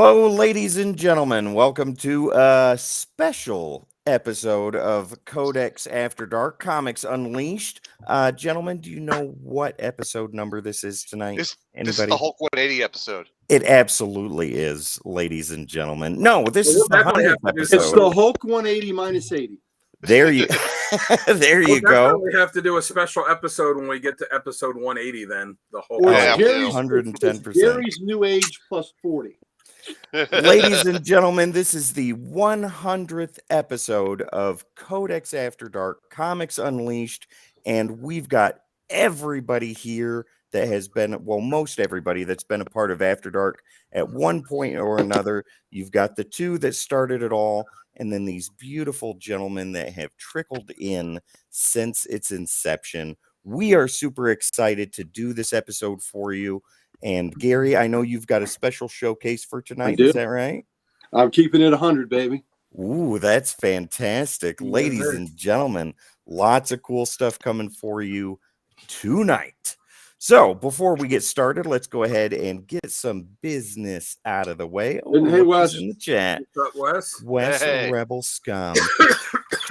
Hello, ladies and gentlemen. Welcome to a special episode of Codex After Dark Comics Unleashed. Gentlemen, do you know what episode number this is tonight? This is the Anybody? Hulk 180 episode. It absolutely is, ladies and gentlemen. No, this Well, is we'll the definitely 100th have to do episode. It's the Hulk 180 minus 80. There you, there We'll you go. definitely have to do a special episode when we get to episode 180. Then the whole. Or Yeah, Gary's, 110%. Gary's New Age plus 40. Ladies and gentlemen, this is the 100th episode of Codex After Dark Comics Unleashed, and we've got everybody here that has been, well, most everybody that's been a part of After Dark at one point or another. You've got the two that started it all, and then these beautiful gentlemen that have trickled in since its inception. We are super excited to do this episode for you. And Gary, I know you've got a special showcase for tonight. do. Is that right? I'm keeping it 100, baby. Ooh, that's fantastic. Yes, Ladies sir. and gentlemen, lots of cool stuff coming for you tonight. So before we get started, let's go ahead and get some business out of the way. Oh, And hey, look Wes. who's in the chat. What's up, Wes? Wes Hey. Rebel Scum.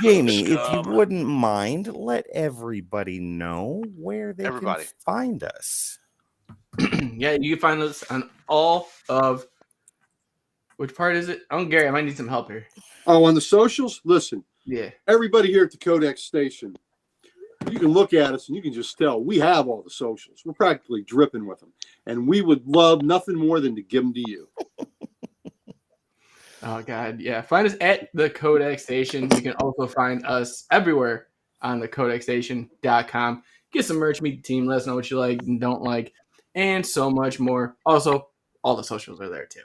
Jamie, if you Scum. wouldn't mind, let everybody know where they Everybody. can find us. Yeah, you can find us on all of which part is it? Oh, Gary, I might need some help here. Oh, on the socials, listen, Yeah. everybody here at the Codex station, you can look at us and you can just tell we have all the socials. We're practically dripping with them. And we would love nothing more than to give them to you. Oh God, yeah. Find us at the Codex Station. You can also find us everywhere on the codexstation.com. Get some merch, meet the team, let us know what you like and don't like, and so much more. Also, all the socials are there too.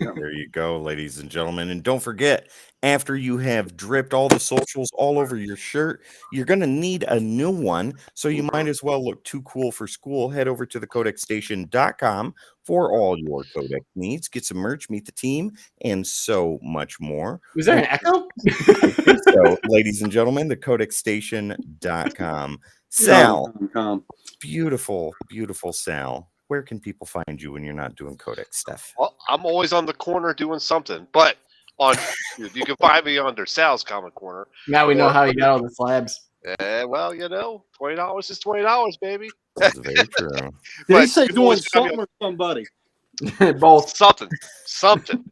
There you go, ladies and gentlemen. And don't forget, after you have dripped all the socials all over your shirt, you're going to need a new one. So you might as well look too cool for school. Head over to thecodexstation.com for all your Codex needs. Get some merch, meet the team, and so much more. Was there an echo? So, ladies and gentlemen, thecodexstation.com. Sal, beautiful, beautiful Sal. Where can people find you when you're not doing Codex stuff? Well, I'm always on the corner doing something, but on you can find me under Sal's Comic Corner. Now we know how you got all the slabs. Well, $20 is $20, baby. This is very true. Did But he say you can doing always find me something or somebody? Both. something.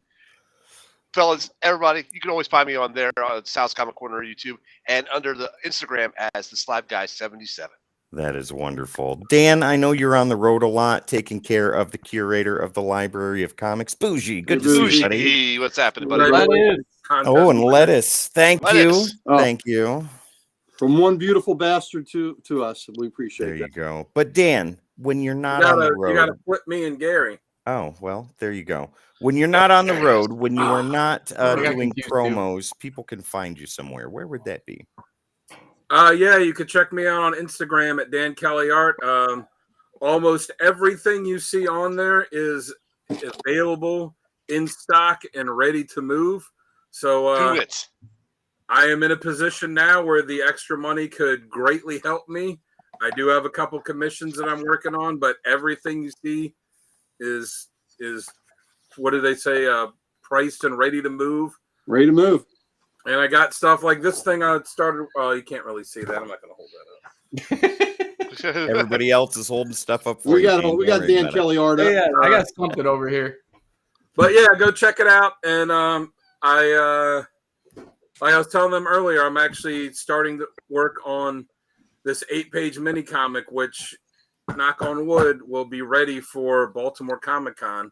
Fellas, everybody, you can always find me on there on Sal's Comic Corner YouTube and under the Instagram as the Slab Guy 77. That is wonderful. Dan, I know you're on the road a lot, taking care of the curator of the Library of Comics. Bougie, good to see you, buddy. Hey, what's happening, buddy? Right. Lettuce. Oh, and lettuce. Thank Lettuce. you. Oh. Thank you. From one beautiful bastard to us. We appreciate There you that. go. But Dan, when you're You not on the you gotta road. flip me and Gary. Oh, well, there you go. When you're not on the road, when you are not I got doing confused, too. promos, people can find you somewhere. Where would that be? Yeah, you could check me out on Instagram at Dan Kelly Art. Almost everything you see on there is available in stock and ready to move. So Do it. I am in a position now where the extra money could greatly help me. I do have a couple commissions that I'm working on, but everything you see is what do they say? Priced and ready to move. Ready to move. And I got stuff like this thing I started. You can't really see that. I'm not going to hold that up. Everybody else is holding stuff up for We you. got Dan. we Don't got worry Dan about it. Kelly art up. Yeah, I got something over here. But yeah, go check it out. And I like I was telling them earlier, I'm actually starting to work on this 8-page mini comic, which, knock on wood, will be ready for Baltimore Comic Con.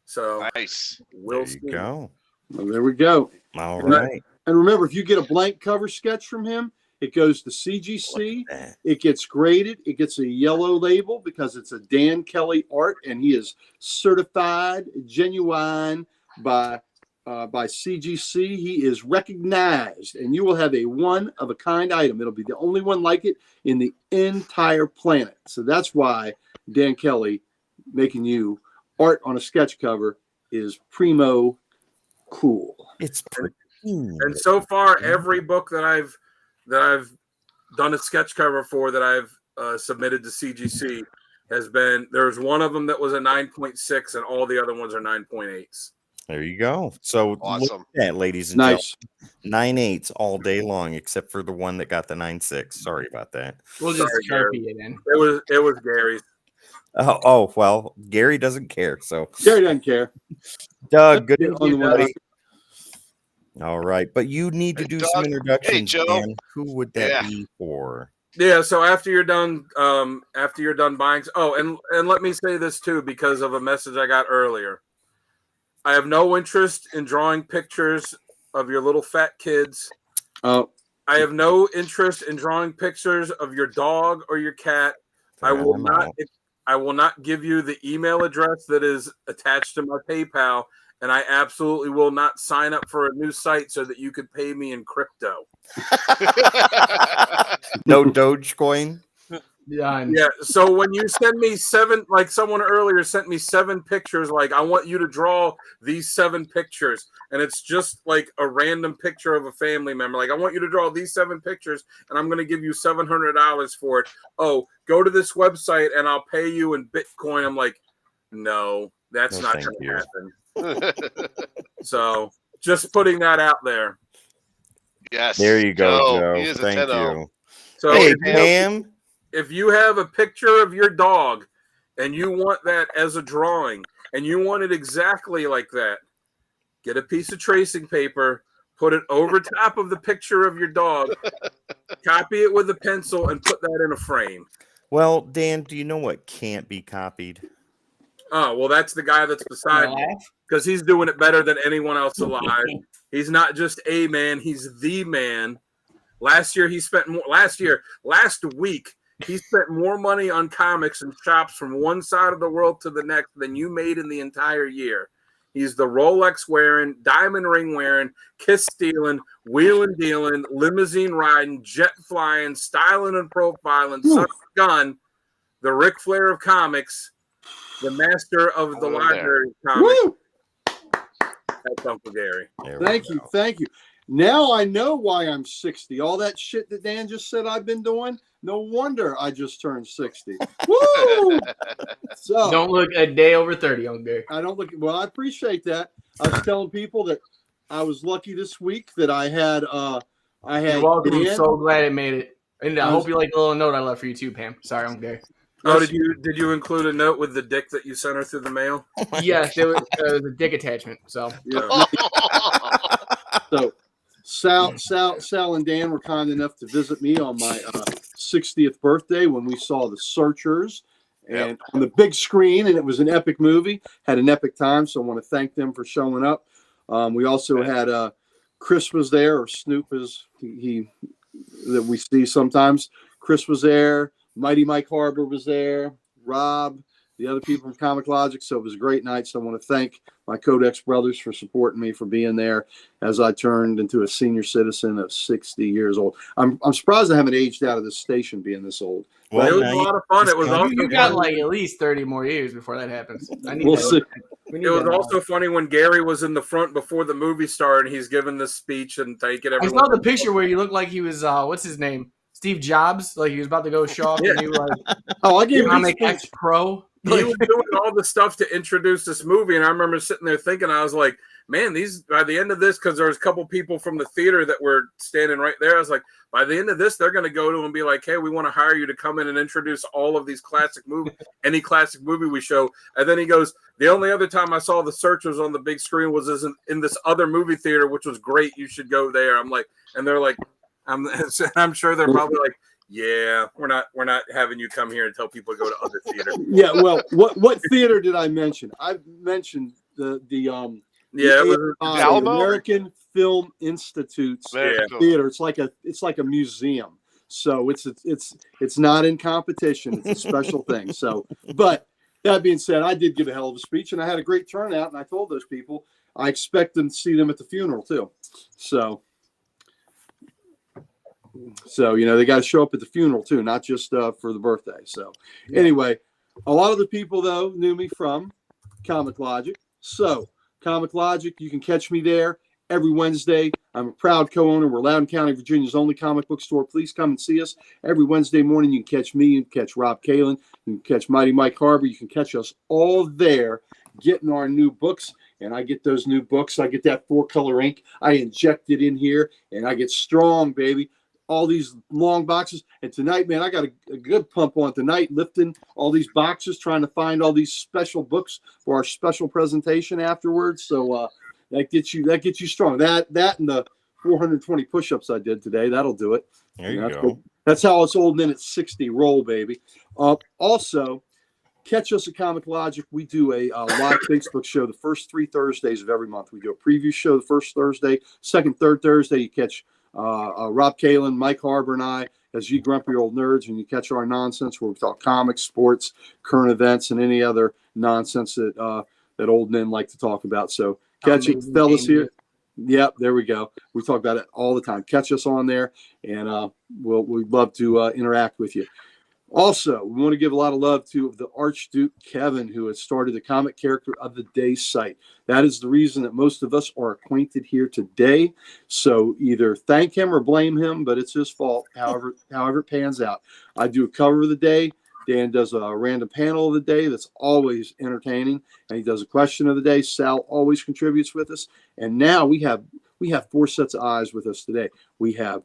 So Nice. we'll There you see. go. Well, there we go. All And right. And remember, if you get a blank cover sketch from him, it goes to CGC. It gets graded. It gets a yellow label because it's a Dan Kelly art, and he is certified genuine by CGC. He is recognized, and you will have a one-of-a-kind item. It'll be the only one like it in the entire planet. So that's why Dan Kelly making you art on a sketch cover is primo cool. It's pretty. And so far, every book that I've done a sketch cover for that I've submitted to CGC has been, there's one of them that was a 9.6 and all the other ones are 9.8s. There you go. So Awesome. look at that, ladies and Nice. gentlemen. 9/8 all day long, except for the one that got the 9/6. Sorry about that. We'll just Sorry, Sharpie it in. It was Gary's. Oh well, Gary doesn't care. So Gary doesn't care. Doug, good Yeah, to on you, the one buddy. All right, but you need to Hey, do Doug. some Hey, introductions, Joe. man. Who would that Yeah. be for? Yeah, so after you're done buying. Oh, and let me say this too, because of a message I got earlier. I have no interest in drawing pictures of your little fat kids. Oh, I have no interest in drawing pictures of your dog or your cat. I will I'm not. out. I will not give you the email address that is attached to my PayPal, and I absolutely will not sign up for a new site so that you could pay me in crypto. No Dogecoin. Done. Yeah. So when you send me 7, like someone earlier sent me 7 pictures, like I want you to draw these 7 pictures, and it's just like a random picture of a family member. Like I want you to draw these 7 pictures, and I'm going to give you $700 for it. Oh, go to this website and I'll pay you in Bitcoin. I'm like, no, that's No, not thank going you. to happen. So just putting that out there. Yes. There you go, Joe. He is a Thank 10-0. you. So Hey, if you- Pam. if you have a picture of your dog and you want that as a drawing and you want it exactly like that, get a piece of tracing paper, put it over top of the picture of your dog, copy it with a pencil, and put that in a frame. Well, Dan, do you know what can't be copied? Oh, well, that's the guy that's beside me Laugh. because he's doing it better than anyone else alive. He's not just a man, he's the man. Last week, he spent more money on comics and shops from one side of the world to the next than you made in the entire year. He's the Rolex wearing, diamond ring wearing, kiss stealing, wheeling dealing, limousine riding, jet flying, styling and profiling, son of a gun, the Ric Flair of comics, the master of the Hold on library of comics. woo! That's Uncle Gary. There we Thank you. go. Thank you. Now I know why I'm 60. All that shit that Dan just said I've been doing, no wonder I just turned 60. Woo! So Don't look a day over 30, Uncle Gary. I don't look well. I appreciate that. I was telling people that I was lucky this week that I had You're welcome. I'm Dan. so glad it made it. And I I was- hope you like the little note I left for you too, Pam. Sorry, Uncle Gary. Oh, did you include a note with the dick that you sent her through the mail? Yes, there was a dick attachment. So Yeah. So Sal and Dan were kind enough to visit me on my 60th birthday when we saw The Searchers and on the big screen, and it was an epic movie. Had an epic time, so I want to thank them for showing up. We also had Chris was there, or Snoop is he that we see sometimes. Chris was there. Mighty Mike Harbor was there. Rob, the other people from Comic Logic. So it was a great night. So I want to thank my Codex brothers for supporting me, for being there as I turned into a senior citizen of 60 years old. I'm surprised I haven't aged out of this station being this old. Well, it was now a you- lot of fun. It was also you got fun. like at least 30 more years before that happens. I need We'll that. see. We need It was that also funny when Gary was in the front before the movie started. And he's giving this speech and taking I everyone. saw the picture where you looked like he was what's his name? Steve Jobs, like he was about to go show off the new Oh, I gave him Comic speech. X Pro. He was doing all the stuff to introduce this movie, and I remember sitting there thinking, I was like, man, these by the end of this, because there was a couple people from the theater that were standing right there. I was like, by the end of this, they're going to go to him and be like, hey, we want to hire you to come in and introduce all of these classic movies, any classic movie we show. And then he goes, the only other time I saw The Searchers on the big screen was in this other movie theater, which was great. You should go there. I'm like, and they're like, I'm sure they're probably like, yeah, we're not having you come here and tell people to go to other theaters. Yeah, well, what theater did I mention? I mentioned the Yeah, it was, AFI, Alamo? American Film Institute's American Film. theater. It's like a museum. So it's not in competition. It's a special thing. So, but that being said, I did give a hell of a speech, and I had a great turnout. And I told those people I expect them to see them at the funeral too. So they got to show up at the funeral too, not just for the birthday. So anyway, a lot of the people though knew me from Comic Logic. So Comic Logic, you can catch me there every Wednesday. I'm a proud co-owner. We're Loudoun County, Virginia's only comic book store. Please come and see us every Wednesday morning. You can catch me, you can catch Rob Kalin, you can catch Mighty Mike Harbor. You can catch us all there getting our new books, and I get those new books. I get that 4-color ink. I inject it in here, and I get strong, baby. All these long boxes. And tonight, man, I got a good pump on tonight, lifting all these boxes, trying to find all these special books for our special presentation afterwards. So that gets you strong. That and the 420 push-ups I did today, that'll do it. There you go. That's how us old men at 60 roll, baby. Also, catch us at Comic Logic. We do a live Facebook show the first 3 Thursdays of every month. We do a preview show the first Thursday. Second, third Thursday, you catch Rob Kalin, Mike Harbour, and I as you grumpy old nerds, and you catch our nonsense where we talk comics, sports, current events, and any other nonsense that old men like to talk about. So catch it, fellas here. Yep, there we go. We talk about it all the time. Catch us on there, and we'd love to interact with you. Also, we want to give a lot of love to the Archduke Kevin, who has started the Comic Character of the Day site. That is the reason that most of us are acquainted here today. So either thank him or blame him, but it's his fault, however it pans out. I do a cover of the day. Dan does a random panel of the day that's always entertaining, and he does a question of the day. Sal always contributes with us. And now we have 4 sets of eyes with us today. We have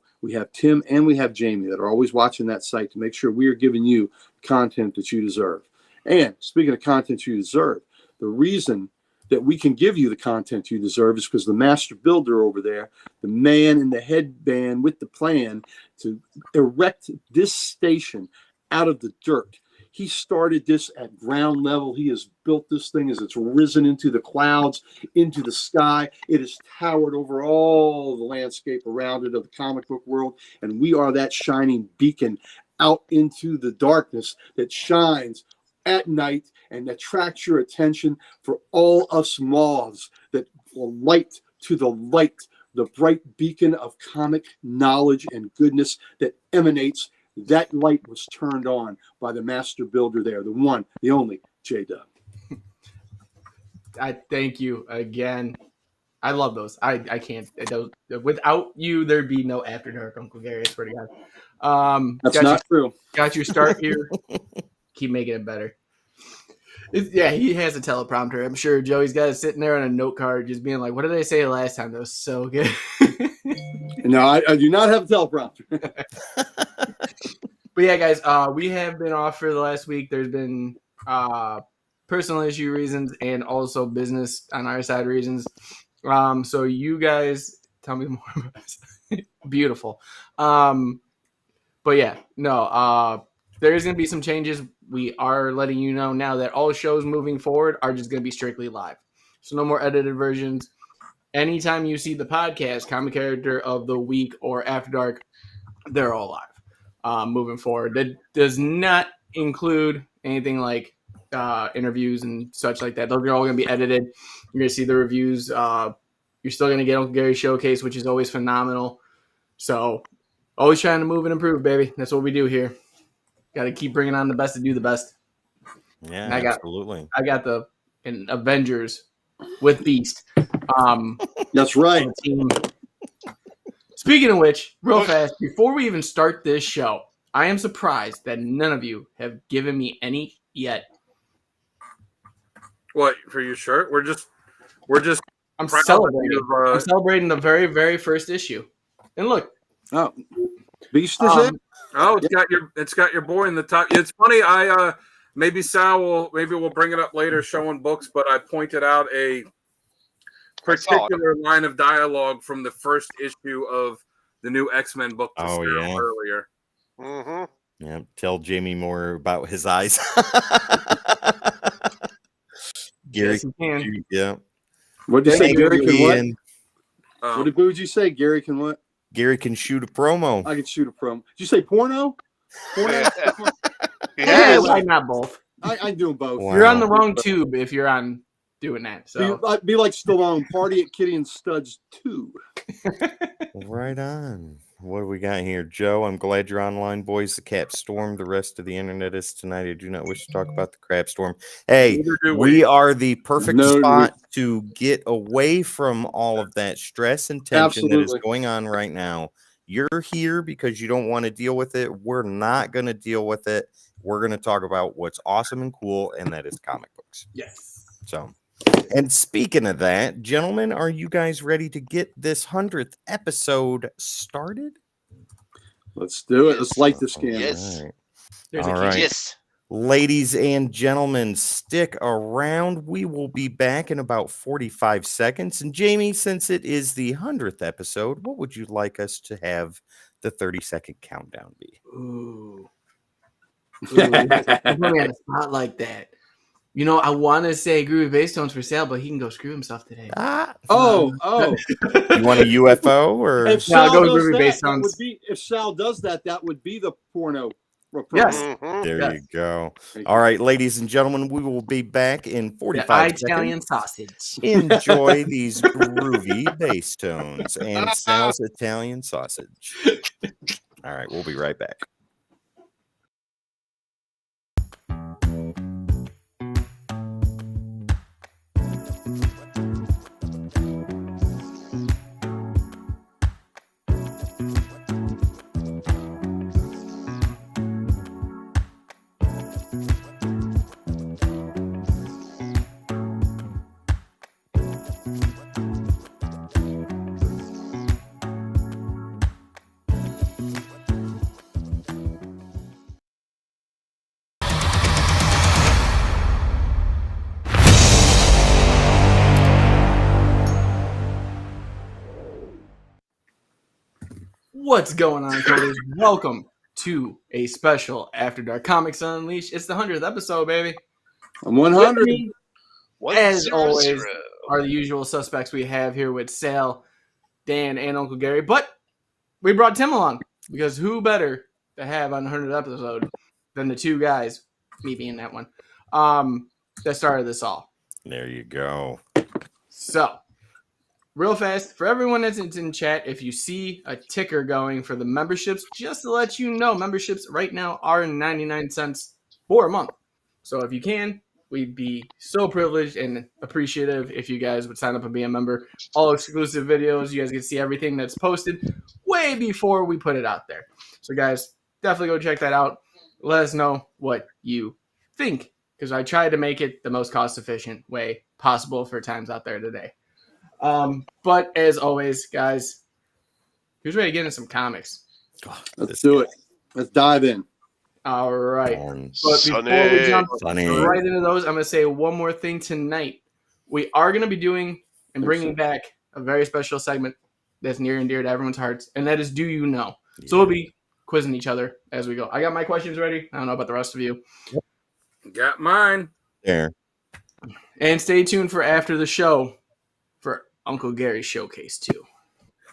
Tim and we have Jamie that are always watching that site to make sure we are giving you content that you deserve. And speaking of content you deserve, the reason that we can give you the content you deserve is because the master builder over there, the man in the headband with the plan to erect this station out of the dirt. He started this at ground level. He has built this thing as it's risen into the clouds, into the sky. It has towered over all the landscape around it of the comic book world. And we are that shining beacon out into the darkness that shines at night and attracts your attention for all us moths that will light to the light, the bright beacon of comic knowledge and goodness that emanates. That light was turned on by the master builder there, the one, the only, J-Dub. I thank you again. I love those. I can't. Without you, there'd be no After Dark, Uncle Gary. I swear to God. That's not true. Got your start here. Keep making it better. Yeah, he has a teleprompter. I'm sure Joey's got it sitting there on a note card just being like, what did I say last time? That was so good. No, I do not have a teleprompter. But yeah, guys, we have been off for the last week. There's been personal issue reasons and also business on our side reasons. So you guys tell me more about this. Beautiful. But yeah, no, there is going to be some changes. We are letting you know now that all shows moving forward are just going to be strictly live. So no more edited versions. Anytime you see the podcast, Comic Character of the Week or After Dark, they're all live moving forward. That does not include anything like interviews and such like that. Those are all going to be edited. You're going to see the reviews. You're still going to get Uncle Gary Showcase, which is always phenomenal. So always trying to move and improve, baby. That's what we do here. Got to keep bringing on the best to do the best. Yeah, absolutely. I got the Avengers with Beast. That's right. Team. Speaking of which, real fast, before we even start this show, I am surprised that none of you have given me any yet. What, for your shirt? We're just I'm celebrating. I'm celebrating the very, very first issue. And look. Oh, Beast is it? Oh, it's got your boy in the top. It's funny. Maybe Sal we'll bring it up later, showing books. But I pointed out a particular line of dialogue from the first issue of the new X-Men book earlier. Mm-hmm. Yeah, tell Jamie more about his eyes. Gary, yes, you can. Yeah. What did you say, Gary? Can what? What did Bougie say? Gary can what? Gary can shoot a promo. I can shoot a promo. Did you say porno? Yeah. Why not both? I'm doing both. Wow. You're on the wrong tube if you're on doing that. So be like Stallone, Party at Kitty and Studs 2. Right on. What do we got here, Joe? I'm glad you're online, boys. The Cap Storm. The rest of the internet is tonight. I do not wish to talk about the Crab Storm. Hey, we are the perfect spot to get away from all of that stress and tension that is going on right now. You're here because you don't want to deal with it. We're not going to deal with it. We're going to talk about what's awesome and cool, and that is comic books. Yes. So And speaking of that, gentlemen, are you guys ready to get this 100th episode started? Let's do it. Let's light this candle. Yes. All right. There's All a right. Yes. Ladies and gentlemen, stick around. We will be back in about 45 seconds. And Jamie, since it is the 100th episode, what would you like us to have the 30-second countdown be? Ooh. Put me on a spot like that. You know, I want to say Groovy Bass Tones for sale, but he can go screw himself today. Ah, Oh. you want a UFO or? If Sal go does Groovy that, Bass that Tones. would be. If Sal does that, that would be the porno. Yes. Mhm. There Yes. you go. Thank All right, ladies and gentlemen, we will be back in The 45 Italian seconds. sausage. Enjoy these groovy bass tones and Sal's Italian sausage. All right, we'll be right back. What's going on, coders? Welcome to a special After Dark Comics Unleashed. It's the 100th episode, baby. I'm With 100. me, 100. as always, are the usual suspects we have here with Sal, Dan, and Uncle Gary. But we brought Tim along because who better to have on the 100th episode than the two guys, me being that one, that started this all. There you go. So, real fast, for everyone that's in chat, if you see a ticker going for the memberships, just to let you know, memberships right now are 99 cents for a month. So if you can, we'd be so privileged and appreciative if you guys would sign up and be a member. All exclusive videos, you guys get to see everything that's posted way before we put it out there. So guys, definitely go check that out. Let us know what you think, because I tried to make it the most cost-efficient way possible for times out there today. But as always, guys, who's ready to get into some comics? Let's do it. Let's dive in. All right. On But before we jump Sunny. right into those, I'm going to say one more thing tonight. We are going to be doing and bringing back a very special segment that's near and dear to everyone's hearts, and that is Do You Know? So we'll be quizzing each other as we go. I got my questions ready. I don't know about the rest of you. Got mine. There. And stay tuned for after the show for Uncle Gary's Showcase, too.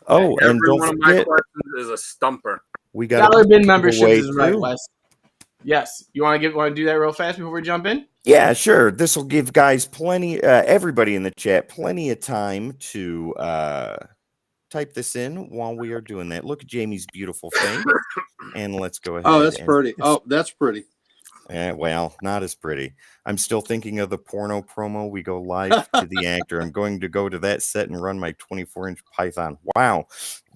Oh, and Every don't one of my forget, questions is a stumper. we got Dollar bin a memberships giveaway, is right, too. Wes. Yes. You want to do that real fast before we jump in? Yeah, sure. This will give guys plenty, everybody in the chat, plenty of time to type this in while we are doing that. Look at Jamie's beautiful face, and let's go ahead. Oh, that's and- pretty. Oh, that's pretty. Well, not as pretty. I'm still thinking of the porno promo. We go live to the actor. I'm going to go to that set and run my 24-inch Python. Wow.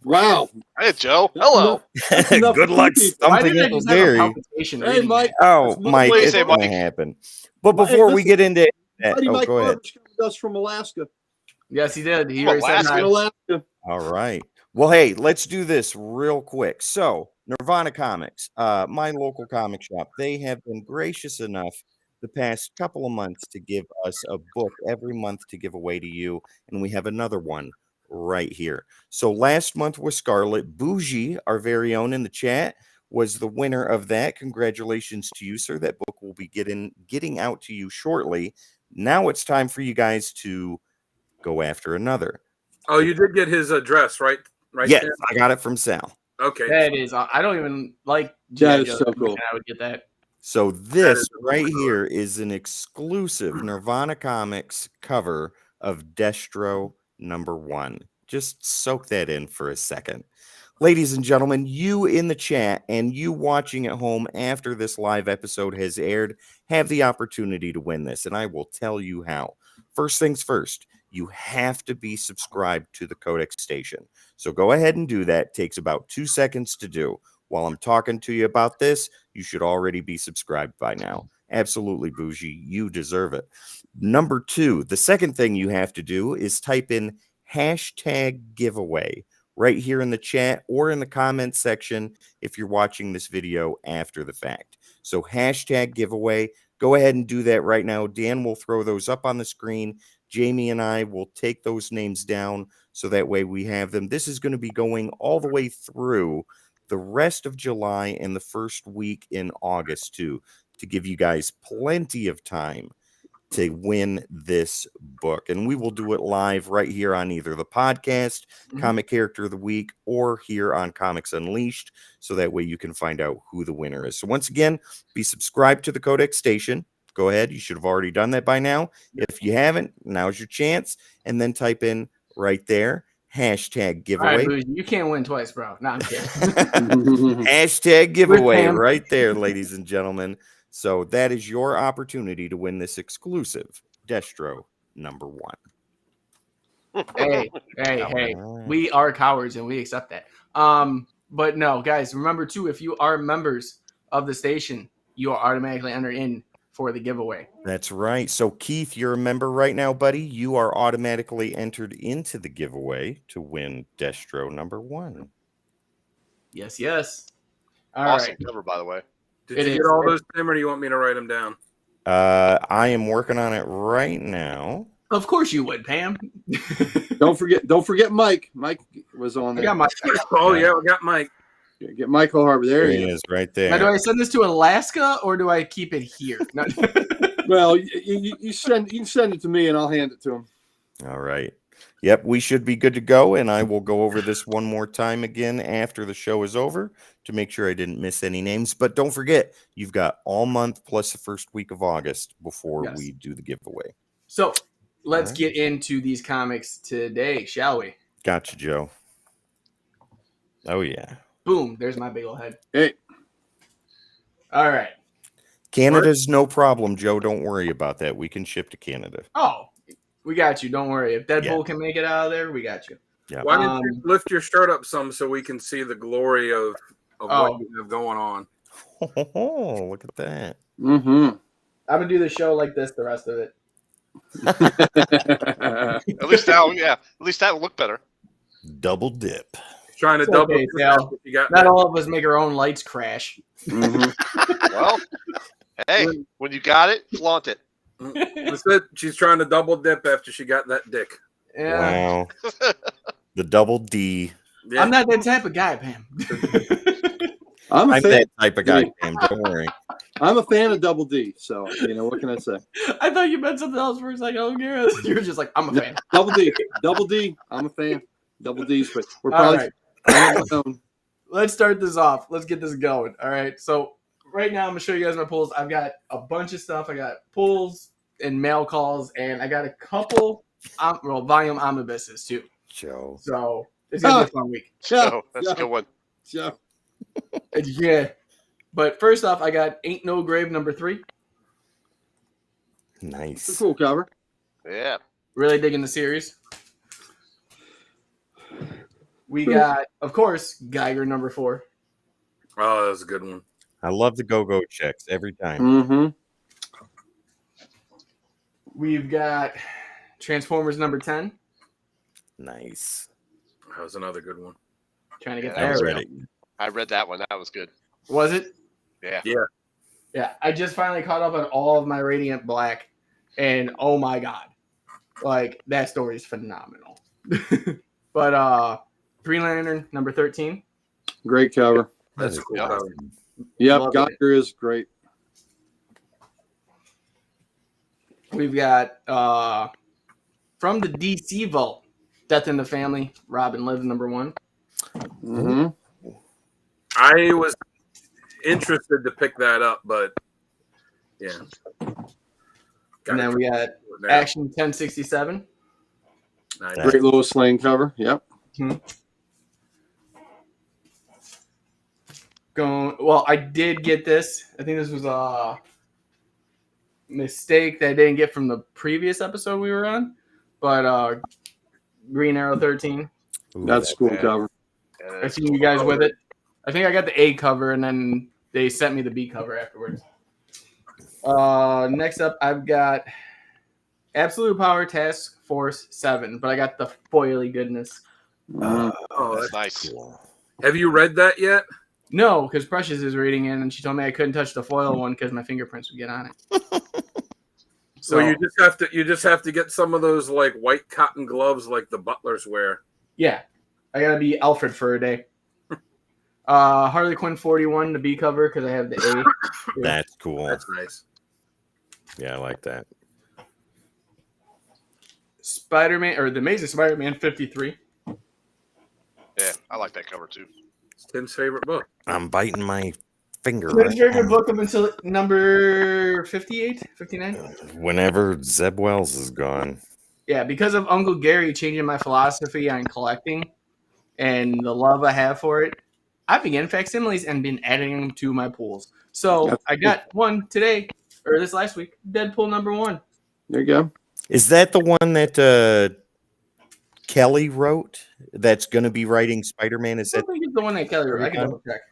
Wow. Hey, Joe. That's Hello. That's enough Good for luck two people. Why stumping did I Uncle just have a Gary. palpitation Hey, reading Mike. that? Oh, That's another Mike, What do you it's say, going to Mike? happen. But Hey, before we listen. get into that, Buddy Mike go ahead. Barber's coming to us from Alaska. Yes, he did. He From already said Alaska? hi. From Alaska. All right. Well, hey, let's do this real quick. So, Nirvana Comics, my local comic shop, they have been gracious enough the past couple of months to give us a book every month to give away to you. And we have another one right here. So last month was Scarlet. Bougie, our very own in the chat, was the winner of that. Congratulations to you, sir. That book will be getting out to you shortly. Now it's time for you guys to go after another. Oh, you did get his address, right? Right. Yes, Sam? I got it from Sal. Okay. That is, I don't even like That G.I. is Joe. so cool. I would get that. So this is right cool. here is an exclusive Nirvana Comics cover of Destro #1. Just soak that in for a second. Ladies and gentlemen, you in the chat and you watching at home after this live episode has aired have the opportunity to win this, and I will tell you how. First things first, you have to be subscribed to the Codex Station. So go ahead and do that. It takes about 2 seconds to do. While I'm talking to you about this, you should already be subscribed by now. Absolutely, Bougie. You deserve it. Number 2, the second thing you have to do is type in hashtag giveaway right here in the chat or in the comments section if you're watching this video after the fact. So hashtag giveaway. Go ahead and do that right now. Dan will throw those up on the screen. Jamie and I will take those names down so that way we have them. This is going to be going all the way through the rest of July and the first week in August too, to give you guys plenty of time to win this book. And we will do it live right here on either the podcast, Comic Character of the Week, or here on Comics Unleashed, so that way you can find out who the winner is. So once again, be subscribed to the Codex Station. Go ahead. You should have already done that by now. If you haven't, now's your chance. And then type in right there, hashtag giveaway. All right, Bougie, you can't win twice, bro. No, I'm kidding. Hashtag giveaway Pam. right there, ladies and gentlemen. So that is your opportunity to win this exclusive Destro number 1. Hey, we are cowards and we accept that. But no, guys, remember too, if you are members of the station, you are automatically entered in for the giveaway. That's right. So Keith, you're a member right now, buddy. You are automatically entered into the giveaway to win Destro number 1. Yes. Awesome Right. cover, by the way. Did It you is. get all those, Tim, or do you want me to write them down? I am working on it right now. Of course you would, Pam. Don't forget Mike. Mike was on I there. got my. Oh, yeah, we got Mike. Get Michael Harbor. There he He is. is right Now, do there. I send this to Alaska or do I keep it here? No. Well, you can send it to me and I'll hand it to him. All right. Yep, we should be good to go, and I will go over this one more time again after the show is over to make sure I didn't miss any names. But don't forget, you've got all month plus the first week of August before Yes. we do the giveaway. So let's All right. get into these comics today, shall we? Gotcha, Joe. Oh, yeah. Boom. There's my big old head. Hey, All right. Canada's no problem, Joe. Don't worry about that. We can ship to Canada. Oh, we got you. Don't worry. If Deadpool Yeah. can make it out of there, we got you. Yeah. Why don't you lift your shirt up some so we can see the glory of Oh. what you have going on? Oh, look at that. mm-hmm. I'm gonna do the show like this the rest of it. At least that will look better. Double dip. Trying to It's double. okay, Sal. You got Not that. all of us make our own lights crash. Well, hey, when you got it, flaunt it. Instead, she's trying to double dip after she got that dick. Yeah. Wow. The double D. Yeah. I'm not that type of guy, Pam. I'm a I'm fan. that type of guy, Pam. Don't worry. I'm a fan of Double D. So what can I say? I thought you meant something else for a second. Oh, Gareth. You were just like, I'm a fan. Double D. I'm a fan. Double D's, but we're All probably right. Let's start this off. Let's get this going. All right. So right now I'm gonna show you guys my pulls. I've got a bunch of stuff. I got pulls and mail calls, and I got a couple volume omnibuses too. Joe. So it's gonna be a fun week. So that's a good one. Yeah. But first off, I got Ain't No Grave number 3. It's a Nice. cool cover. Yeah. Really digging the series. We got, of course, Geiger number 4. Oh, that was a good one. I love the go-go checks every time. Mm-hmm. We've got Transformers number 10. Nice. That was another good one. Trying to get Yeah, I there. read it. I read that one. That was good. Was it? Yeah. Yeah. I just finally caught up on all of my Radiant Black, and oh my god, like that story is phenomenal. But Green Lantern number 13. Great cover. That's That a is cool Yep. cover. Yep, Love it. Geiger is great. We've got from the DC Vault, Death in the Family, Robin Lives number 1. Mm-hmm. I was interested to pick that up, but yeah. And then we got Now. Action 1067. Nice. Great Lois Lane cover. Yep. Well, I did get this. I think this was a mistake that I didn't get from the previous episode we were on. But Green Arrow 13. Ooh, That's a cool bad. cover. Yeah, I that's seen you guys with it. I think I got the A cover, and then they sent me the B cover afterwards. Next up, I've got Absolute Power Task Force 7, but I got the foily goodness. Oh, That's that's nice. Cool. Have you read that yet? No, because Precious is reading it, and she told me I couldn't touch the foil one because my fingerprints would get on it. So you just have to get some of those like white cotton gloves like the butlers wear. Yeah, I gotta be Alfred for a day. Harley Quinn 41, the B cover, because I have the A. That's cool. That's nice. Yeah, I like that. Spider-Man, or the Amazing Spider-Man 53. Yeah, I like that cover too. It's Tim's favorite book. I'm biting my finger. My Right favorite now. book up until number 58, 59. Whenever Zeb Wells is gone. Yeah, because of Uncle Gary changing my philosophy on collecting and the love I have for it, I began facsimiles and been adding them to my pools. So I got one today, or this last week, Deadpool #1. There you go. Is that the one that Kelly wrote? That's going to be writing Spider-Man? Is I that don't think it's the one that Kelly wrote. I can double check.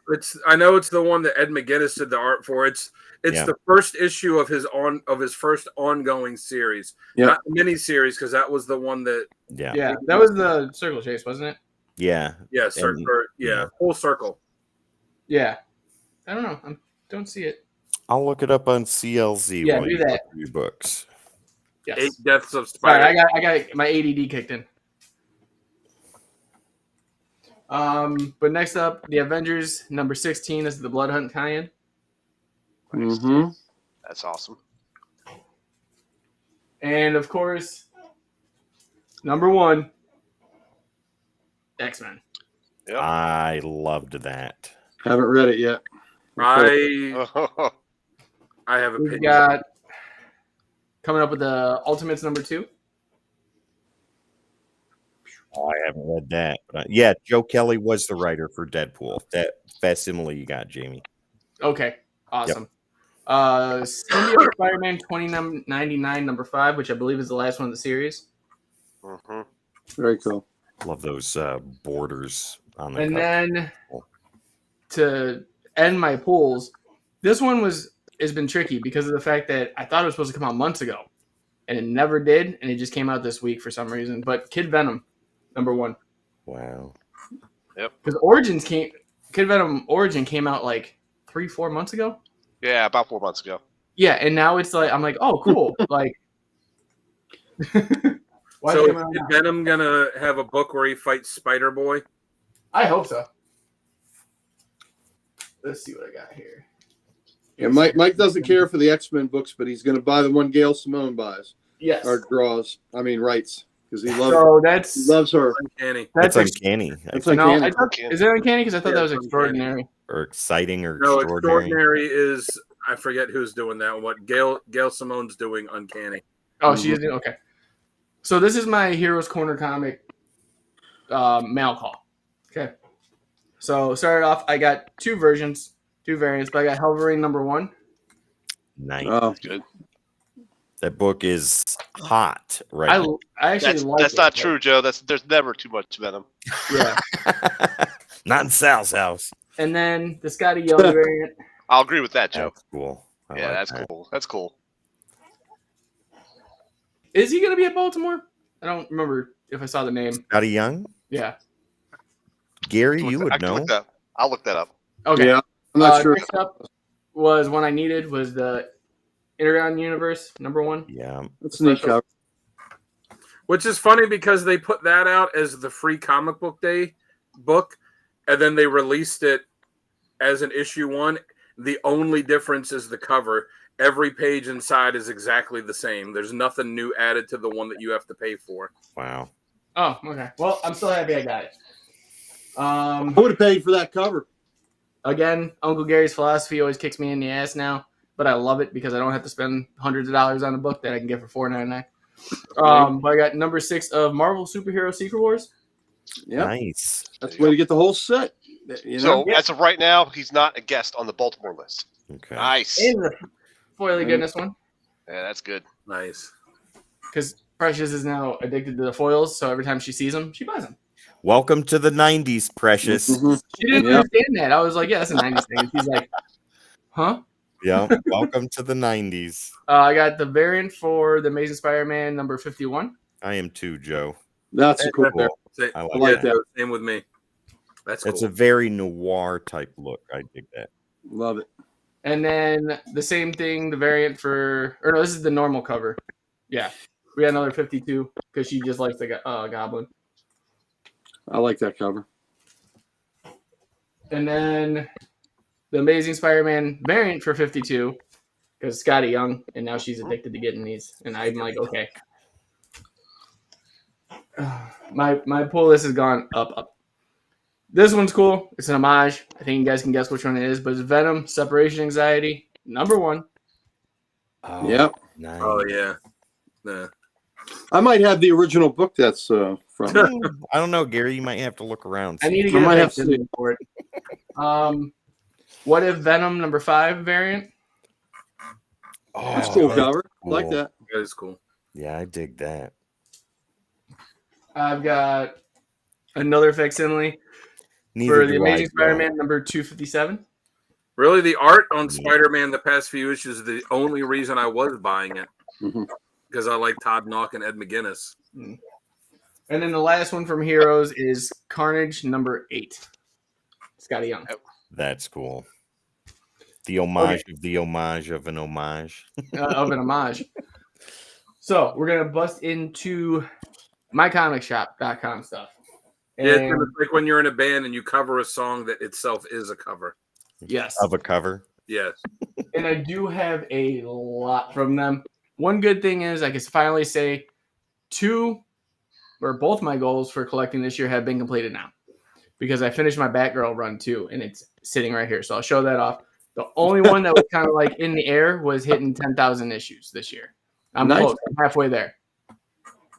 I know it's the one that Ed McGuinness did the art for. It's Yeah. the first issue of his first ongoing series. Yeah. Not the mini series, because that was the one that Yeah, that was the Circle Chase, wasn't it? Yeah. full circle. Yeah. I don't know. I don't see it. I'll look it up on CLZ Yeah, while do you that. look through your books. Yes. 8 Deaths of Sorry, Spider. I got my ADD kicked in. But next up, the Avengers number 16 is the Blood Hunt tie-in. Mm-hmm. That's awesome. And of course, number 1, X-Men. Yep. I loved that. Haven't read it yet. I have We've opinions. got coming up with the Ultimates number 2. Oh, I haven't read that. But yeah, Joe Kelly was the writer for Deadpool. That facsimile you got, Jamie. Okay, awesome. Symbiote Spider-Man 2099 number 5, which I believe is the last one of the series. Mhm. Very cool. Love those borders on the And cover. then to end my pools, this one has been tricky because of the fact that I thought it was supposed to come out months ago, and it never did, and it just came out this week for some reason. But Kid Venom, number 1, Wow. because Kid Venom Origin came out like 3-4 months ago. Yeah, about 4 months ago. Yeah, and now it's like I'm like, oh, cool. Like, why So is it is coming out now? Venom gonna have a book where he fights Spider Boy? I hope so. Let's see what I got here. Yeah, Mike doesn't care for the X-Men books, but he's going to buy the one Gail Simone buys Yes. or writes because he So that's loves her. Uncanny. That's ex- uncanny. That's no, uncanny. I thought, is it uncanny? Because I thought Yeah, that was it's extraordinary. Or exciting or No, extraordinary. extraordinary is I forget who's doing that. What Gail Simone's doing Uncanny. Oh, she is okay. So this is my Heroes Corner comic mail call. Okay. So started off, I got 2 versions, 2 variants, but I got Wolverine number 1. Nice. Oh, Good. That book is hot right I now. actually That's like that's it, not but- true, Joe. There's never too much Venom. Yeah. Not in Sal's house. And then the Scotty Young variant. I'll agree with that, Joe. That's cool. I Yeah, like that's that. cool. That's cool. Is he going to be at Baltimore? I don't remember if I saw the name. Scotty Young? Yeah. Gary, you I would can know. look that. I'll look that up. Okay. yeah. I'm not sure. Next up was one I needed was the Intergon Universe number 1. Yeah. That's a neat cover. Which is funny because they put that out as the free comic book day book, and then they released it as an issue 1. The only difference is the cover. Every page inside is exactly the same. There's nothing new added to the one that you have to pay for. Wow. Oh, okay. Well, I'm still happy I got it. I would have paid for that cover. Again, Uncle Gary's philosophy always kicks me in the ass now, but I love it because I don't have to spend hundreds of dollars on a book that I can get for $4.99. But I got number 6 of Marvel Superhero Secret Wars. Yeah, Nice. that's the way to get the whole set. You know? So as of right now, he's not a guest on the Baltimore list. Okay. Nice. And the foily goodness one. Yeah, that's good. Nice. Because Precious is now addicted to the foils, so every time she sees them, she buys them. Welcome to the 90s, Precious. Mhm. She didn't Yeah. understand that. I was like, yeah, that's a 90s thing. And she's like, huh? Yeah. Welcome to the 90s. I got the variant for the Amazing Spider-Man number 51. I am too, Joe. That's a cool. Cool. Say- I I like that. that. Same with me. That's It's cool. a very noir type look. I dig that. Love it. And then the same thing, the variant for, or no, this is the normal cover. Yeah. We got another 52 because she just likes the Goblin. I like that cover. And then the Amazing Spider-Man variant for 52 because Scotty Young, and now she's addicted to getting these. And I'm like, okay. My pull list has gone up. This one's cool. It's an homage. I think you guys can guess which one it is, but it's Venom Separation Anxiety #1. Oh, Yep. Nice. Oh yeah. Yeah. I might have the original book that's from. I don't know, Gary. You might have to look around. I need to I get might a have to facsimile for it. What if Venom #5 variant? Oh, That's cool that's cover. cool. Like that. That is cool. Yeah, I dig that. I've got another facsimile Neither for the do I, Amazing Joe. Spider-Man number 257. Really, the art on Yeah. Spider-Man the past few issues is the only reason I was buying it Mhm. because I like Todd Nauck and Ed McGuinness. And then the last one from Heroes is Carnage #8. Scotty Young. That's cool. The homage of the homage of an homage. Of an homage. So we're gonna bust into mycomicshop.com stuff. Yeah, And it's like when you're in a band and you cover a song that itself is a cover. yes. Of a cover. Yes. And I do have a lot from them. One good thing is I can finally say both my goals for collecting this year have been completed now. Because I finished my Batgirl run too, and it's sitting right here. So I'll show that off. The only one that was kind of like in the air was hitting 10,000 issues this year. I'm Nice. close. I'm halfway there.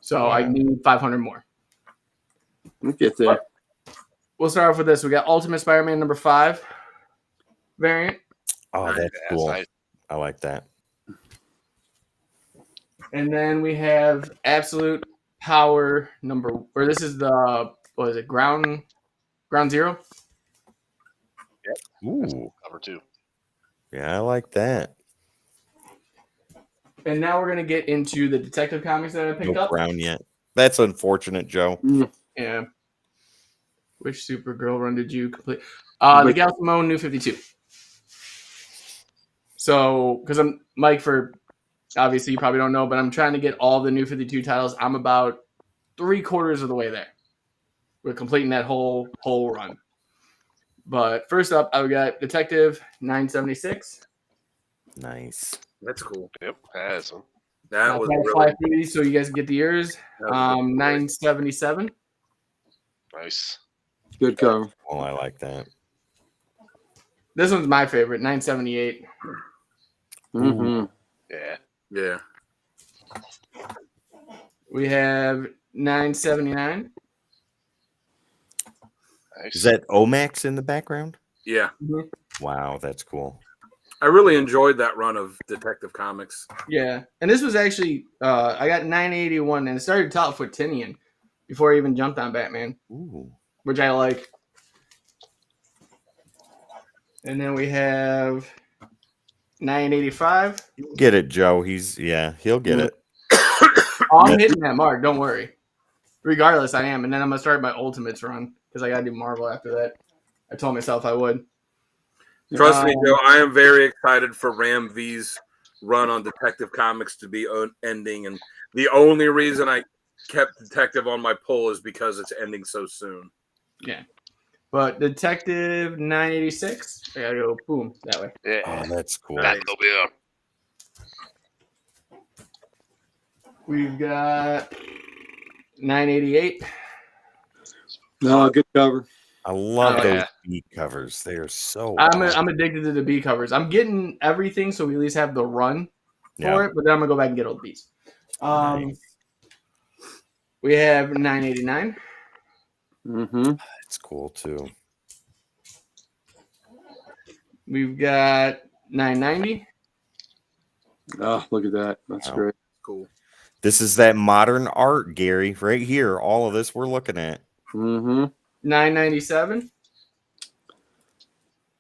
So I need 500 more. We'll get there. We'll start off with this. We got Ultimate Spider-Man #5 variant. Oh, that's That's cool. nice. I like that. And then we have Absolute Power this is the, what is it, Ground Zero? Ooh. Cover 2. Yeah, I like that. And now we're going to get into the Detective Comics that I picked No up. brown yet. That's unfortunate, Joe. Yeah. Which Supergirl run did you complete? The Gal Simone New 52. So, because I'm Mike, for obviously you probably don't know, but I'm trying to get all the New 52 titles. I'm about 3/4 of the way there. We're completing that whole run. But first up, I've got Detective 976. Nice. That's cool. Yep, has them. That I'll was try to really fly through these so you guys can get the ears. that was really 977. Nice. Good cover. Well, I like that. This one's my favorite, 978. Mm-hmm. Yeah. Yeah. We have 979. Nice. Is that Omax in the background? Yeah. Wow, that's cool. I really enjoyed that run of Detective Comics. Yeah, and this was actually I got 981, and it started top with Tinian before I even jumped on Batman, Ooh. which I like. And then we have 985. Get it, Joe. He'll get it. Oh, I'm hitting that mark. Don't worry. Regardless, I am, and then I'm gonna start my Ultimates run because I gotta do Marvel after that. I told myself I would. Trust me, Joe, I am very excited for Ram V's run on Detective Comics to be ending. And the only reason I kept Detective on my pull is because it's ending so soon. Yeah. But Detective 986, I gotta go boom that way. Yeah. Oh, that's cool. That'll be up. We've got 988. No, good cover. I love Oh, those yeah. beat covers. They are so I'm awesome. addicted to the B covers. I'm getting everything, so we at least have the run for Yeah. it. But then I'm gonna go back and get all the Bs. Nice. We have 989. Mm-hmm. That's cool too. We've got 990. Oh, look at that. That's Wow. great. Cool. This is that modern art, Gary, right here. All of this we're looking at. Mm-hmm. 997.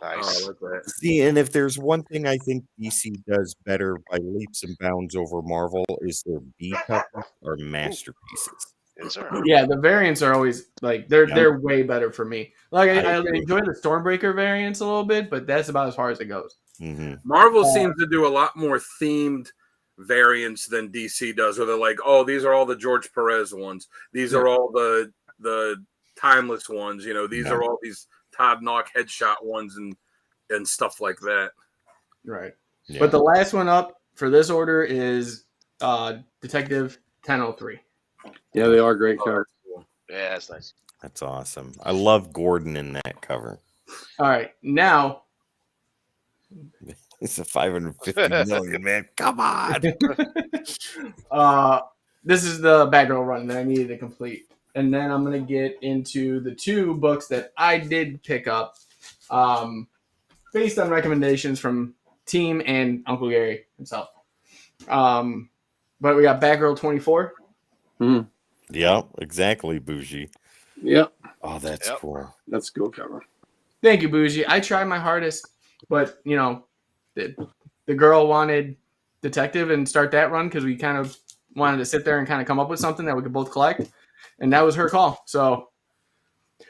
Nice. Oh, I like that. See, and if there's one thing I think DC does better by leaps and bounds over Marvel is their B covers are masterpieces. Yes, sir. Yeah, the variants are always like they're way better for me. Like I I agree. enjoy the Stormbreaker variants a little bit, but that's about as far as it goes. Hmm. Marvel seems to do a lot more themed variants than DC does, where they're like, "Oh, these are all the George Perez ones. These are all the timeless ones. You know, these are all these Todd Knock headshot ones and stuff like that." Right. Yeah. But the last one up for this order is Detective 1003. Yeah, they are great Oh, covers. that's cool. Yeah, that's nice. That's awesome. I love Gordon in that cover. All right, now It's a 550 million, man. Come on. this is the Batgirl run that I needed to complete, and then I'm gonna get into the two books that I did pick up, based on recommendations from Team and Uncle Gary himself. But we got Batgirl 24. Yep, exactly, Bougie. Yep, Oh, that's Yep. cool. that's a good cover. Thank you, Bougie. I tried my hardest, but you know, the girl wanted Detective and start that run because we kind of wanted to sit there and kind of come up with something that we could both collect, and that was her call. So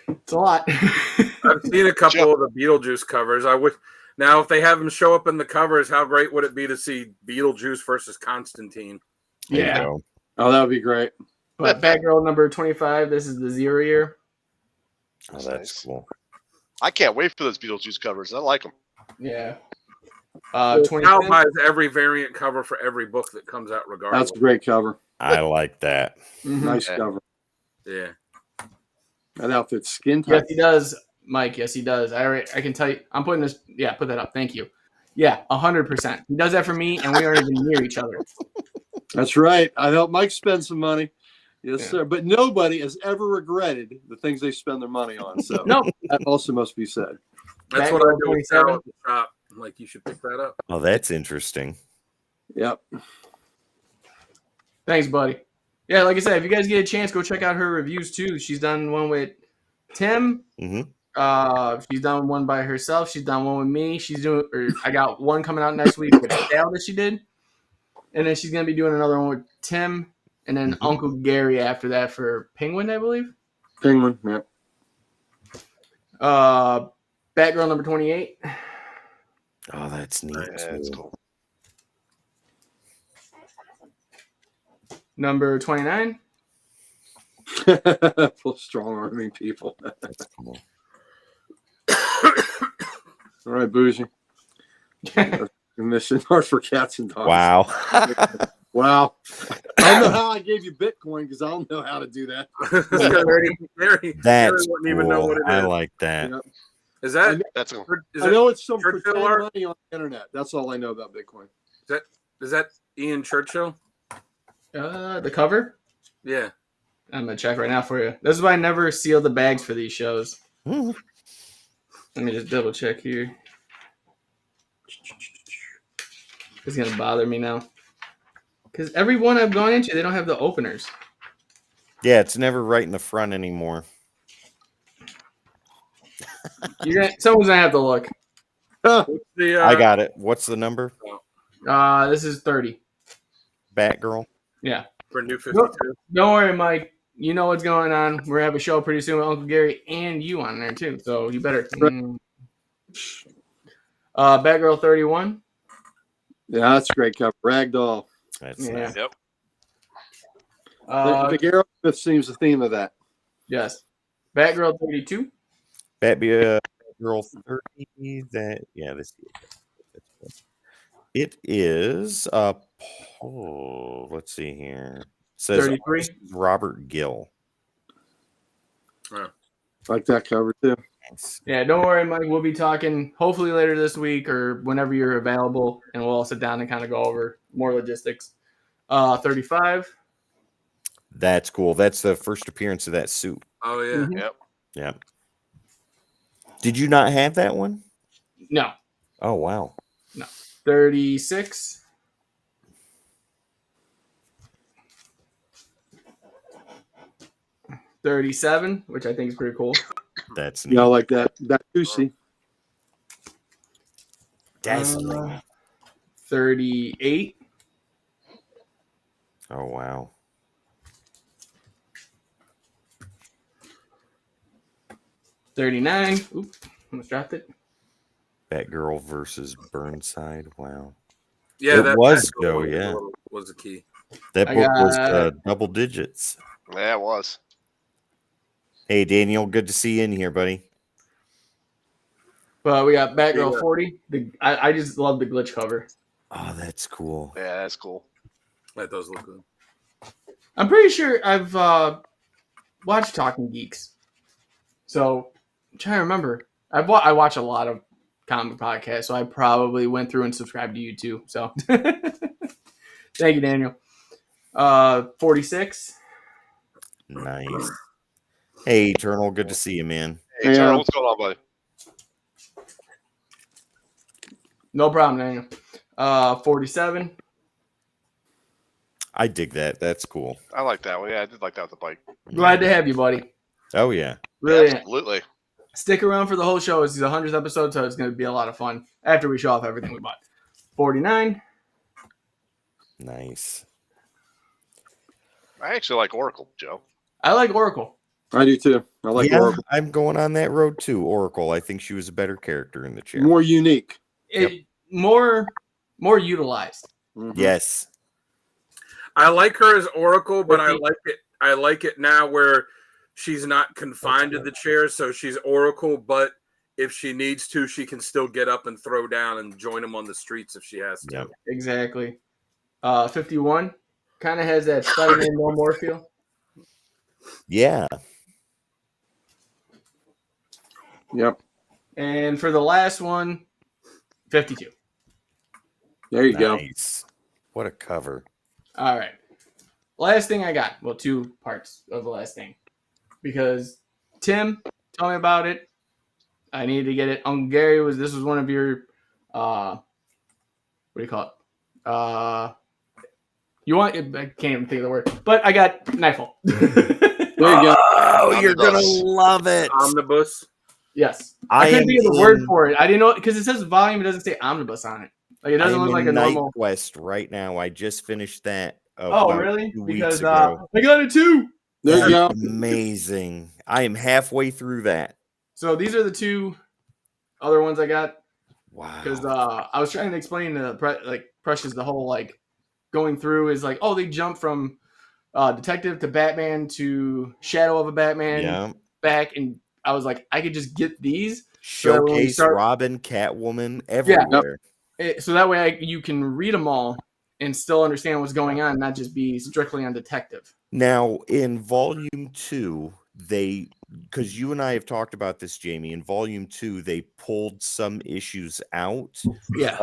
it's a lot. I've seen a couple of the Beetlejuice covers. I would now, if they have them show up in the covers, how great would it be to see Beetlejuice versus Constantine? There you Yeah. go. Oh, that would be great. But Batgirl number 25. This is the 0 year. Oh, That's that's nice. cool. I can't wait for those Beetlejuice covers. I like them. Yeah. Cal 25. buys every variant cover for every book that comes out, regardless. That's a great cover. I like that. Mhm. Nice Yeah. cover. Yeah. That outfit's skin Yes, tight. he does, Mike. Yes, he does. I can tell you. I'm putting this. Yeah, put that up. Thank you. Yeah, 100%. He does that for me, and we aren't even near each other. That's right. I helped Mike spend some money. Yes, Yeah. sir. But nobody has ever regretted the things they spend their money on. So No, that also must be said. That's what I do with Cal at the shop. I'm like, you should pick that up. Oh, that's interesting. Yep. thanks, buddy. Yeah, like I said, if you guys get a chance, go check out her reviews too. She's done one with Tim. Hmm. She's done one by herself. She's done one with me. I got one coming out next week with Dale that she did, and then she's gonna be doing another one with Tim, and then Uncle Gary after that for Penguin, I believe. Penguin. Yep. Batgirl number 28. Oh, that's neat. Yeah, that's cool. Number 29. Full strong arming people. That's cool. All right, Bougie. Mission North for cats and dogs. Wow. Wow. I don't know how I gave you Bitcoin because I don't know how to do that. That's wouldn't even know cool. what it I is. like that. Yep. Is that? That's cool. Is I know it's some Churchill pretend art? money on the internet. That's all I know about Bitcoin. Is that Ian Churchill? The cover. Yeah. I'm gonna check right now for you. This is why I never seal the bags for these shows. Mhm. Let me just double check here. It's gonna bother me now because every one I've gone into, they don't have the openers. Yeah, it's never right in the front anymore. Someone's gonna have to look. I got it. What's the number? This is 30. Batgirl. Yeah. For New 52. Don't worry, Mike. You know what's going on. We're gonna have a show pretty soon with Uncle Gary and you on there too. So you better. Batgirl 31. Yeah, that's a great cover. Ragdoll. That's Yeah. nice. Yep. The Aerosmith seems the theme of that. Yes. Batgirl 32. Batgirl 30. This it is let's see here. It says 33. Robert Gill. Like that cover too. Yeah, don't worry, Mike. We'll be talking hopefully later this week or whenever you're available, and we'll all sit down and kind of go over more logistics. 35. That's cool. That's the first appearance of that suit. Oh, yeah. Mhm. Yep. Yeah. Did you not have that one? No. Oh, wow. 36. 37, which I think is pretty cool. That's You know, like that Goosey. Dazzling. 38. Oh, wow. 39. Oop, almost dropped it. Batgirl versus Burnside. Wow. Yeah, It that was Batgirl Go, was a yeah. little- was a key. That I book was got- double digits. Yeah, it was. Hey, Daniel, good to see you in here, buddy. But we got Batgirl Yeah. 40. I just love the glitch cover. Oh, that's cool. Yeah, that's cool. That does look good. I'm pretty sure I've watched Talking Geeks. So I'm trying to remember. I watch a lot of comic podcasts, so I probably went through and subscribed to you too. So thank you, Daniel. 46. Nice. Hey, Eternal, good to see you, man. Hey, Yeah. Turtle, what's going on, buddy? No problem, Daniel. 47. I dig that. That's cool. I like that one. Yeah, I did like that with the bike. Glad to have you, buddy. Oh, yeah. Really. Absolutely. Stick around for the whole show. It's the 100th episode, so it's going to be a lot of fun after we show off everything we bought. 49. Nice. I actually like Oracle, Joe. I like Oracle. I do too. I like yeah, Oracle. I'm going on that road too. Oracle. I think she was a better character in the chair. More unique. It, more utilized. Mhm. Yes. I like her as Oracle, but I Fifty. like it. I like it now where she's not confined to the chair, so she's Oracle. But if she needs to, she can still get up and throw down and join them on the streets if she has to. Yep. Exactly. 51 kind of has that Spider-Man No More feel. Yeah. Yep. And for the last one, 52. There you go. Nice. What a cover. All right. Last thing I got. Well, two parts of the last thing. Because Tim, tell me about it. I needed to get it. Gary, this was one of your what do you call it? I can't even think of the word. But I got Nightfall. There you go. Oh, you're gonna Omnibus. love it. Omnibus. Yes. I couldn't am think of the word in- for it. I didn't know because it says volume, it doesn't say omnibus on it. Like it I doesn't am look like in a Night normal. Quest right now. I just finished that. Oh, about really? 2 weeks Because ago. I got it too. There you go. That's amazing. I am halfway through that. So these are the two other ones I got Wow. because I was trying to explain to Precious the whole like going through is like, oh, they jump from detective to Batman to Shadow of a Batman Yeah. back, and I was like, I could just get these that when we Showcase start- Robin, Catwoman, everywhere. so that way you can read them all and still understand what's going on, not just be strictly on detective. Now, in volume 2, because you and I have talked about this, Jamie, in volume 2, they pulled some issues out Yeah.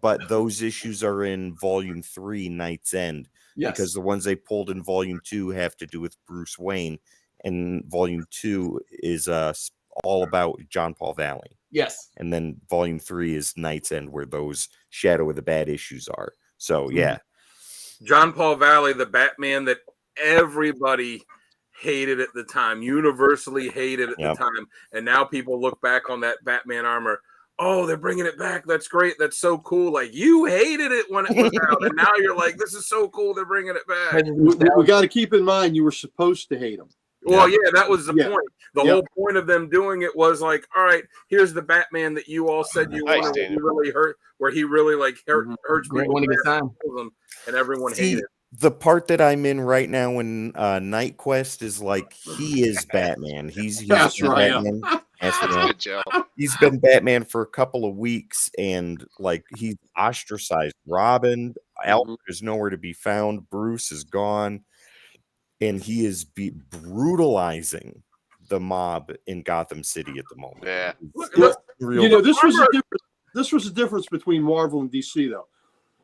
but those issues are in volume 3, Night's End, Yes. because the ones they pulled in volume 2 have to do with Bruce Wayne, and volume 2 is all about John Paul Valley, yes. and then volume 3 is Night's End, where those Shadow of the Bad issues are. So yeah. John Paul Valley, the Batman that everybody hated at the time, universally hated at Yep. the time. And now people look back on that Batman armor. Oh, they're bringing it back. That's great. That's so cool. Like, you hated it when it was out. And now you're like, this is so cool. They're bringing it back. We got to keep in mind you were supposed to hate him. Well, yeah, that was the Yeah. point. The Yeah. whole point of them doing it was like, all right, here's the Batman that you all said you Nice, wanted, where he Daniel. really hurt, where he really like hurts Great people, one to get signed. and everyone See, hated. the part that I'm in right now in Night Quest is like he is Batman. He's That's been right. Batman. Yes, That's yeah. good, Joe. He's been Batman for a couple of weeks, and like he's ostracized Robin. Alfred is nowhere to be found. Bruce is gone, and he is brutalizing the mob in Gotham City at the moment. Yeah. It's real. You know, this was the difference between Marvel and DC, though.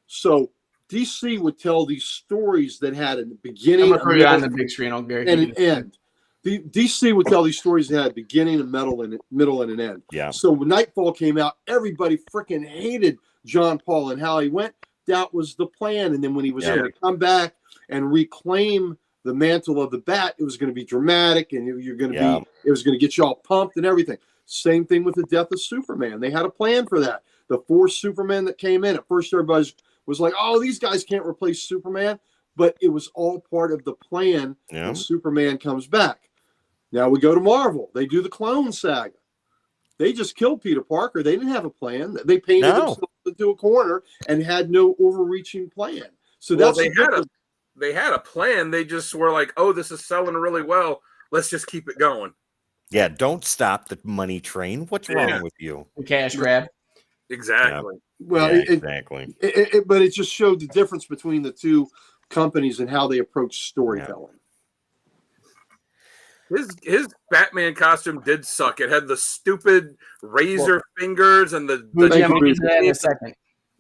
So DC would tell these stories that had a I'm beginning, gonna a put it on the middle, big screen. I'll Gary. and an end. The DC would tell these stories that had a beginning, a middle, and an end. Yeah. So when Nightfall came out, everybody freaking hated John Paul and how he went. That was the plan. And then when he was going to come back and reclaim the mantle of the Bat, it was going to be dramatic, and you're going to be. It was going to get you all pumped and everything. Same thing with the death of Superman. They had a plan for that. the 4 Supermen that came in. At first, everybody was like, "Oh, these guys can't replace Superman," but it was all part of the plan when Superman comes back. Now we go to Marvel. They do the Clone Saga. They just killed Peter Parker. They didn't have a plan. They painted themselves into a corner and had no overreaching plan. So they had a plan. They just were like, "Oh, this is selling really well. Let's just keep it going." Yeah, don't stop the money train. What's wrong with you? The cash grab. Exactly. Yeah. Well, exactly. But it just showed the difference between the two companies and how they approach storytelling. His Batman costume did suck. It had the stupid razor fingers and the. I'm going to get to that in a second.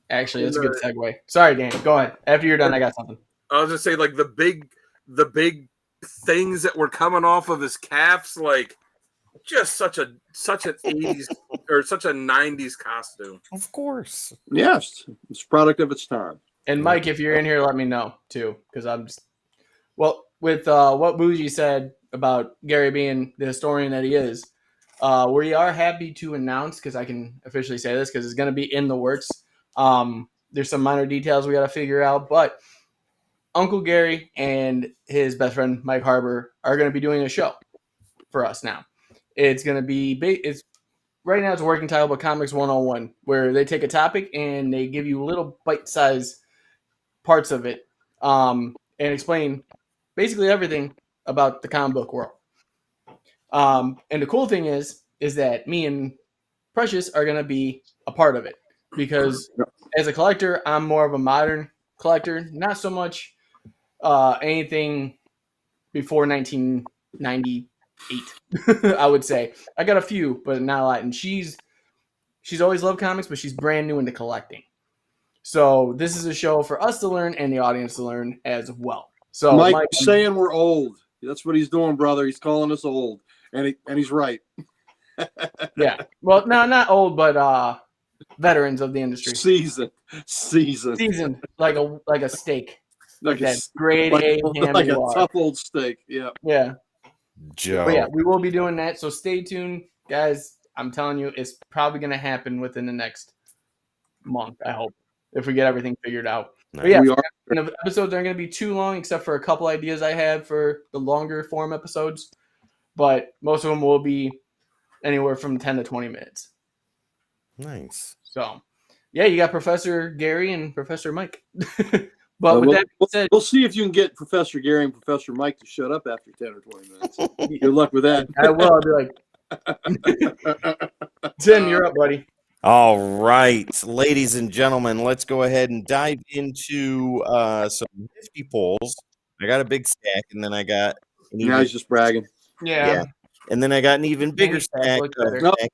Actually, that's a good segue. Sorry, Dan. Go ahead. After you're done, I got something. I was just saying, like the big things that were coming off of his calves, like just such an 80s or such a 90s costume. Of course. Yes, it's a product of its time. And Mike, if you're in here, let me know too, because I'm just with what Bougie said about Gary being the historian that he is. We are happy to announce, because I can officially say this because it's going to be in the works. There's some minor details we got to figure out, but Uncle Gary and his best friend Mike Harbour are going to be doing a show for us now. It's going to be right now it's a working title, but Comics 101, where they take a topic and they give you little bite-sized parts of it and explain basically everything about the comic book world. And the cool thing is that me and Precious are going to be a part of it, because as a collector, I'm more of a modern collector, not so much anything before 1998. I would say I got a few, but not a lot. And she's always loved comics, but she's brand new into collecting. So this is a show for us to learn and the audience to learn as well. So Mike's saying we're old. That's what he's doing, brother. He's calling us old, and he's right. Yeah. Well, no, not old, but veterans of the industry. Seasoned, like a steak. Like that grade A ham, like a tough old steak. Yeah. Yeah. Joe. But yeah, we will be doing that. So stay tuned, guys. I'm telling you, it's probably going to happen within the next month, I hope, if we get everything figured out. But yeah, the episodes aren't going to be too long, except for a couple ideas I have for the longer form episodes. But most of them will be anywhere from 10 to 20 minutes. Nice. So, yeah, you got Professor Gary and Professor Mike. But with that being said, we'll see if you can get Professor Gary and Professor Mike to shut up after 10 or 20 minutes. Good luck with that. I will. I'll be like, Tim, you're up, buddy. All right, ladies and gentlemen, let's go ahead and dive into some nifty polls. I got a big stack, and then I got now he's just bragging. Yeah. And then I got an even bigger stack.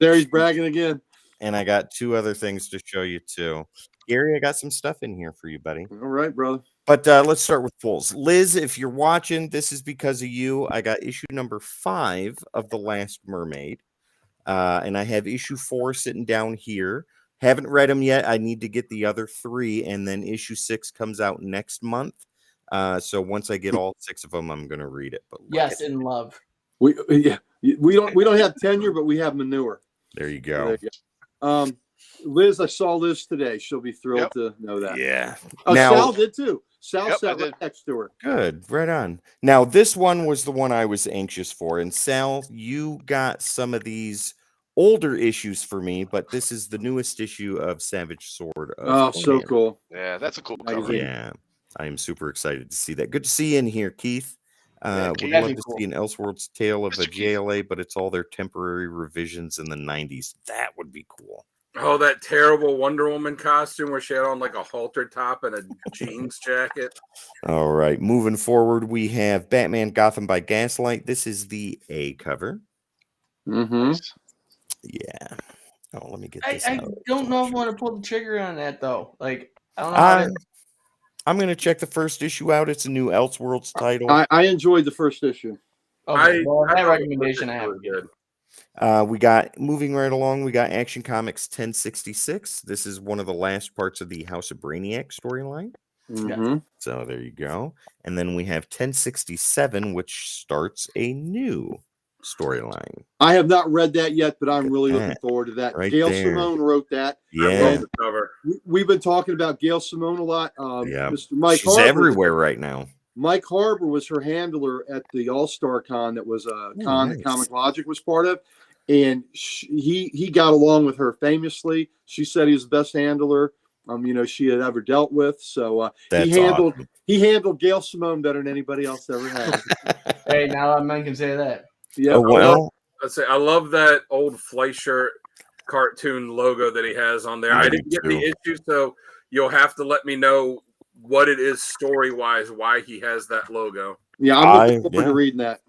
There he's bragging again. And I got 2 other things to show you too. Gary, I got some stuff in here for you, buddy. All right, brother. But let's start with polls. Liz, if you're watching, this is because of you. I got issue number 5 of The Last Mermaid. And I have issue 4 sitting down here. Haven't read them yet. I need to get the other 3, and then issue 6 comes out next month. So once I get all 6 of them, I'm going to read it. But yes, in love. We don't have tenure, but we have manure. There you go. Liz, I saw Liz today. She'll be thrilled to know that. Yeah. Now, Sal did too. Sal sat right next to her. Good. Right on. Now, this one was the one I was anxious for. And Sal, you got some of these older issues for me, but this is the newest issue of Savage Sword. So cool. Yeah, that's a cool cover. Yeah. I am super excited to see that. Good to see you in here, Keith. Would Keith, love to see an Elseworlds tale of a JLA, but it's all their temporary revisions in the 90s. That would be cool. Oh, that terrible Wonder Woman costume where she had on like a halter top and a jeans jacket. All right. Moving forward, we have Batman Gotham by Gaslight. This is the A cover. Mm-hmm. Yeah. Oh, let me get this I out. don't know if I want to pull the trigger on that, though. Like, I don't know how I'm going to check the first issue out. It's a new Elseworlds title. I enjoyed the first issue. Okay, that recommendation I have. Good. We got, moving right along, we got Action Comics 1066. This is one of the last parts of the House of Brainiac storyline. Mm-hmm. So there you go. And then we have 1067, which starts a new storyline. I have not read that yet, but I'm Look at really that. looking forward to that. Right Gail there. Simone wrote that. I Yeah. love the cover. We've been talking about Gail Simone a lot. Yeah. Mr. Mike She's Harbour, everywhere right now. Mike Harbour was her handler at the All-Star Con that was a con that Comic Logic was part of. And he got along with her famously. She said he was the best handler she had ever dealt with. So That's he handled Gail Simone better than anybody else ever had. Hey, now men can say that. Yeah. Oh, well. I love that old Fleischer cartoon logo that he has on there. I didn't get the issue, so you'll have to let me know what it is story-wise, why he has that logo. Yeah, I'm looking forward to reading that.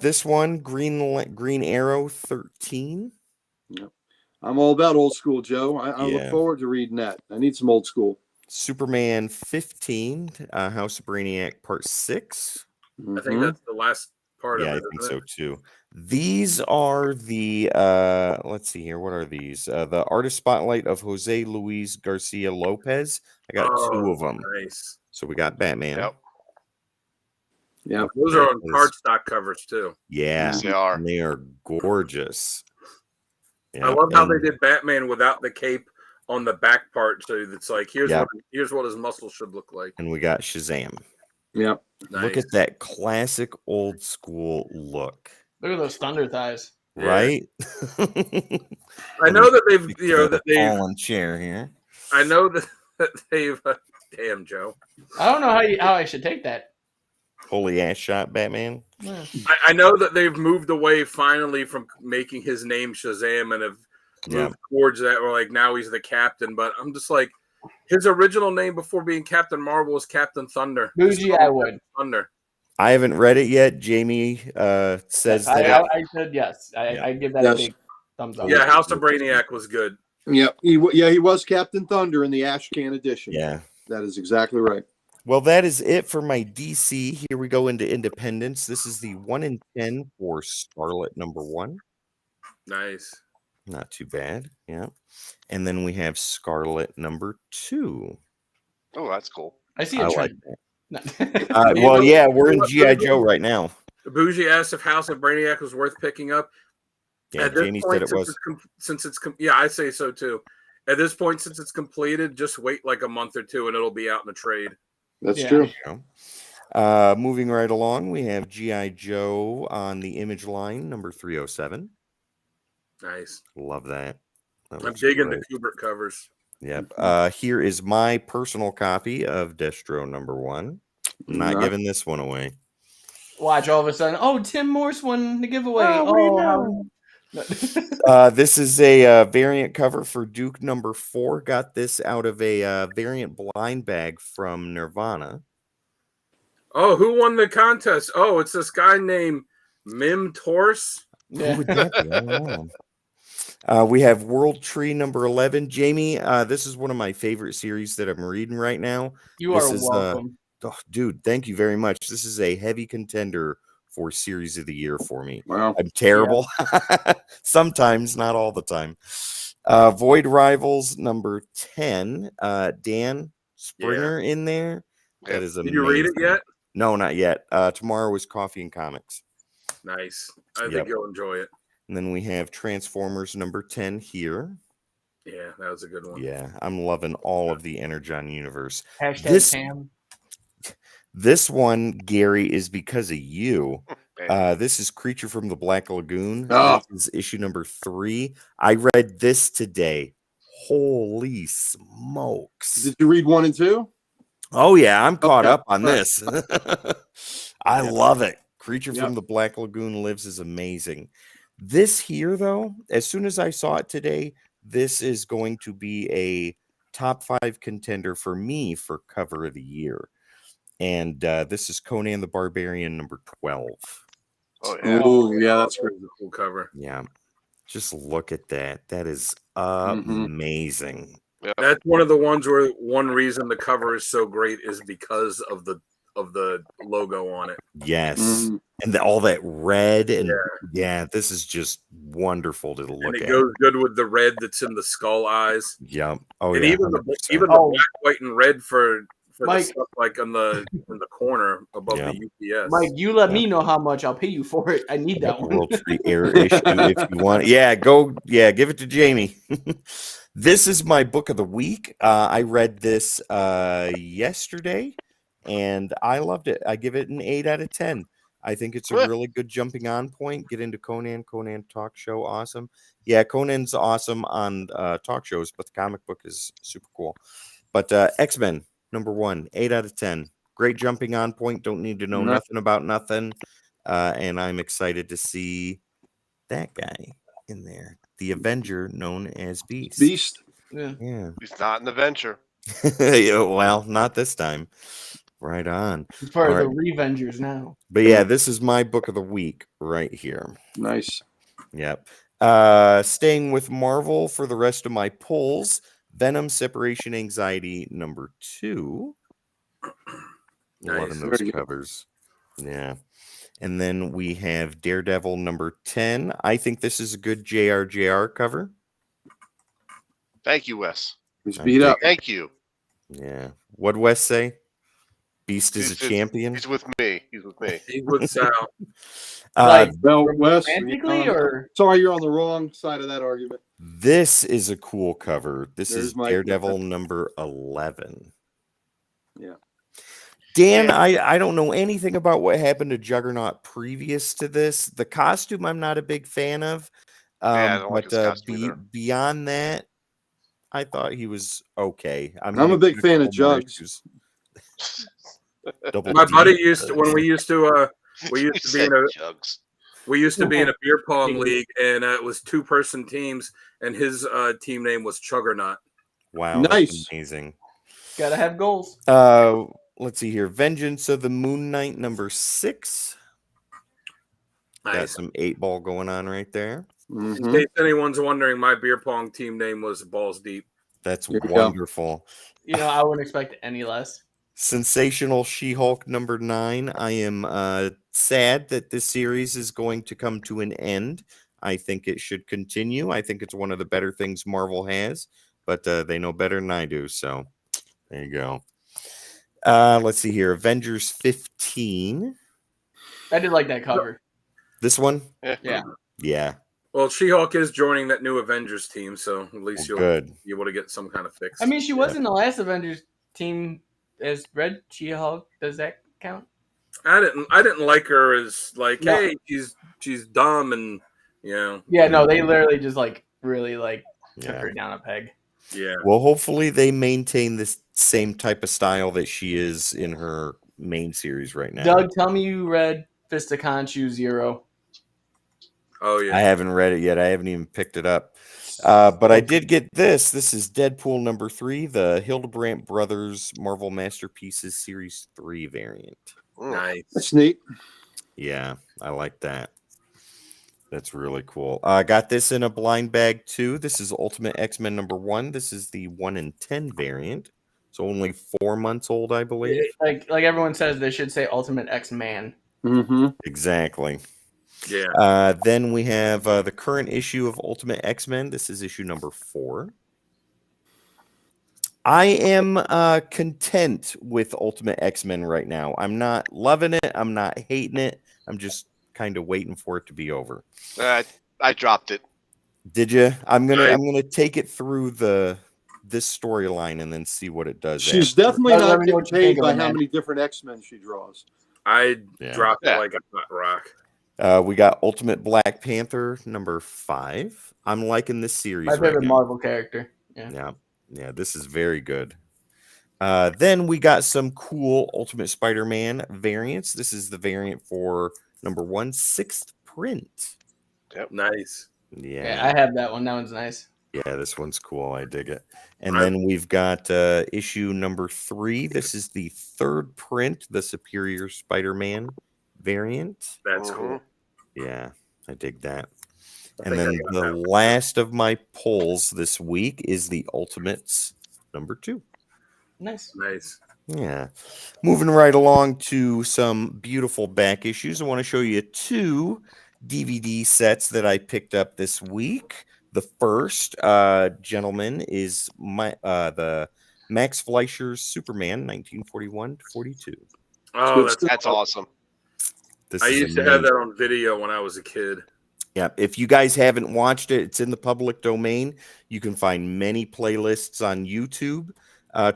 This one, Green Arrow 13. Yep. I'm all about old school, Joe. I look forward to reading that. I need some old school. Superman 15, House of Brainiac Part 6. I think that's the last part of it. Yeah, I think so too. These are the let's see here. What are these? The artist spotlight of Jose Luis Garcia Lopez. I got 2 of them. Nice. So we got Batman. Yep. Yeah, those are on cardstock covers too. Yeah, yes, they are. And they are gorgeous. Yeah, I love how they did Batman without the cape on the back part, so it's like here's what his muscles should look like. And we got Shazam. Yeah, nice. Look at that classic old school look. Look at those thunder thighs. Right? I know that they've fallen chair here. I know that they've damn Joe. I don't know how I should take that. Holy ass shot, Batman. Yeah. I know that they've moved away finally from making his name Shazam and have moved towards that. Or like now he's the captain, but I'm just like his original name before being Captain Marvel was Captain Thunder. Bougie, I would. Thunder. I haven't read it yet. Jamie says that. I said yes. I give that a big thumbs up. Yeah, House of Brainiac was good. Yep. He was Captain Thunder in the Ash Can edition. Yeah. That is exactly right. Well, that is it for my DC. Here we go into Independence. This is the 1 in 10 for Scarlet #1. Nice. Not too bad. Yeah. And then we have Scarlet #2. Oh, that's cool. I see a trend. Like that. Well, yeah, we're in G.I. Joe right now. Bougie asked if House of Brainiac was worth picking up. Yeah, Jamie said it was. I say so too. At this point, since it's completed, just wait like a month or two and it'll be out in the trade. That's true. Moving right along, we have G.I. Joe on the Image line, number 307. Nice. Love that. I'm digging the Kubrick covers. Yep. Here is my personal copy of Destro #1. I'm not giving this one away. Watch all of a sudden. Oh, Tim Morse won the giveaway. This is a variant cover for Duke #4. Got this out of a variant blind bag from Nirvana. Oh, who won the contest? Oh, it's this guy named Mim Torse. Who would that be? I don't know. We have World Tree #11. Jamie, this is one of my favorite series that I'm reading right now. You are welcome. Dude, thank you very much. This is a heavy contender for Series of the Year for me. Wow. I'm terrible. Yeah. Sometimes, not all the time. Void Rivals #10. Dan Springer in there. That is amazing. Did you read it yet? No, not yet. Tomorrow is Coffee and Comics. Nice. I think you'll enjoy it. And then we have Transformers #10 here. Yeah, that was a good one. Yeah, I'm loving all of the Energon universe. Hashtag This one, Gary, is because of you. This is Creature from the Black Lagoon. This is issue #3. I read this today. Holy smokes. Did you read 1 and 2? Oh, yeah, I'm caught up on this. I love it. Creature from the Black Lagoon Lives is amazing. This here, though, as soon as I saw it today, this is going to be a top 5 contender for me for cover of the year. And this is Conan the Barbarian #12. Oh, yeah. Oh, yeah, that's great. A cool cover. Yeah. Just look at that. That is amazing. Yep. That's one of the ones where one reason the cover is so great is because of the logo on it. Yes. And all that red and this is just wonderful to look at. And it goes good with the red that's in the skull eyes. Yeah. Oh, and yeah. even the 100%. black, white, and red for for Mike. the stuff like in the corner above Yeah. the UPS. Mike, you let Yeah. me know how much I'll pay you for it. I need I got that the one. World Tree Air issue if you want. Yeah, go. Yeah, give it to Jamie. This is my book of the week. I read this yesterday, and I loved it. I give it an 8 out of 10. I think it's a Yeah. really good jumping on point. Get into Conan talk show, awesome. Yeah, Conan's awesome on talk shows, but the comic book is super cool. But X-Men #1, 8 out of 10. Great jumping on point. Don't need to know No. nothing about nothing. And I'm excited to see that guy in there, the Avenger known as Beast. Beast. Yeah. Yeah. He's not in the venture. Yeah, well, not this time. Right on. As far All as the right. Revengers now. But yeah, this is my book of the week right here. Nice. Yep. Staying with Marvel for the rest of my pulls. Venom Separation Anxiety #2. Nice. Loving those Very good. covers. Yeah. And then we have Daredevil #10. I think this is a good JRJR cover. Thank you, Wes. He's I beat dig up. Thank you. Yeah. What'd Wes say? Beast is a He's- champion. He's with me. He's with me. He's with Sal. Uh, Well, Wes, Romantically, or sorry, you're on the wrong side of that argument. this is a cool cover. This There's is my- Daredevil #11. Yeah. Dan, Yeah. I don't know anything about what happened to Juggernaut previous to this. The costume I'm not a big fan of. I don't like his costume either. Beyond that, I thought he was okay. I'm a big fan of Jugs. Double My D buddy used to does. when we used to He be said in a Jugs. we used to be in a beer pong league, and it was 2-person teams, and his team name was Chuggernaut. Wow, that's Nice. amazing. gotta have goals. Let's see here. Vengeance of the Moon Knight #6. Got Nice. some 8-ball going on right there. In Mhm. case anyone's wondering, my beer pong team name was Balls Deep. That's There you go. wonderful. You know, I wouldn't expect any less. Sensational She-Hulk #9. I am sad that this series is going to come to an end. I think it should continue. I think it's one of the better things Marvel has, but they know better than I do. So there you go. Let's see here. Avengers 15. I did like that cover. This one? Yeah. Yeah. Well, She-Hulk is joining that new Avengers team, so at least Well, you'll good. be able to get some kind of fix. I mean, she was in the last Avengers team as Red She-Hulk. Does that count? I didn't like her as like, No. hey, she's dumb and you know, Yeah, no, they literally just really took Yeah. her down a peg. yeah. Well, hopefully they maintain this same type of style that she is in her main series right now. Doug, tell me you read Fist of Khonshu 0. Oh I yeah. haven't read it yet. I haven't even picked it up. But I did get this. This is Deadpool #3, the Hildebrandt Brothers Marvel Masterpieces Series 3 variant. Nice. That's neat. Yeah, I like that. That's really cool. I got this in a blind bag too. This is Ultimate X-Men #1. This is the 1 in 10 variant. So only 4 months old, I believe. Like everyone says, they should say Ultimate X-Man. Mm-hmm. Exactly. Yeah. Then we have the current issue of Ultimate X-Men. This is issue #4. I am content with Ultimate X-Men right now. I'm not loving it. I'm not hating it. I'm just kind of waiting for it to be over. I dropped it. Did you? I'm gonna take it through this storyline and then see what it does. She's after. definitely Let me not know getting what you paid think of by it, how man. many different X-Men she draws. I Yeah. dropped Yeah. it like a hot rock. We got Ultimate Black Panther #5. I'm liking this series My right favorite now. Marvel character. Yeah. Yeah, this is very good. Then we got some cool Ultimate Spider-Man variants. This is the variant for #1, 6th print. Nice. Yeah, I have that one. That one's nice. Yeah, this one's cool. I dig it. And Right. then we've got issue #3. This is the 3rd print, the Superior Spider-Man variant. That's Mhm. cool. Yeah, I dig that. I And think I then got the that one. last of my pulls this week is the Ultimates #2. Nice. Nice. Yeah. Moving right along to some beautiful back issues. I want to show you 2 DVD sets that I picked up this week. The first, gentleman, is the Max Fleischer's Superman, 1941 to 42. Oh, That's awesome. This I is used to have amazing. that on video when I was a kid. Yeah, if you guys haven't watched it, it's in the public domain. You can find many playlists on YouTube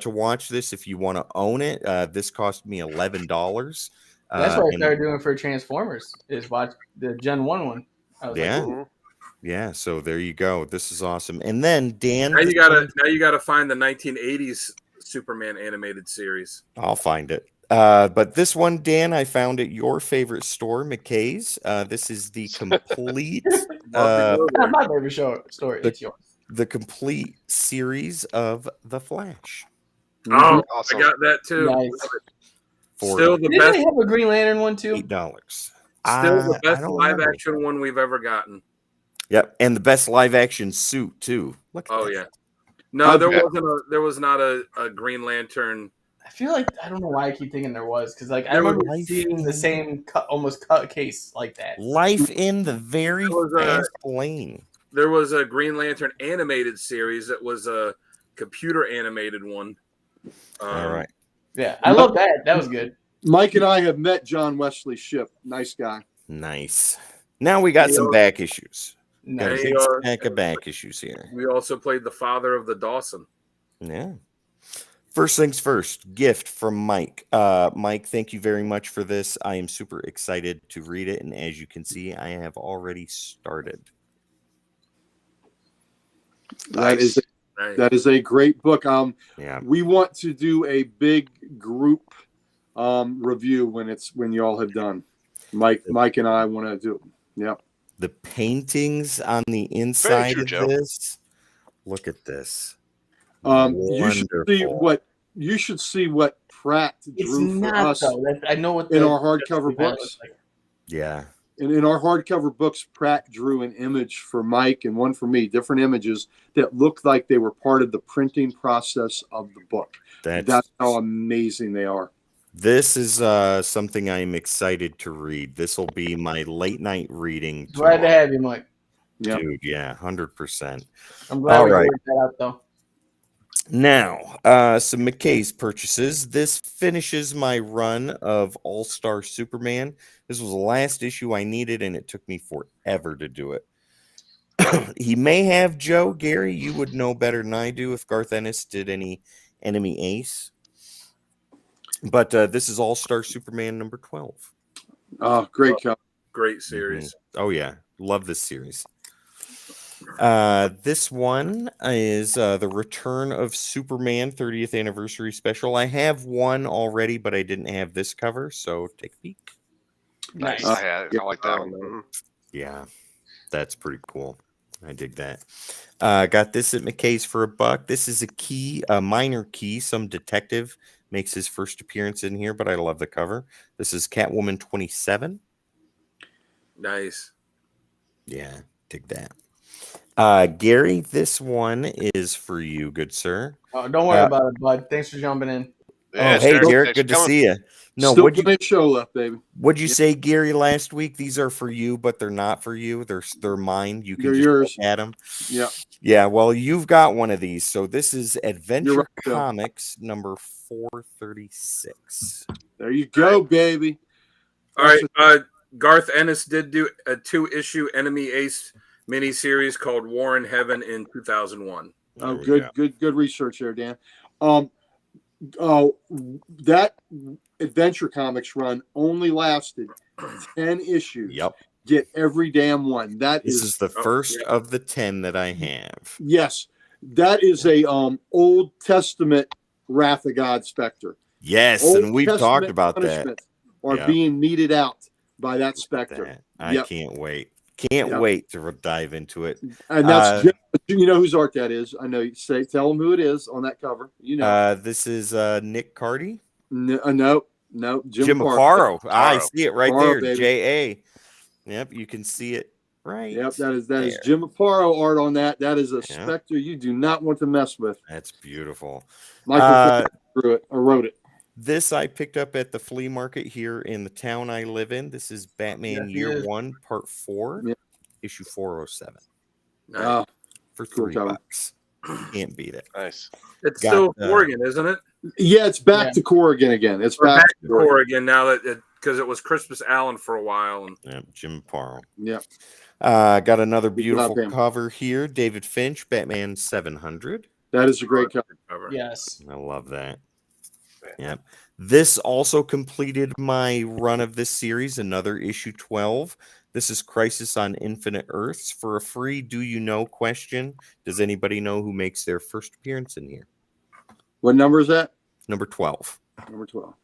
to watch this if you want to own it. This cost me $11. That's what I started doing for Transformers. Is watch the Gen 1 one. I was Yeah. like, ooh. Yeah, so there you go. This is awesome. And then Dan, Now you gotta find the 1980s Superman animated series. I'll find it. But this one, Dan, I found at your favorite store, McKay's. This is the complete Love to go there. Not my favorite story. It's yours. the complete series of The Flash. Oh, Awesome. I got that too. Nice. For Still the Didn't best. they have a Green Lantern one too? $8. Still the I best don't live remember. action one we've ever gotten. Yep, and the best live action suit too. Look at Oh that. yeah. No, there Okay. was not a Green Lantern. I feel like I don't know why I keep thinking there was because like I There was remember life seeing the in- same almost cut case like that. Life in the very There was fast lane. There was a Green Lantern animated series that was a computer animated one. All right. Yeah, I love that. That was good. Mike and I have met John Wesley Shipp. Nice guy. Nice. Now we got some back issues. Got a Nice. big stack of back issues here. We also played the father of the Dawson. Yeah. First things first, gift from Mike. Mike, thank you very much for this. I am super excited to read it. And as you can see, I have already started. That is Right. that is a great book. Yeah. We want to do a big group review when you all have done. Mike and I want to do. Yep. The paintings on the inside true, of Joe. this. Look at this. You should see what Pratt It's drew for not us though. I know what in the- our hardcover that looks books. like. Yeah. And in our hardcover books, Pratt drew an image for Mike and one for me, different images that looked like they were part of the printing process of the book. That's how amazing they are. This is something I'm excited to read. This will be my late night reading. Glad to tomorrow. have you, Mike. Yeah. Dude, yeah, 100%. I'm glad All we right. worked that out though. Now, some McKay's purchases. This finishes my run of All-Star Superman. This was the last issue I needed, and it took me forever to do it. He may have, Joe, Gary, you would know better than I do if Garth Ennis did any Enemy Ace. But this is All-Star Superman number 12. Oh, great cover. Great series. Oh, yeah. Love this series. This one is the Return of Superman 30th Anniversary Special. I have one already, but I didn't have this cover, so take a peek. Nice. Nice. I like that one. Mhm. Yeah, that's pretty cool. I dig that. Got this at McKay's for $1. This is a minor key. Some detective makes his first appearance in here, but I love the cover. This is Catwoman 27. Nice. Yeah, dig that. Gary, this one is for you, good sir. Oh, don't worry about it, bud. Thanks for jumping in. Yeah, Oh, hey, Derek, Derek, thanks good for to coming. see you. No, Still what'd you plenty of show left, baby. say, Gary, last week? These are for you, but they're not for you. They're mine. You can They're just yours. look at them. Yeah. Yeah, well, you've got one of these. So this is Adventure right, Joe. Comics number 436. There you go, baby. All right. Garth Ennis did do a 2-issue Enemy Ace miniseries called War in Heaven in 2001. Oh, There we good research there, Dan. That Adventure Comics run only lasted 10 issues. Yep. Get every damn one. This is the first yeah. of the 10 that I have. Yes, that is a Old Testament Wrath of God Spectre. Yes, Old and we've talked Testament about that. punishments are Yeah. being meted out by that Spectre. That. I Yep. can't wait. Can't Yep. wait to dive into it. And that's you know whose art that is. I know. Tell them who it is on that cover. You know. This is Nick Carty. No, Jim Aparo. I Aparo. see it right Aparo, there. baby. J.A. Yep, you can see it right. Yep, that is there. Jim Aparo art on that. That is a Yeah. Spectre you do not want to mess with. That's beautiful. Michael drew it or wrote it. This I picked up at the flea market here in the town I live in. This is Batman Yes, it Year is. 1, Part 4, Yep. issue 407 Nice. for Cool $3. cover. Can't beat it. Nice. It's Got, still Corrigan, isn't it? Yeah, it's back Yeah. to Corrigan again. It's We're back, back to Corrigan now that because it was Crispus Allen for a while. And Yeah, Jim Parle. Yeah. Got another Good job, beautiful him. cover here. David Finch, Batman 700. That is a great cover. Yes. I love that. Yep. This also completed my run of this series, another issue 12. This is Crisis on Infinite Earths. For a free Do You Know question, does anybody know who makes their first appearance in here? What number is that? Number 12. Number 12.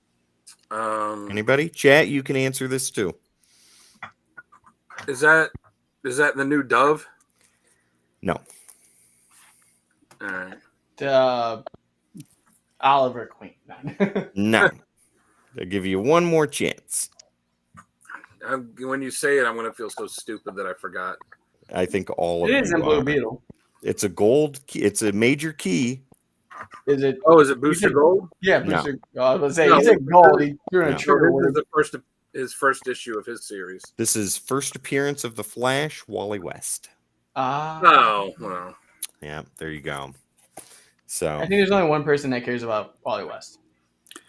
Anybody? Chat, you can answer this too. Is that the new Dove? No. All right. Oliver Queen. No. I'll give you one more chance. When you say it, I'm going to feel so stupid that I forgot. I think all of It you is in Blue are. Beetle. It's a gold key. It's a major key. Is it? Oh, is it Booster Gold? Yeah, No. Booster. I was going to say, No, he said gold. He threw in no. a trigger This word. is his first issue of his series. This is first appearance of the Flash, Wally West. Oh, well. Yeah, there you go. So, I think there's only one person that cares about Wally West.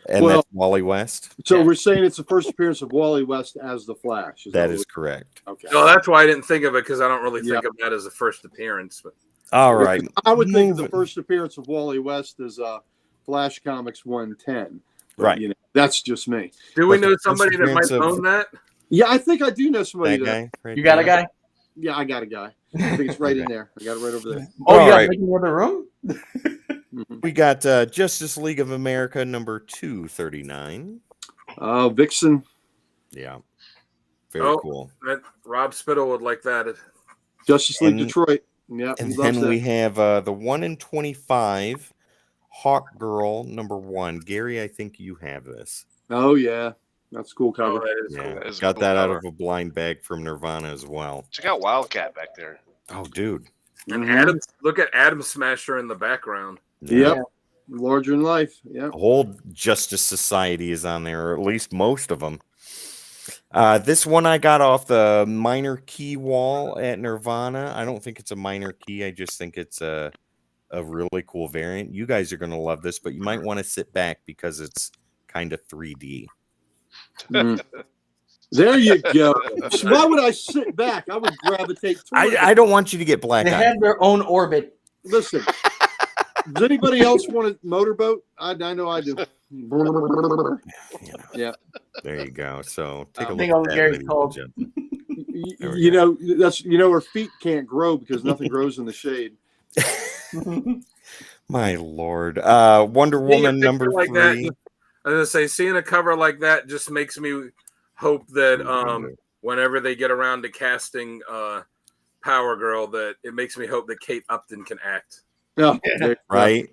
and Well- that's Wally West. So Yeah. we're saying it's the first appearance of Wally West as the Flash. That is correct. okay. No, that's why I didn't think of it because I don't really Yeah. think of that as a first appearance. But All right. I would think the Moving- first appearance of Wally West is Flash Comics 110. But, Right. You know, that's just me. do we But know the somebody that might appearance of- own that? Yeah, I think I do know somebody That that. guy. Right You got a there. guy? Yeah, I got a guy. I think it's right in there. I got it right over there. Oh, All you right. got in the other room? Mhm. We got Justice League of America number 239. Vixen, Yeah. Very Oh. cool. That Rob Spittle would like that. Justice League And- Detroit. Yeah, And he loves then we that. have the 1 in 25 Hawk Girl number 1. Gary, I think you have this. Oh yeah, that's a cool Oh, cover. that is Yeah. cool. That is a Got cool that out cover. of a blind bag from Nirvana as well. Check out Wildcat back there. Oh, dude. And Mhm. look at Adam Smasher in the background. Yep. Larger than life. Yeah. The whole Justice Society is on there, or at least most of them. This one I got off the minor key wall at Nirvana. I don't think it's a minor key. I just think it's a really cool variant. You guys are going to love this, but you might want to sit back because it's kind of 3D. Mm. There you go. So why would I sit back? I would gravitate towards I don't want you to get black They eye. have their own orbit. Listen. Does anybody else want a motorboat? I know I do. Yeah. There you go. So take a I look think at all that. Gary's ladies and cold. gentlemen. There we You know that's her feet can't grow because nothing grows in the shade. My lord. Wonder Seeing a Woman picture number like that, 3. I was gonna say, seeing a cover like that just makes me hope that whenever they get around to casting Power Girl, that it makes me hope that Kate Upton can act. Yeah. Right?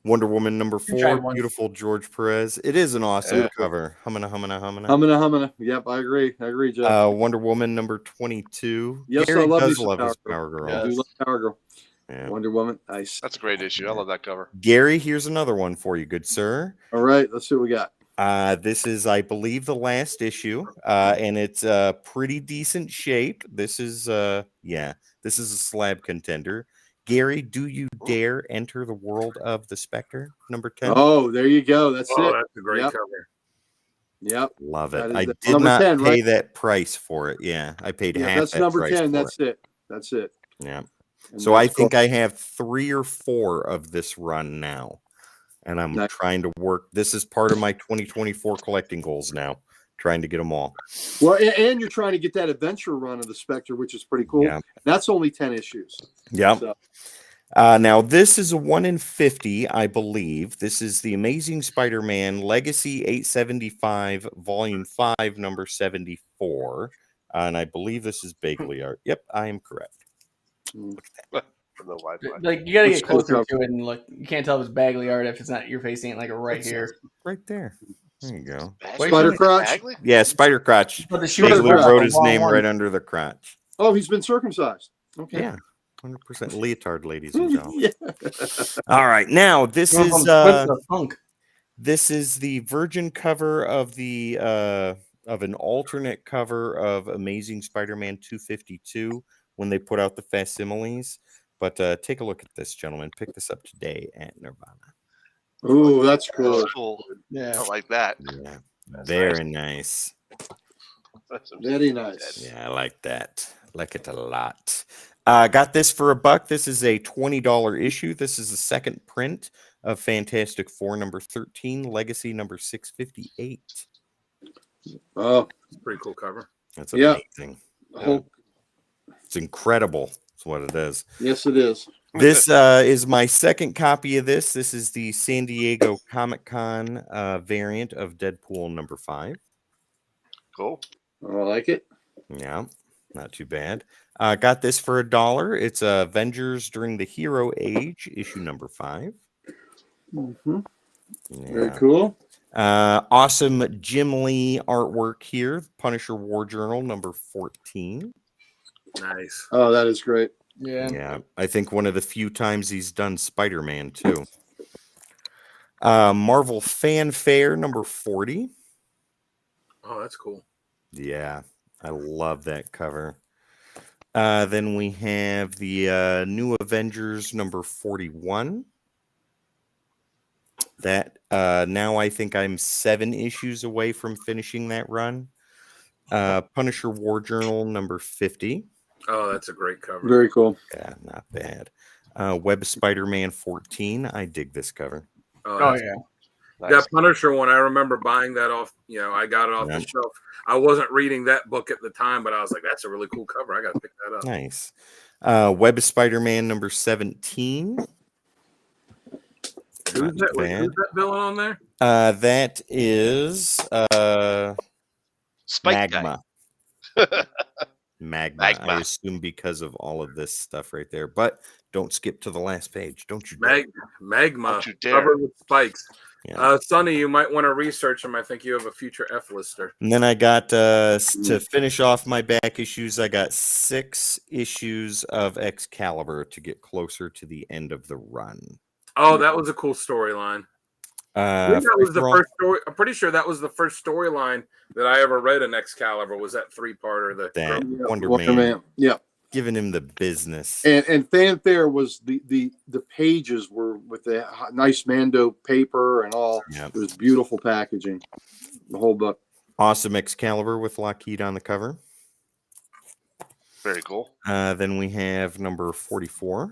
Wonder Woman number You tried 4, once. beautiful George Perez. It is an awesome Yeah. cover. Humana, humana, humana. Humana. Yep, I agree, Jeff. Wonder Woman number 22. Yes, Gary I love me does some love his Power Power Girl. Yeah. I do love Power Girl. Yeah. Wonder Woman. Nice. That's a great issue. I love that cover. Gary, here's another one for you, good sir. All right, let's see what we got. This is, I believe, the last issue, and it's pretty decent shape. This is, this is a slab contender. Gary, do you dare enter the world of the Spectre? Number 10. Oh, there you go. That's Oh, it. that's a great Yep. cover. Yep. Love that it. is I the- did number not 10, pay right? that price for it. Yeah, I paid Yeah, half that's that number price 10. for That's it. That's it. Yeah. And So I that's think cool. I have 3 or 4 of this run now, and I'm Nice. trying to work. This is part of my 2024 collecting goals now, trying to get them all. Well, and you're trying to get that adventure run of the Spectre, which is pretty cool. Yeah. That's only 10 issues. Yep. So, Now this is a 1 in 50, I believe. This is the Amazing Spider-Man Legacy 875, Volume 5, number 74, and I believe this is Bagley art. Yep, I am correct. mm. From the Wi-Fi. Like, you got to Which get closer cover? to it and look. You can't tell if it's Bagley art if it's not your face ain't like right It's here. right there. There you go. Wait, Spider so- crotch. Bagley? Yeah, Spider Crotch. But the Spider Bagley crotch. wrote his name right under the crotch. Oh, he's been circumcised. Okay. Yeah, 100% leotard, ladies and gentlemen. Yeah. All right, now this Going is from Swift to Punk. this is the virgin cover of the of an alternate cover of Amazing Spider-Man 252 when they put out the facsimiles. But take a look at this, gentlemen. Pick this up today at Nirvana. Ooh, that's cool. That's cool. Yeah. I like that. Yeah, That's very nice. That's some Very nice. Yeah, I like that. Like it a lot. Got this for $1. This is a $20 issue. This is the second print of Fantastic Four number 13, Legacy number 658. Oh, Pretty cool cover. That's Yeah. amazing. oh, It's incredible. That's what it is. yes, it is. This is my second copy of this. This is the San Diego Comic-Con variant of Deadpool number 5. cool. I like it. Yeah, not too bad. Got this for $1. It's Avengers During the Hero Age, issue number 5. Mm-hmm. Yeah. Very cool. Awesome Jim Lee artwork here. Punisher War Journal number 14. Nice. Oh, that is great. Yeah. Yeah, I think one of the few times he's done Spider-Man too. Marvel Fanfare number 40. Oh, that's cool. Yeah, I love that cover. Then we have the New Avengers number 41. That now I think I'm 7 issues away from finishing that run. Punisher War Journal number 50. Oh, that's a great cover. Very cool. Yeah, not bad. Web Spider-Man 14. I dig this cover. Oh, Oh that's yeah. Nice. That Punisher one, I remember buying that off. You know, I got it off Yeah. the shelf. I wasn't reading that book at the time, but I was like, "That's a really cool cover. I got to pick that up." Nice. Web Spider-Man number 17. Who's Not that? bad. Who's that villain on there? That is Spike guy. Magma. Magma. Magma. I assume because of all of this stuff right there. But don't skip to the last page. Don't you? Magma. Don't you dare. Covered with spikes. Yeah. Sonny, you might want to research him. I think you have a future F lister. And then I got to finish off my back issues. I got 6 issues of Excalibur to get closer to the end of the run. Oh, that was a cool storyline. I think that was the first story. I'm pretty sure that was the first storyline that I ever read in Excalibur. Was that 3-parter? That Yeah, Wonder Wonder Man. Man. Yeah. Giving him the business. And Fanfare was the pages were with the nice Mando paper and all. Yep. It was beautiful packaging. The whole book. Awesome Excalibur with Lockheed on the cover. Very cool. Then we have number 44.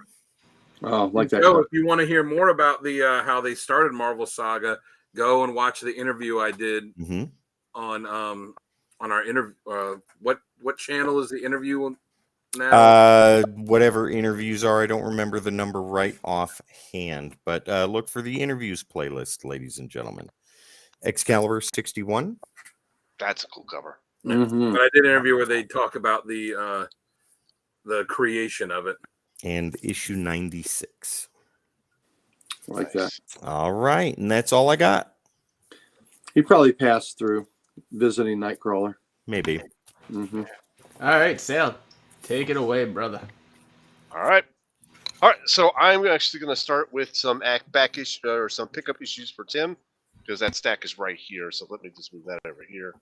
Oh, like that. Joe, if you want to hear more about the how they started Marvel Saga, go and watch the interview I did Mm-hmm. on our interview. What channel is the interview now? Whatever interviews are, I don't remember the number right offhand, but look for the interviews playlist, ladies and gentlemen. Excalibur 61. That's a cool cover. Mhm. But I did an interview where they talk about the creation of it. And issue 96. Like that. All right, and that's all I got. He probably passed through visiting Nightcrawler. Maybe. Mm-hmm. All right, Sal, take it away, brother. All right. All right. So I'm actually going to start with some back issue or some pickup issues for Tim because that stack is right here. So let me just move that over here.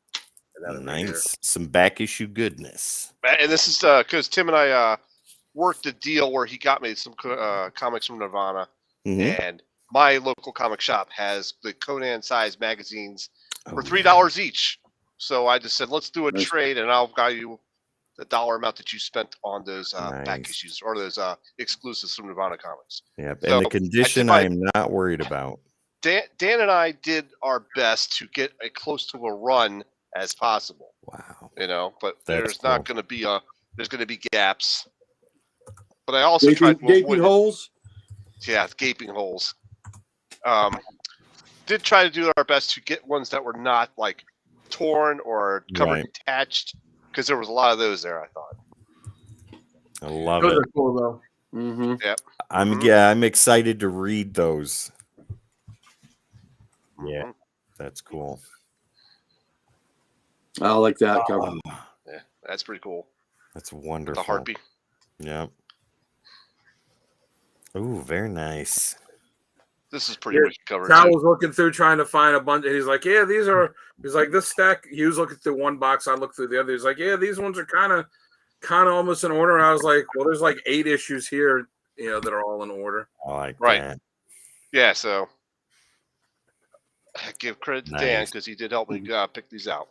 And that over here. Nice. Some back issue goodness. And this is because Tim and I worked a deal where he got me some comics from Nirvana, Mhm. and my local comic shop has the Conan size magazines for Oh, $3 each. So I just said, let's do a Nice. trade, and I'll buy you the dollar amount that you spent on those back Nice. issues or those exclusives from Nirvana Comics. Yep. So, And the condition I I just am not worried about. Dan and I did our best to get as close to a run as possible, Wow. you know. But That's there's not cool. going to be there's going to be gaps. But I also tried to Gaping avoid it. holes. Yeah, gaping holes. Did try to do our best to get ones that were not like torn or cover Right. detached because there was a lot of those there. I thought. I love Those it. are cool though. Mm-hmm. I'm excited to read those. Yeah, Mhm. that's cool. I like that cover. Yeah, that's pretty cool. That's wonderful. The heartbeat. Yep. Ooh, very nice. This is pretty Yeah, weak cover. Cal too. was looking through trying to find a bunch, and he's like, "Yeah, these are." He's like, "This stack." He was looking through one box. I looked through the other. He's like, "Yeah, these ones are kind of almost in order." And I was like, "Well, there's like 8 issues here." that are all in order. I like Right. that. Yeah, so I give credit to Dan Nice. because he did help me pick these out.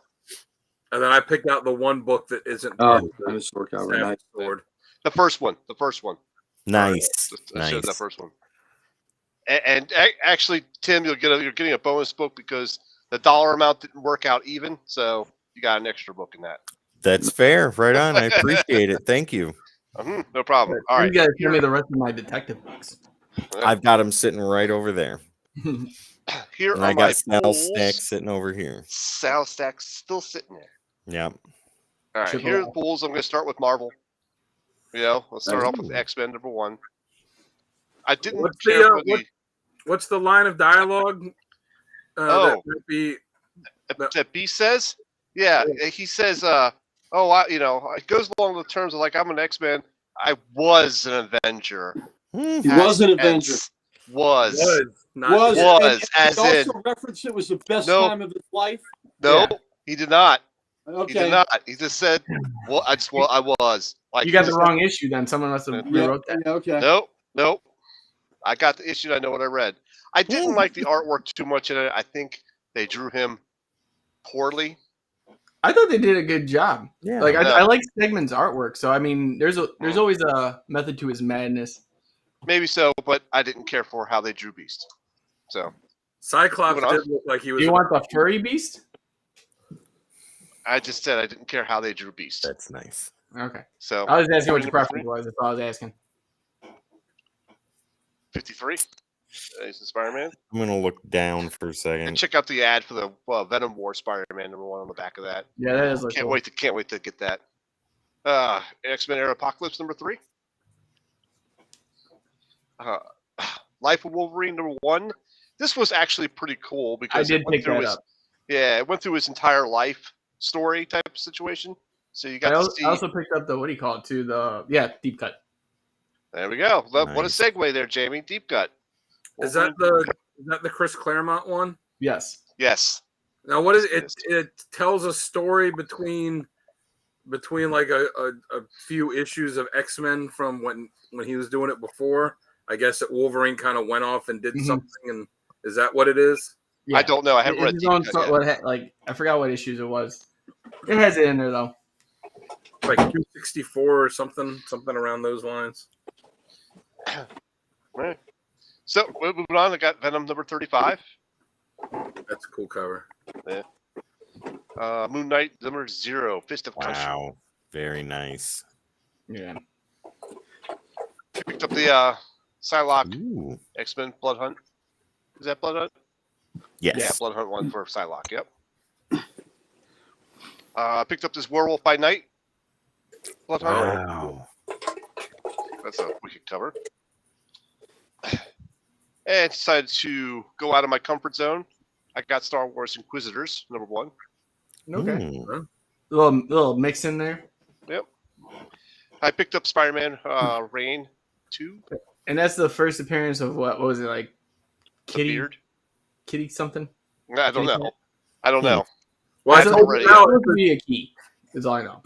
And then I picked out the one book that isn't Oh, part of the dinosaur cover. Savage Nice. Sword. The first one. Nice. I showed that Nice. first one. And actually, Tim, you're getting a bonus book because the dollar amount didn't work out even, so you got an extra book in that. That's fair. Right on. I appreciate it. Thank you. No problem. All right. You guys give me the rest of my detective books. I've got them sitting right over there. Here And are I my got Sal pools. Stack sitting over here. Sal Stack's still sitting there. Yep. All right, Triple here are A. the pools. I'm going to start with Marvel. Let's start off with X-Men #1. I didn't What's care for What's the line of dialogue? That might be that B says? Yeah, he says, it goes along the terms of like, I'm an X-Men. I was an Avenger. He was an Avenger. Was. not Was, as he in. also referenced it was the best No. time of his life. No, Yeah. he did not. Okay. He did not. He just said, well, I was. Like, You got the wrong issue then. Someone must have Yeah, rewrote that. yeah, okay. Nope. I got the issue. I know what I read. I didn't like the artwork too much in it. I think they drew him poorly. I thought they did a good job. Yeah. Like I like Stegman's artwork, so I mean, there's always a method to his madness. Maybe so, but I didn't care for how they drew Beast. So Cyclops Moving on. did look like he was. Do you want the furry beast? I just said I didn't care how they drew Beast. That's nice. Okay. So I was asking what your number preference was. That's all I was asking. 53. He's in Spider-Man. I'm going to look down for a And second. check out the ad for the Venom War Spider-Man #1 on the back of that. Yeah, that is. Can't wait to get that. X-Men Era Apocalypse #3. Life of Wolverine #1. This was actually pretty cool because I did pick that up. Yeah, it went through his entire life story type of situation. So you got I to see. also picked up the what do you call it too? Deep cut. There we go. What a Nice. segue there, Jamie. Deep cut. Is that the Chris Claremont one? Yes. Yes. Now, what is it? It tells a story between like a few issues of X-Men from when he was doing it before. I guess that Wolverine kind of went off and did something, and is that what it is? Yeah. I don't know. I haven't read His Deep own Cut yet. I forgot what issues it was. It has it in there though. Like 264 or something around those lines. Right. So moving on, I got Venom #35. That's a cool cover. Moon Knight #0, Fist of Cushion. Wow. Very nice. Yeah. Picked up the Psylocke Ooh. X-Men Blood Hunt. Is that Blood Hunt? Yes. Yeah, Blood Hunt one for Psylocke. Yep. Picked up this Werewolf by Night. Blood Hunt. Wow. That's a wicked cover. And decided to go out of my comfort zone. I got Star Wars Inquisitors #1. Okay. Ooh. Little mix in there. Yep. I picked up Spider-Man Reign 2. And that's the first appearance of what was it like? The Kitty beard. Kitty something? I don't know. I don't know. Well, I That's told already- Sal, supposed to be a key. Is all I know.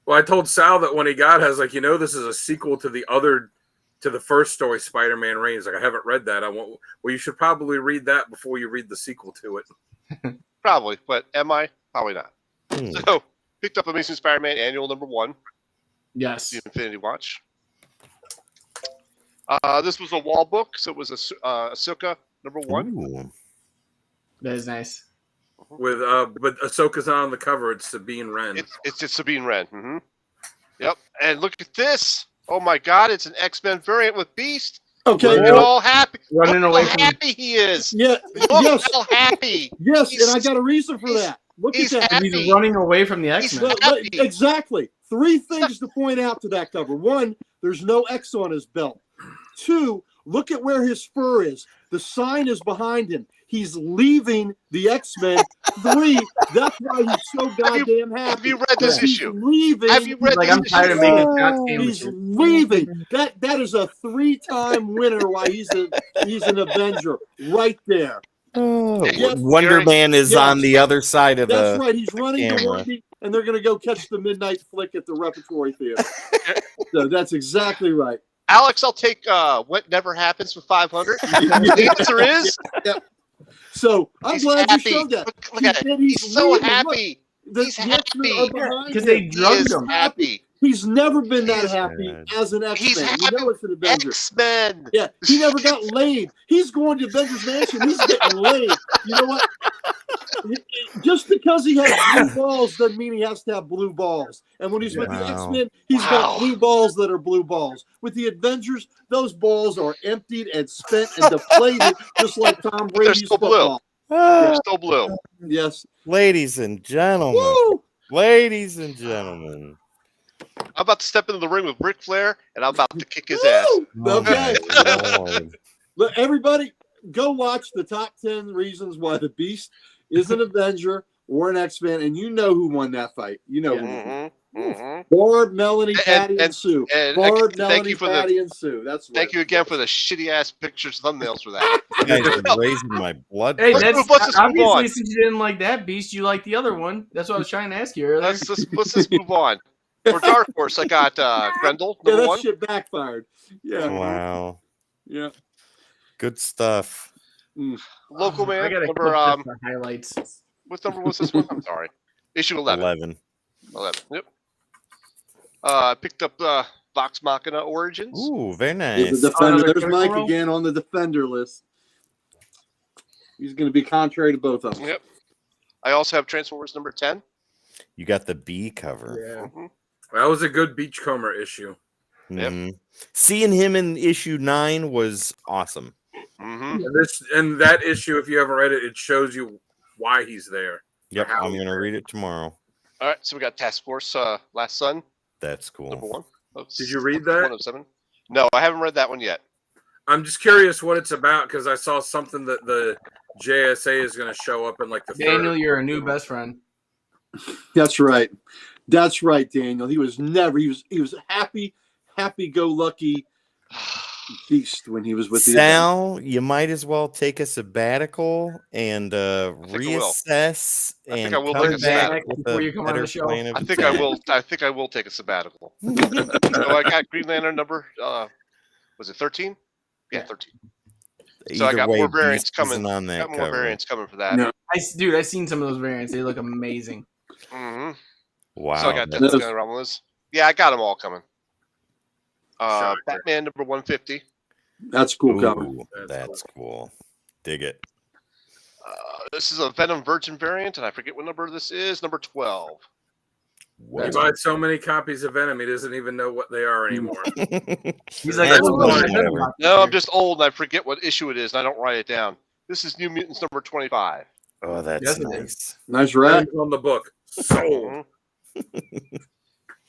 well, I told Sal that when he got it, I was like, this is a sequel to the first story, Spider-Man Reigns. Like, I haven't read that. Well, you should probably read that before you read the sequel to it. Probably, but am I? Probably not. Hmm. So, picked up Amazing Spider-Man Annual #1, Yes. the Infinity Watch. This was a wall book, so it was Ahsoka #1. Ooh. That is nice. But Ahsoka's not on the cover. It's Sabine Wren. It's just Sabine Wren. Mm-hmm. Yep. And look at this. Oh my God! It's an X-Men variant with Beast. Okay. Look at all happy. Running Look away how from- happy he is. Yeah. Look Yes. how happy. Yes. He's- And I got a reason for he's- that. Look at he's that. happy. He's running away from the He's X-Men. happy. Exactly. 3 things to point out to that cover. 1, there's no X on his belt. 2, look at where his fur is. The sign is behind him. He's leaving the X-Men. 3, that's why he's so goddamn happy. Have you read this He's issue? leaving. Have you read Like, this I'm tired issue? of making shots He's sandwiches. leaving. That is a 3-time winner. Why he's an Avenger right there. Oh, Yes. Wonder Very- Man is yes. on the other side of That's the. right. He's running to camera. Wonky, and they're going to go catch the midnight flick at the Repertory Theater. So that's exactly right. Alex, I'll take what never happens for 500. The answer is So I'm he's glad happy. you showed that. Look at it. He's so leading. Look, happy. He's the X-Men are happy. behind Because him. they He drugged is him. happy. He's never been that He's happy good. as an He's X-Man. happy. You know it's an Avenger. X-Men. Yeah, he never got laid. He's going to Avengers Mansion. He's getting laid. You know what? Just because he has blue balls doesn't mean he has to have blue balls. And when he's with the Wow. X-Men, he's got blue balls that are blue balls. With the Avengers, those balls are emptied and spent and depleted, just like Tom But they're Brady's still blue. football. They're still blue. Yes. Ladies and gentlemen. Woo! Ladies and gentlemen. I'm about to step into the ring with Ric Flair, and I'm about to kick his ass. Woo! Okay. My Lord. Look, everybody, go watch the top 10 reasons why the Beast is an Avenger or an X-Men, and you know who won that fight. You know who won. Barb, Melanie, Patty, and Sue. Barb, Melanie, Patty, and Sue. That's what Thank you again for the shitty ass pictures, thumbnails for that. You guys are raising my blood. Hey, pressure. that's let's just move obviously on. since you didn't like that beast, you like the other one. That's what I was trying to ask you earlier. Let's just move on. For Dark Horse, I got Grendel, Yeah, number that one. shit backfired. Yeah. Wow. Yeah. Good stuff. Local I Man, gotta number clip this for highlights. what number was this one? I'm sorry. Issue 11. 11. Yep. I picked up Vox Machina Origins. Ooh, very The nice. Defender. Another There's critical Mike role? again on the Defender list. He's going to be contrary to both of them. Yep. I also have Transformers number 10. You got the B cover. Yeah. Mhm. That was a good Beachcomber issue. Yep. Mhm. Seeing him in issue 9 was awesome. Mm-hmm. And that issue, if you haven't read it, it shows you why he's there. Yep, How I'm he's going to there. read it tomorrow. All right, so we got Task Force Last Sun, That's number cool. 1. Oh, Did you read that? 1 of 7. No, I haven't read that one yet. I'm just curious what it's about because I saw something that the JSA is going to show up in like the Daniel, third. you're a new best friend. That's right. That's right, Daniel. He was happy-go-lucky beast when he was with the Avengers. Sal, you might as well take a sabbatical and think I will. reassess I think and I will come take a back sabbatical. with Before a you come on better the show. plan of I think I attack. will. I think I will take a sabbatical. So I got Green Lantern number. Was it 13? Yeah, 13. So I Either got way, more variants Beast coming. isn't on that Got more cover. variants coming for that. No. Dude, I've seen some of those variants. They look amazing. Mm-hmm. Wow. So I got that's- Death Romulus. Yeah, I got them all coming. Shocker. Batman number 150. That's a cool cover. Ooh, that's cool. Dig it. This is a Venom Virgin variant, and I forget what number this is. Number 12. He Whoa. buys so many copies of Venom, he doesn't even know what they are anymore. He's like, That's oh, funny, I know whatever. about this No, I'm here. just old, and I forget what issue it is, and I don't write it down. This is New Mutants number 25. Oh, that's Yes, it nice. Nice rat. On the book. Sold. Mhm.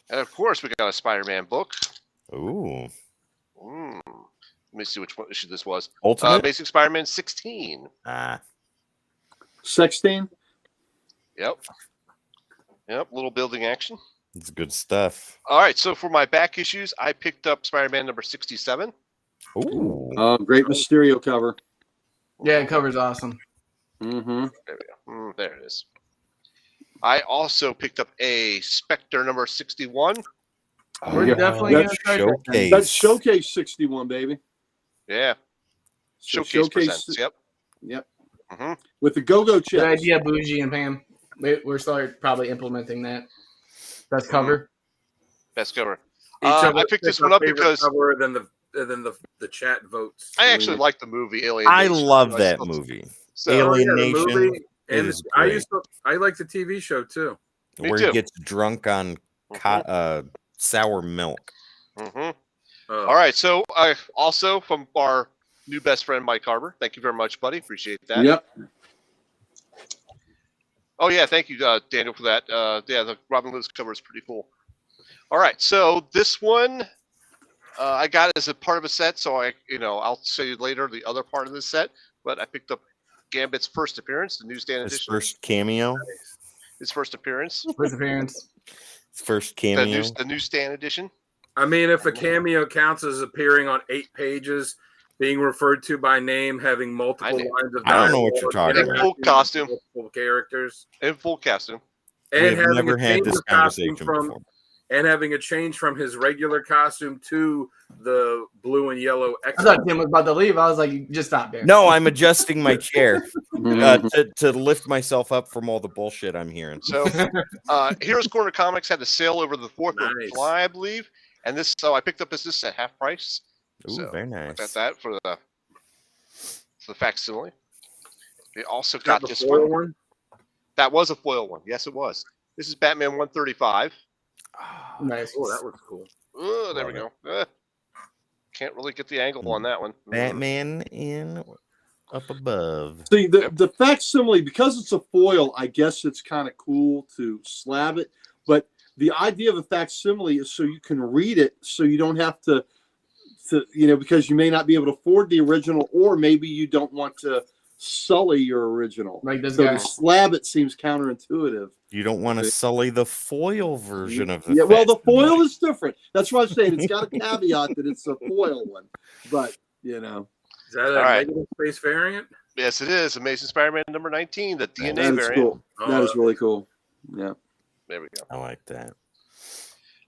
And of course, we got a Spider-Man book. Ooh. Let me see which one issue this was. Ultimate? Basic Spider-Man 16. Ah. 16. Yep. Little building action. It's good stuff. All right, so for my back issues, I picked up Spider-Man number 67. Ooh. Great Mysterio cover. Yeah, it covers awesome. Mm-hmm. There we go. There it is. I also picked up a Spectre number 61. We're definitely That's gonna start that thing. That's Showcase 61, baby. Yeah. So Showcase presents. Yep. Yep. Mm-hmm. With the go-go Good chips. idea, Bougie and Pam. We're probably implementing that. Best cover. Best cover. Each of I us picked this picks our one up favorite because cover, then the chat votes. I actually like the movie Alien. I Nation. love I that still- movie. So, Alien the Nation movie, and is I great. like the TV show too. Me Where too. he gets drunk on sour milk. Mhm. Oh. All right. So also from our new best friend Mike Harbor. Thank you very much, buddy. Appreciate that. Yep. Oh yeah, thank you, Daniel, for that. Yeah, the Robin Liz cover is pretty cool. All right, so this one I got as a part of a set, so I'll show you later the other part of the set. But I picked up Gambit's first appearance, the newsstand His edition. first cameo. His first appearance, First appearance. His first the, cameo. the newsstand edition. I mean, if a cameo counts as appearing on 8 pages, being referred to by name, having multiple I know. lines of I don't know what you're dialogue, talking about. interacting Full costume. with multiple characters, In full costume. and We've having never a had change this of costume conversation from before. and having a change from his regular costume to the blue and yellow I X. thought Tim was about to leave. I was like, just stop there. No, I'm adjusting my chair Mhm. to lift myself up from all the bullshit I'm hearing. So, Heroes Corner Comics had a sale over the 4th of Nice. July, I believe, and so I picked up this at half price. Ooh, So very look nice. at that for the facsimile. They also Is that got the this foil one. one? That was a foil one. Yes, it was. This is Batman 135. Nice. Oh, that looks cool. Oh, there we Love go. Can't really get the angle on that one. Batman in up above. See, the facsimile, because it's a foil, I guess it's kind of cool to slab it. But the idea of a facsimile is so you can read it, so you don't have to because you may not be able to afford the original, or maybe you don't want to sully your original. Like this So guy. to slab it seems counterintuitive. You don't want to sully the foil version of the Yeah, well, the facsimile. foil is different. That's why I'm saying it's got a caveat that it's a foil one. But, Is that a All right. negative space variant? Yes, it is. Amazing Spider-Man number 19, the DNA that is variant. cool. That is really cool. Yeah. There we go. I like that.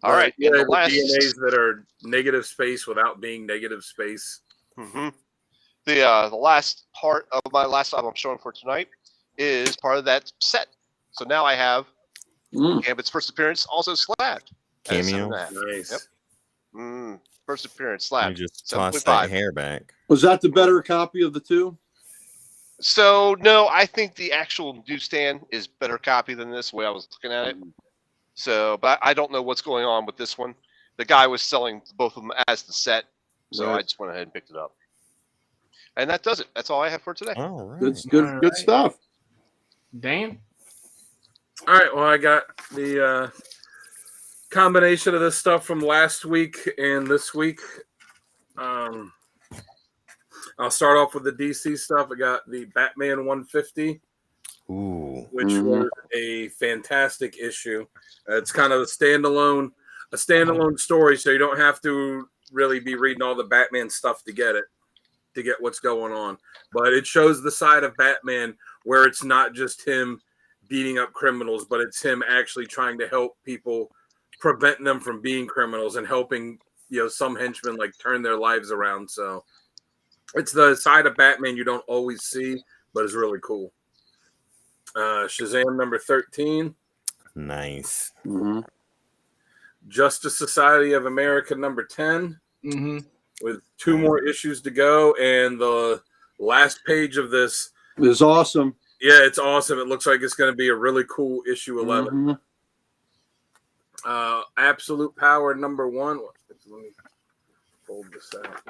All right. Yeah, and the the last DNAs that are negative space without being negative space. the last part of my last album I'm showing for tonight is part of that set. So now I have Gambit's first appearance, also slabbed. Cameo. Nice. Yep. First appearance, You slabbed. just toss 7.5. that hair back. Was that the better copy of the two? So no, I think the actual newsstand is better copy than this way I was looking at it. So, but I don't know what's going on with this one. The guy was selling both of them as the set, so Right. I just went ahead and picked it up. And that does it. That's all I have for today. All right. Good stuff. Dan? All right. Well, I got the combination of this stuff from last week and this week. I'll start off with the DC stuff. I got the Batman 150. Ooh. Which was a fantastic issue. It's kind of a standalone story, so you don't have to really be reading all the Batman stuff to get what's going on. But it shows the side of Batman where it's not just him beating up criminals, but it's him actually trying to help people, preventing them from being criminals and helping some henchmen like turn their lives around. So it's the side of Batman you don't always see, but it's really cool. Shazam number 13. Nice. Justice Society of America number 10. With 2 more issues to go, and the last page of this is awesome. Yeah, it's awesome. It looks like it's going to be a really cool issue 11. Absolute Power number 1. Let me fold this out.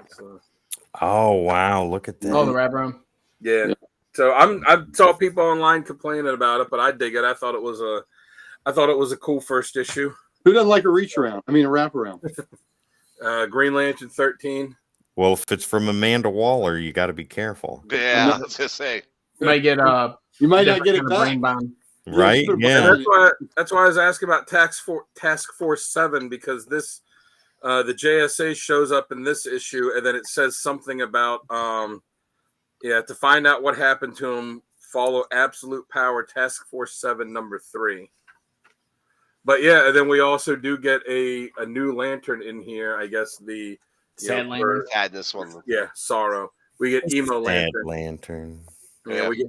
Oh wow! Look at that. Oh, the wraparound. Yeah. So I saw people online complaining about it, but I dig it. I thought it was a cool first issue. Who doesn't like a reach around? I mean, a wraparound. Green Lantern 13. Well, if it's from Amanda Waller, you got to be careful. Yeah, let's just say. You might get you might not get it back. brain bomb. Right? Yeah. And that's why I was asking about Task Force 7, because this the JSA shows up in this issue, and then it says something about to find out what happened to him, follow Absolute Power Task Force 7 number 3. But yeah, and then we also do get a new lantern in here. I guess the Sad lantern. Sadness one. Yeah, Sorrow. We get Emo Sad Lantern. lantern. Yeah, we get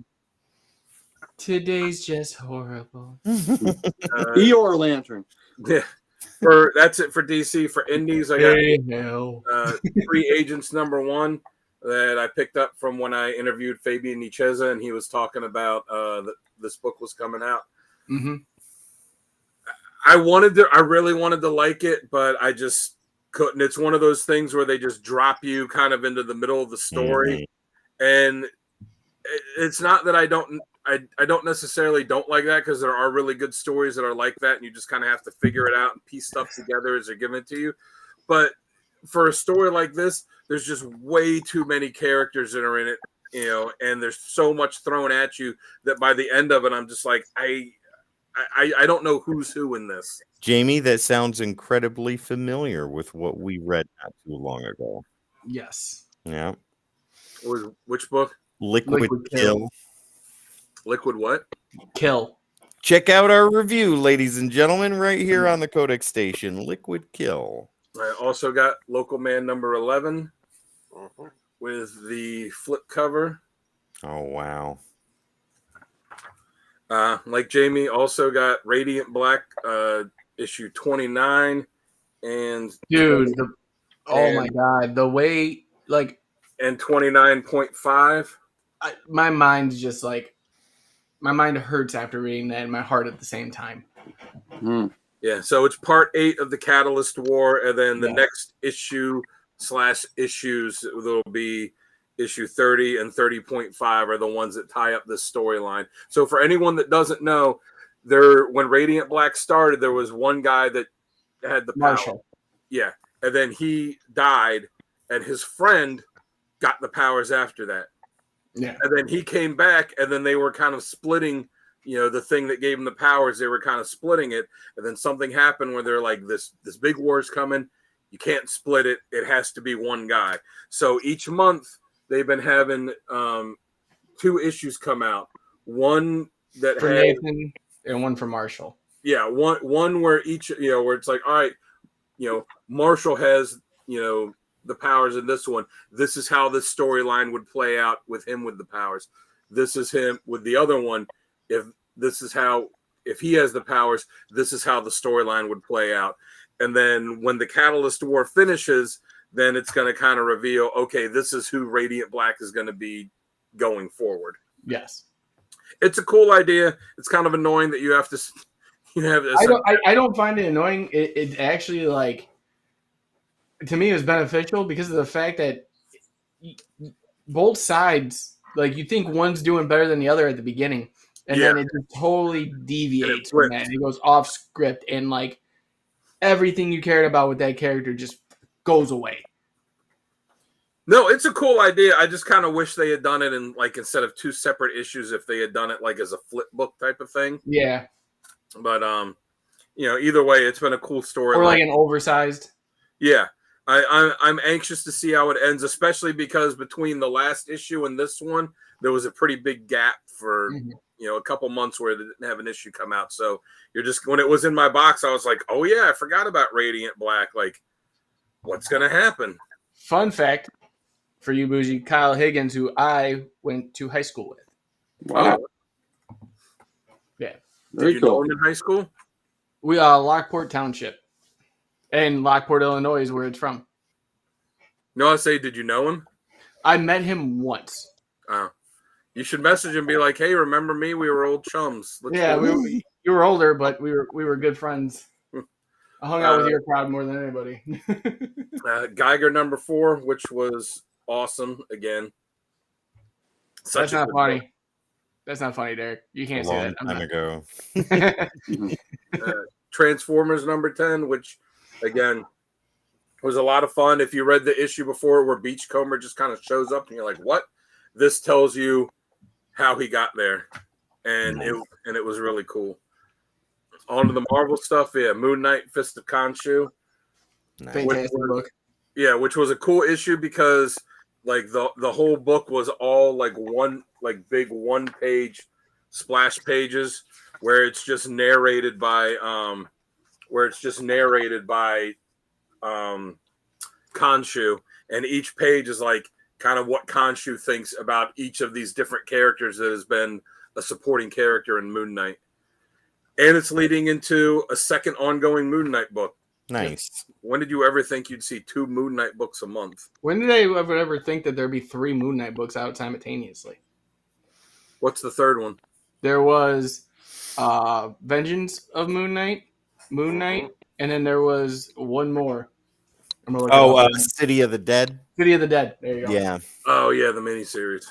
Today's just horrible. Eeyore Lantern. Yeah. That's it for DC. For Indies, I got Free Agents number 1 that I picked up from when I interviewed Fabian Nicheza, and he was talking about this book was coming out. I really wanted to like it, but I just couldn't. It's one of those things where they just drop you kind of into the middle of the story, and it's not that I don't necessarily don't like that, because there are really good stories that are like that, and you just kind of have to figure it out and piece stuff together as they're given to you. But for a story like this, there's just way too many characters that are in it, and there's so much thrown at you that by the end of it, I'm just like, I don't know who's who in this. Jamie, that sounds incredibly familiar with what we read not too long ago. Yes. Yeah. Which book? Liquid Kill. Liquid what? Kill. Check out our review, ladies and gentlemen, right here on the Codex Station. Liquid Kill. I also got Local Man number 11 Mhm. with the flip cover. Oh, wow. Like Jamie, also got Radiant Black issue 29 and Dude, oh my and- god, the way like and 29.5. my mind's just like my mind hurts after reading that, and my heart at the same time. Yeah, so it's part 8 of the Catalyst War, and then the Yeah. next issue/issues will be issue 30 and 30.5 are the ones that tie up this storyline. So for anyone that doesn't know, when Radiant Black started, there was one guy that had the power. Marshall. Yeah, and then he died, and his friend got the powers after that. Yeah. And then he came back, and then they were kind of splitting, the thing that gave him the powers, they were kind of splitting it. And then something happened where they're like, this big war is coming. You can't split it. It has to be one guy. So each month they've been having 2 issues come out. One that For had, Nathan and one for Marshall. yeah, one where each, where it's like, all right, Marshall has, the powers in this one. This is how this storyline would play out with him with the powers. This is him with the other one. If he has the powers, this is how the storyline would play out. And then when the Catalyst War finishes, then it's going to kind of reveal, okay, this is who Radiant Black is going to be going forward. Yes. It's a cool idea. It's kind of annoying that you have to, I don't find it annoying. It actually, like, to me, it was beneficial because of the fact that both sides, like, you think one's doing better than the other at the beginning, and then it just totally deviates from that. It goes off script, and, like, everything you cared about with that character just goes away. No, it's a cool idea. I just kind of wish they had done it in, like, instead of 2 separate issues, if they had done it like as a flip book type of thing. Yeah. But either way, it's been a cool story. Or like an oversized. Yeah. I'm anxious to see how it ends, especially because between the last issue and this one, there was a pretty big gap for a couple months where they didn't have an issue come out. So when it was in my box, I was like, oh yeah, I forgot about Radiant Black. Like, what's gonna happen? Fun fact for you, Bougie, Kyle Higgins, who I went to high school with. Wow. Yeah. Did you know him in high school? We Lockport Township. And Lockport, Illinois is where it's from. No, I say, did you know him? I met him once. Oh. You should message him and be like, hey, remember me? We were old chums. You were older, but we were good friends. I hung out with your crowd more than anybody. Geiger number 4, which was awesome again. That's not funny. Book. That's not funny, Derek. You can't say that. Time ago. Transformers number 10, which again was a lot of fun. If you read the issue before where Beachcomber just kind of shows up and you're like, what? This tells you how he got there. And it was really cool. On to the Marvel stuff, yeah. Moon Knight, Fist of Khonshu. Fantastic book. Yeah, which was a cool issue because like the whole book was all like big 1-page splash pages where it's just narrated by Khonshu, and each page is like kind of what Khonshu thinks about each of these different characters that has been a supporting character in Moon Knight. And it's leading into a second ongoing Moon Knight book. Nice. When did you ever think you'd see 2 Moon Knight books a month? When did I ever think that there'd be 3 Moon Knight books out simultaneously? What's the third one? There was Vengeance of Moon Knight, and then there was one more. City of the Dead. City of the Dead. There you go. Yeah. Oh, yeah, the miniseries.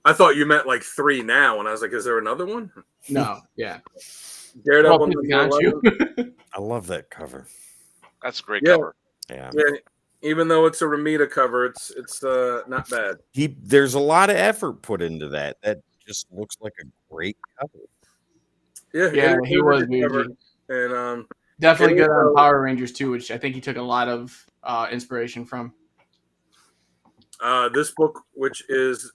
I thought you meant like 3 now, and I was like, is there another one? No, yeah. Daredevil. I love that cover. That's a great cover. Yeah. Even though it's a Ramita cover, it's not bad. There's a lot of effort put into that. That just looks like a great cover. Yeah, he was cover. And definitely good on Power Rangers too, which I think he took a lot of inspiration from. This book, which has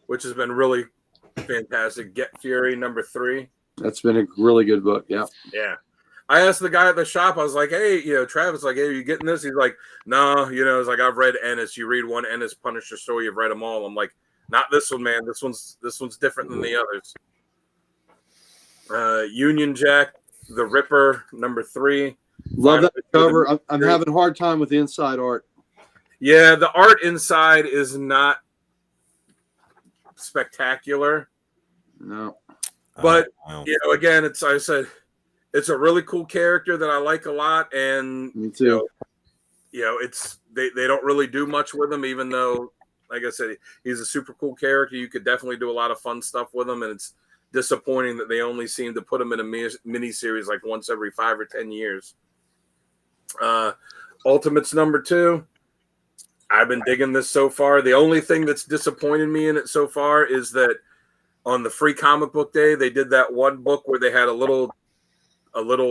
been really fantastic, Get Fury number 3. That's been a really good book. Yeah. Yeah. I asked the guy at the shop, I was like, hey, Travis, like, hey, are you getting this? He's like, no, it's like, I've read Ennis. You read one Ennis Punisher story, you've read them all. I'm like, not this one, man. This one's different than the others. Union Jack, The Ripper, #3. Love that cover. I'm having a hard time with the inside art. Yeah, the art inside is not spectacular. No. But, again, I said, it's a really cool character that I like a lot. And, Me too. It's they don't really do much with him, even though, like I said, he's a super cool character. You could definitely do a lot of fun stuff with him. And it's disappointing that they only seem to put him in a mini series like once every 5 or 10 years. Ultimates #2. I've been digging this so far. The only thing that's disappointed me in it so far is that on the free comic book day, they did that one book where they had a little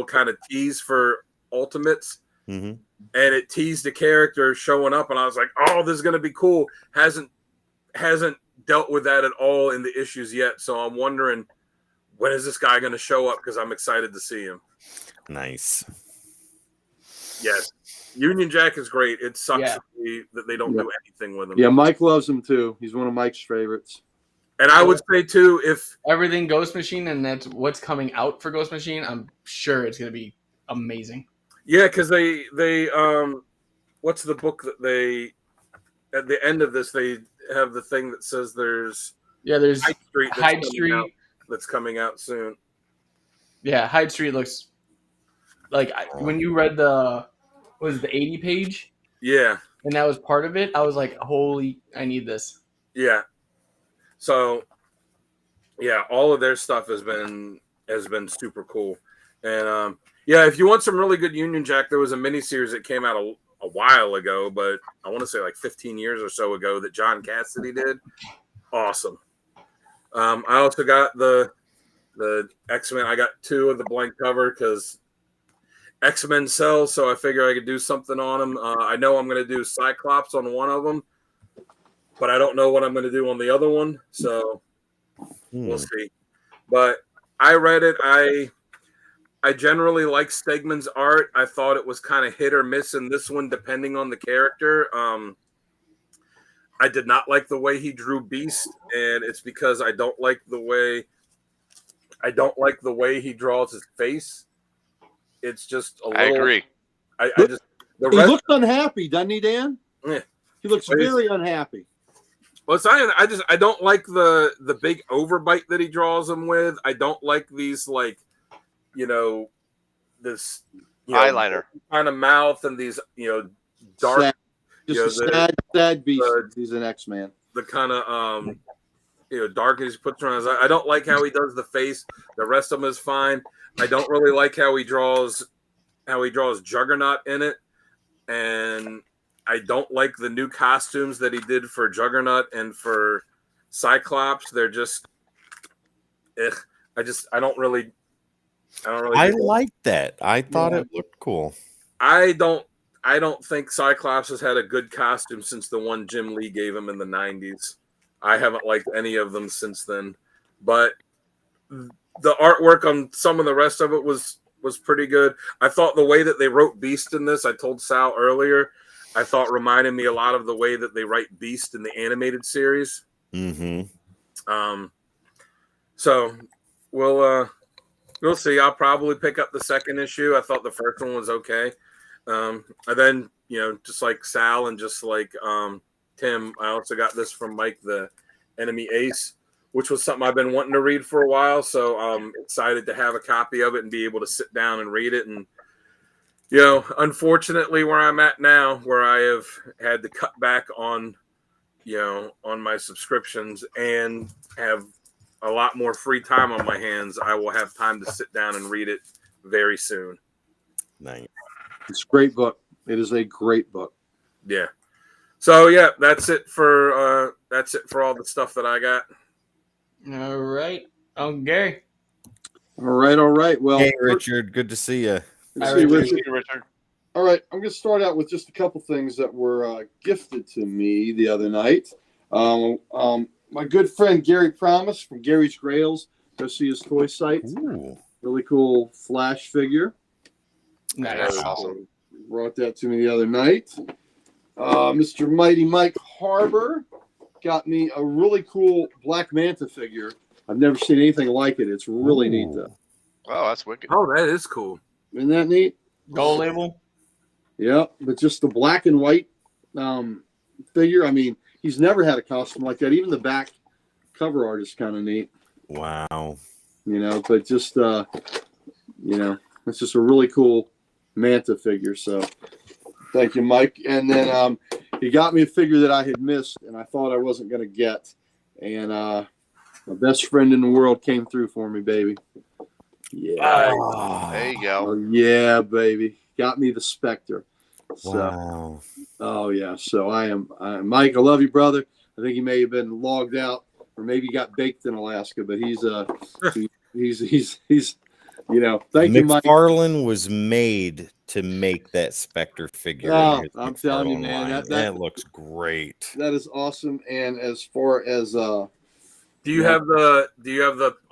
kind of tease for Ultimates. Mm-hmm. And it teased a character showing up, and I was like, oh, this is going to be cool. Hasn't dealt with that at all in the issues yet. So I'm wondering, when is this guy going to show up? Because I'm excited to see him. Nice. Yes. Union Jack is great. It sucks that they don't do anything with him. Yeah, Mike loves him too. He's one of Mike's favorites. And I would say too, if everything Ghost Machine and that's what's coming out for Ghost Machine, I'm sure it's going to be amazing. Yeah, because they what's the book that they at the end of this they have the thing that says there's Hyde Street that's coming out soon. Yeah, Hyde Street looks like when you read the 80 page? Yeah. And that was part of it. I was like, holy, I need this. Yeah. So yeah, all of their stuff has been super cool. And if you want some really good Union Jack, there was a miniseries that came out a while ago, but I want to say like 15 years or so ago that John Cassidy did. Awesome. I also got the X-Men. I got 2 of the blank cover because X-Men sells, so I figure I could do something on them. I know I'm going to do Cyclops on one of them, but I don't know what I'm going to do on the other one, so we'll see. But I read it. I generally like Stegman's art. I thought it was kind of hit or miss in this one, depending on the character. I did not like the way he drew Beast, and it's because I don't like the way he draws his face. It's just a little. I agree. He looks unhappy, doesn't he, Dan? Yeah. He looks very unhappy. Well, I don't like the big overbite that he draws him with. I don't like these this eyeliner kind of mouth and these dark. Sad. Just a sad beast. He's an X-Man. The kind of darkness he puts around his eye. I don't like how he does the face. The rest of him is fine. I don't really like how he draws Juggernaut in it, and I don't like the new costumes that he did for Juggernaut and for Cyclops. They're just, I don't really. I like that. I thought it looked cool. I don't think Cyclops has had a good costume since the one Jim Lee gave him in the 90s. I haven't liked any of them since then, but the artwork on some of the rest of it was pretty good. I thought the way that they wrote Beast in this, I told Sal earlier, I thought reminded me a lot of the way that they write Beast in the animated series. Mm-hmm. So we'll see. I'll probably pick up the second issue. I thought the first one was okay. And then, just like Sal and just like Tim, I also got this from Mike, the Enemy Ace, which was something I've been wanting to read for a while. So I'm excited to have a copy of it and be able to sit down and read it. And, unfortunately where I'm at now, where I have had to cut back on my subscriptions and have a lot more free time on my hands, I will have time to sit down and read it very soon. Nice. It's a great book. It is a great book. Yeah. So that's it for all the stuff that I got. All right. Gary. All right. Well, hey, Richard, good to see you. Richard. All right, I'm going to start out with just a couple things that were gifted to me the other night. My good friend Gary Promise from Gary's Grails Go see his toy site. Ooh. Really cool Flash figure. Nice. That's awesome. Brought that to me the other night. Mr. Mighty Mike Harbor got me a really cool Black Manta figure. I've never seen anything like it. It's really neat, though. Oh, that's wicked. Oh, that is cool. Isn't that neat? Gold label. Yeah, but just the black and white figure. I mean, he's never had a costume like that. Even the back cover art is kind of neat. Wow. But just it's just a really cool Manta figure. So thank you, Mike. And then he got me a figure that I had missed and I thought I wasn't going to get. And my best friend in the world came through for me, baby. Yeah. There you go. Oh, yeah, baby. Got me the Spectre. So, Wow. oh yeah. So I'm Mike. I love you, brother. I think he may have been logged out, or maybe he got baked in Alaska. But he's Thank you, Mike. McFarlane was made to make that Spectre figure. Oh, in his I'm telling you, McFarlane man, line. That looks great. That is awesome. And as far as Do you have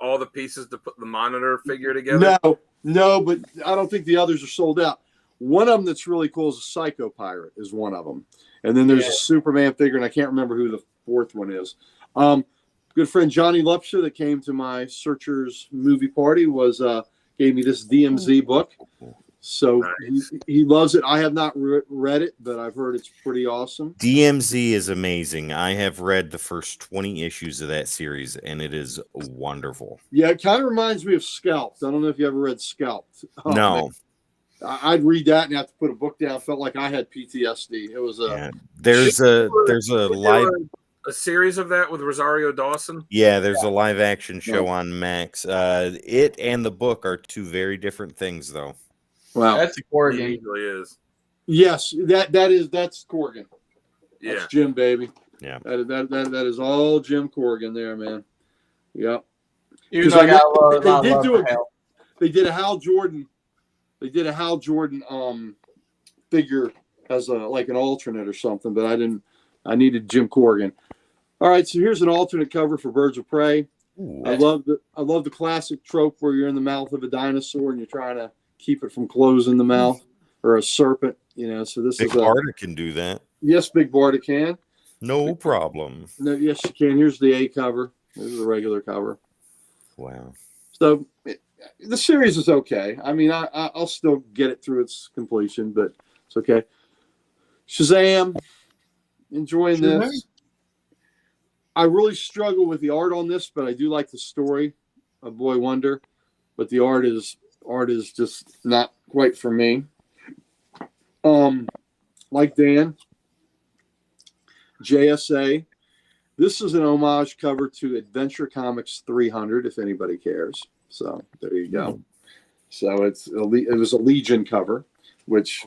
all the pieces to put the monitor figure together? no, but I don't think the others are sold out. One of them that's really cool is a Psycho Pirate is one of them. And then there's a Superman figure, and I can't remember who the fourth one is. Good friend Johnny Lepsha that came to my Searchers movie party gave me this DMZ book. So Nice. he loves it. I have not read it, but I've heard it's pretty awesome. DMZ is amazing. I have read the first 20 issues of that series, and it is wonderful. Yeah, it kind of reminds me of Scalped. I don't know if you ever read Scalped. Oh, No. man. I'd read that and have to put a book down. Felt like I had PTSD. It was There's a live a series of that with Rosario Dawson. there's a live action show on Max. It and the book are two very different things, though. wow. That's a It Corrigan. usually is. Yes, that's Corrigan. Yeah. That's Jim, baby. Yeah. That is all Jim Corrigan there, man. Yep. Even though I got a lot of They did love do for Hal. They did a Hal Jordan. They did a Hal Jordan figure as like an alternate or something, but I needed Jim Corrigan. All right, so here's an alternate cover for Birds of Prey. Ooh. I love the classic trope where you're in the mouth of a dinosaur and you're trying to keep it from closing the mouth, or a serpent, so this Big is Barda can do that. yes, Big Barda can. No problem. No, yes, you can. Here's the A cover. This is the regular cover. Wow. So the series is okay. I mean, I'll still get it through its completion, but it's okay. Shazam, enjoying this. I really struggle with the art on this, but I do like the story of Boy Wonder. But the art is just not quite for me. Like Dan, JSA. This is an homage cover to Adventure Comics 300, if anybody cares. So there you go. So it was a Legion cover, which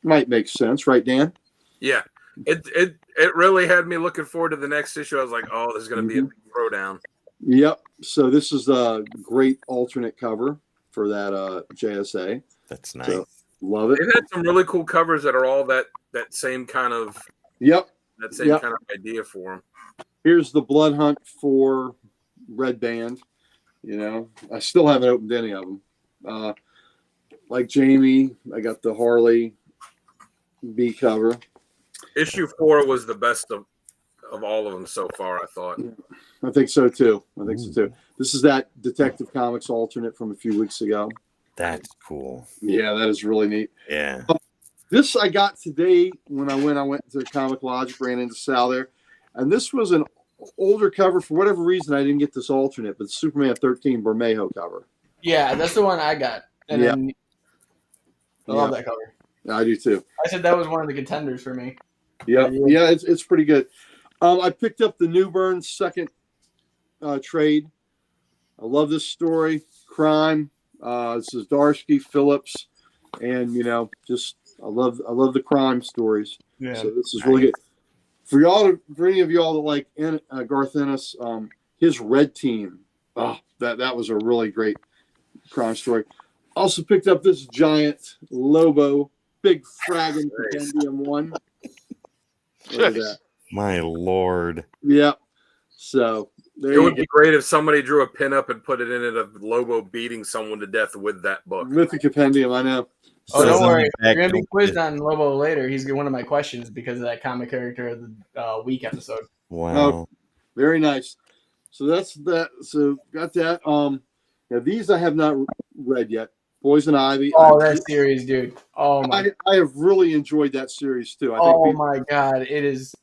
might make sense, right, Dan? Yeah. It really had me looking forward to the next issue. I was like, oh, there's going to be a big throwdown. Yep. So this is a great alternate cover for that JSA. That's nice. So, love it. They've had some really cool covers that are all that same kind of Yep. kind of idea for them. Here's the Blood Hunt for Red Band. I still haven't opened any of them. Like Jamie, I got the Harley B cover. Issue 4 was the best of all of them so far, I thought. I think so too. This is that Detective Comics alternate from a few weeks ago. That's cool. Yeah, that is really neat. Yeah. This I got today when I went to Comic Logic, ran into Sal there. And this was an older cover. For whatever reason, I didn't get this alternate, but Superman 13 Bermejo cover. Yeah, that's the one I got. And then I love that cover. I do too. I said that was one of the contenders for me. Yeah, it's pretty good. I picked up the Newburn second trade. I love this story. Crime. This is Darsky, Phillips, and I love the crime stories. Yeah. So this is really good. For any of y'all that like Garth Ennis, his Red Team. Oh, that was a really great crime story. Also picked up this giant Lobo Big Fragging Compendium 1. Look at that. My Lord. Yeah. So there It you would go. be great if somebody drew a pin up and put it in it of Lobo beating someone to death with that book. With the compendium, I know. Oh, Says don't on worry. the back, You're gonna be don't quizzed forget- on Lobo later. He's one of my questions because of that comic character of the week episode. Wow. Very nice. So that's that. So got that. Now these I have not read yet. Poison Ivy. Oh, that series, dude. Oh my. I have really enjoyed that series too. I think Oh my God, it is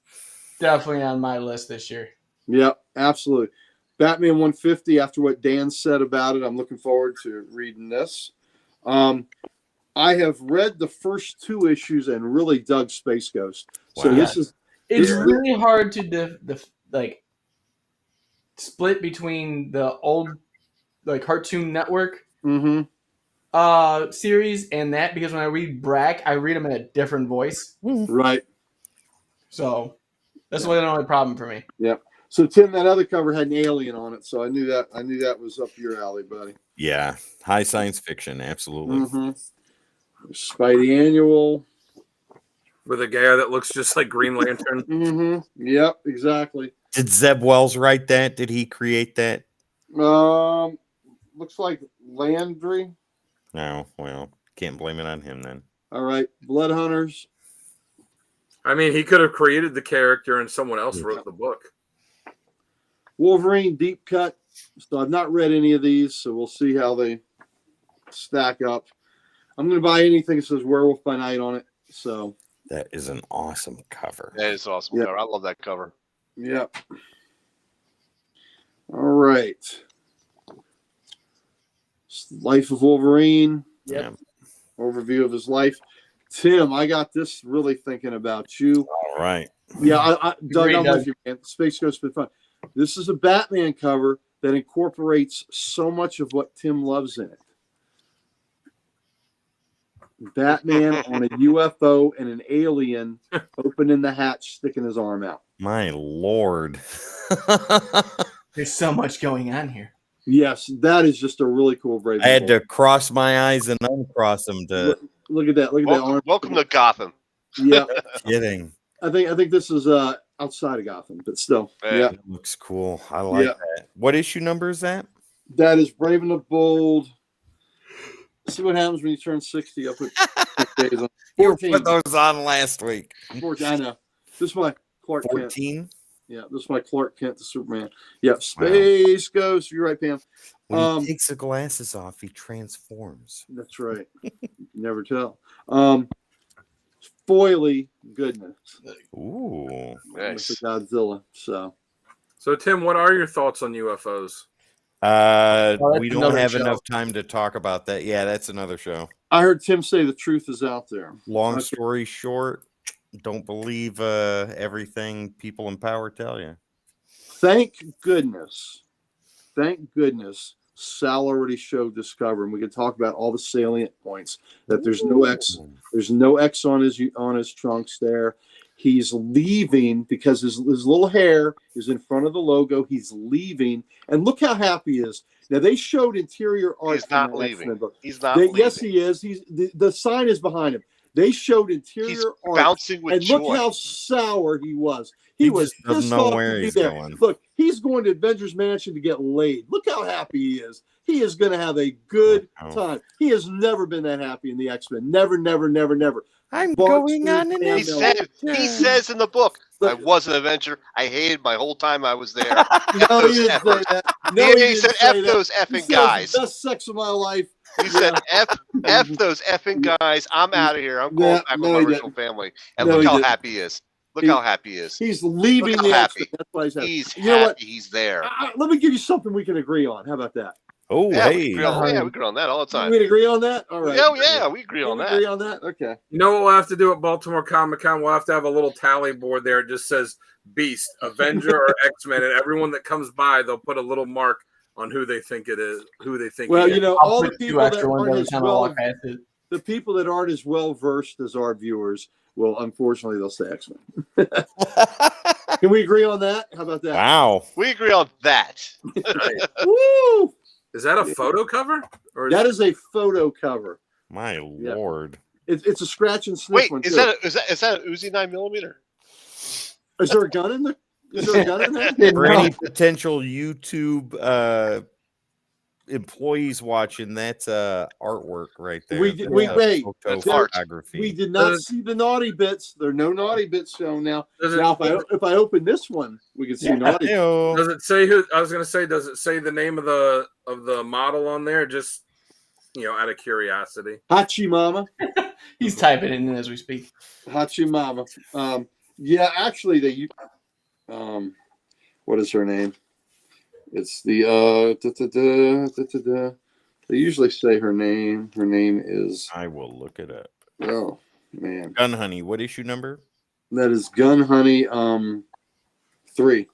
definitely on my list this year. Yeah, absolutely. Batman 150. After what Dan said about it, I'm looking forward to reading this. I have read the first 2 issues and really dug Space Ghost. So Wow. this is It's This- really hard to like split between the old like Cartoon Network series and that, because when I read Brack, I read them in a different voice. right. So that's the only problem for me. Yep. So Tim, that other cover had an alien on it, so I knew that was up your alley, buddy. Yeah. High science fiction. Absolutely. Spidey Annual. With a guy that looks just like Green Lantern. Yep, exactly. Did Zeb Wells write that? Did he create that? Looks like Landry. No. Well, can't blame it on him then. All right, Blood Hunters. I mean, he could have created the character and someone else wrote the book. Wolverine Deep Cut. So I've not read any of these, so we'll see how they stack up. I'm going to buy anything that says Werewolf by Night on it. So That is an awesome cover. That is awesome Yep. cover. I love that cover. Yep. All right. Life of Wolverine. Yep. Overview of his life. Tim, I got this really thinking about you. All right. Yeah, Doug, Agreed, I'm Doug. with you, man. Space Ghost's been fun. This is a Batman cover that incorporates so much of what Tim loves in it. Batman on a UFO and an alien opening the hatch, sticking his arm out. My Lord. There's so much going on here. Yes, that is just a really cool Brave. I had to cross my eyes and uncross them to look at that. Look at that arm. Welcome to Gotham. Yeah, kidding. I think this is outside of Gotham, but still. Yeah. Yeah, It looks cool. I like Yeah. that. What issue number is that? that is Brave and the Bold. See what happens when you turn 60. I'll put days on. 14. Put those on last week. 14. I know. This is my Clark Kent. 14. Yeah, this is my Clark Kent, the Superman. Yeah, Space Ghost. You're right, Pam. When he takes the glasses off, he transforms. That's right. Never tell. Foily goodness. Ooh. Nice. Mr. Godzilla. So, Tim, what are your thoughts on UFOs? that's We don't another have show. enough time to talk about that. Yeah, that's another show. I heard Tim say the truth is out there. Long Okay. story short, don't believe everything people in power tell you. Thank goodness. Sal already showed this cover, and we can talk about all the salient points. That there's no X. There's no X on his trunks there. He's leaving because his little hair is in front of the logo. He's leaving, and look how happy he is. Now they showed interior art. He's from not that leaving. X-Men book. He's not leaving. Yes, he is. He's the sign is behind him. They showed interior He's art. bouncing with And joy. look how sour he was. He He was just doesn't pissed know off where to be he's there. going. Look, he's going to Avengers Mansion to get laid. Look how happy he is. He is going to have a good Wow. time. He has never been that happy in the X-Men. Never, never, never, never. I'm Bart going on an Steve He Campbell. he says in the book, I Look- was an Avenger. I hated my whole time I was there. No, he didn't say that. No, he didn't said, say F that. those He effing said, guys. Best sex of my life. He said, F those effing guys. I'm out of here. I'm going Yeah, back no, with my he original didn't. family. And No, look he how didn't. happy he is. Look He- how happy he is. He's leaving Look the how X-Men. happy. That's why he's happy. He's You know what? happy. He's there. Let me give you something we can agree on. How about that? Oh, Yeah, we hey. agree on, yeah, we agree on that all the time. We agree on that? All right. Oh, yeah, we agree on We that. agree on that? Okay. You know what we'll have to do at Baltimore Comic Con? We'll have to have a little tally board there. It just says Beast, Avenger, or X-Men, and everyone that comes by, they'll put a little mark on who they think it is, who they think Well, it you is. know, I'll all the put two people that extra ones aren't every as time I well, walk past it. the people that aren't as well versed as our viewers will, unfortunately, they'll say X-Men. Can we agree on that? How about that? Wow. We agree on that. Woo! Is that a photo cover? Or That is a photo cover. My Lord. It's a scratch and sniff Wait, one. is too. that an Uzi 9mm? Is there a gun in there? Is there a gun in there? For any potential YouTube employees watching, that's artwork right there. We did- we- That's wait, photo that's art. photography. We did not see the naughty bits. There are no naughty bits shown now. Does it- Now, if I open this one, we can see naughty. Heyo. Does it say who? I was gonna say, does it say the name of the model on there? Just out of curiosity. Hachi Mama. He's typing it in as we speak. Hachi Mama. Yeah, actually, what is her name? It's the They usually say her name. Her name is. I will look it up. Oh man, Gun Honey. What issue number? that is Gun Honey 3.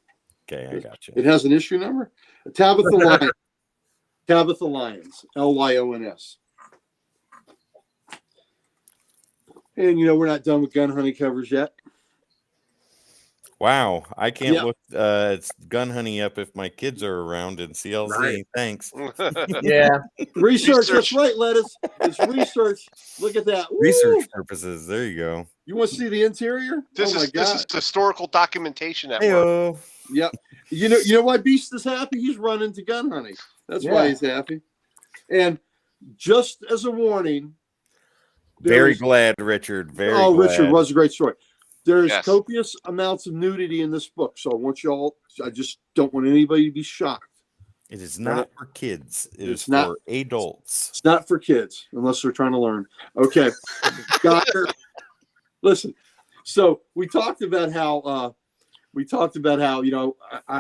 Okay, I got you. It has an issue number. Tabitha Lyons. Tabitha Lyons. Lyons. And we're not done with Gun Honey covers yet. Wow, I can't Yeah. look it's Gun Honey up if my kids are around in CLZ. Right. Thanks. Yeah. Research. That's Research. right, Lettuce. It's research. Look at that. Woo! Research purposes. There you go. You want to see the interior? This Oh my is God. this is historical documentation at work. Heyo. Yep. You know why Beast is happy? He's running to Gun Honey. That's why Yeah. he's happy. And just as a warning, Very there's- glad, Richard. Very oh, glad. Richard was a great story. There's Yes. copious amounts of nudity in this book, so I just don't want anybody to be shocked. It is not for kids. It's It's not- for adults. It's not for kids unless they're trying to learn. Okay, Doctor. Listen. So we talked about how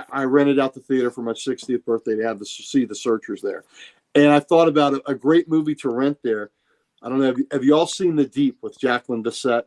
I rented out the theater for my 60th birthday to have see the Searchers there, and I thought about a great movie to rent there. I don't know. Have you all seen The Deep with Jacqueline Bisset?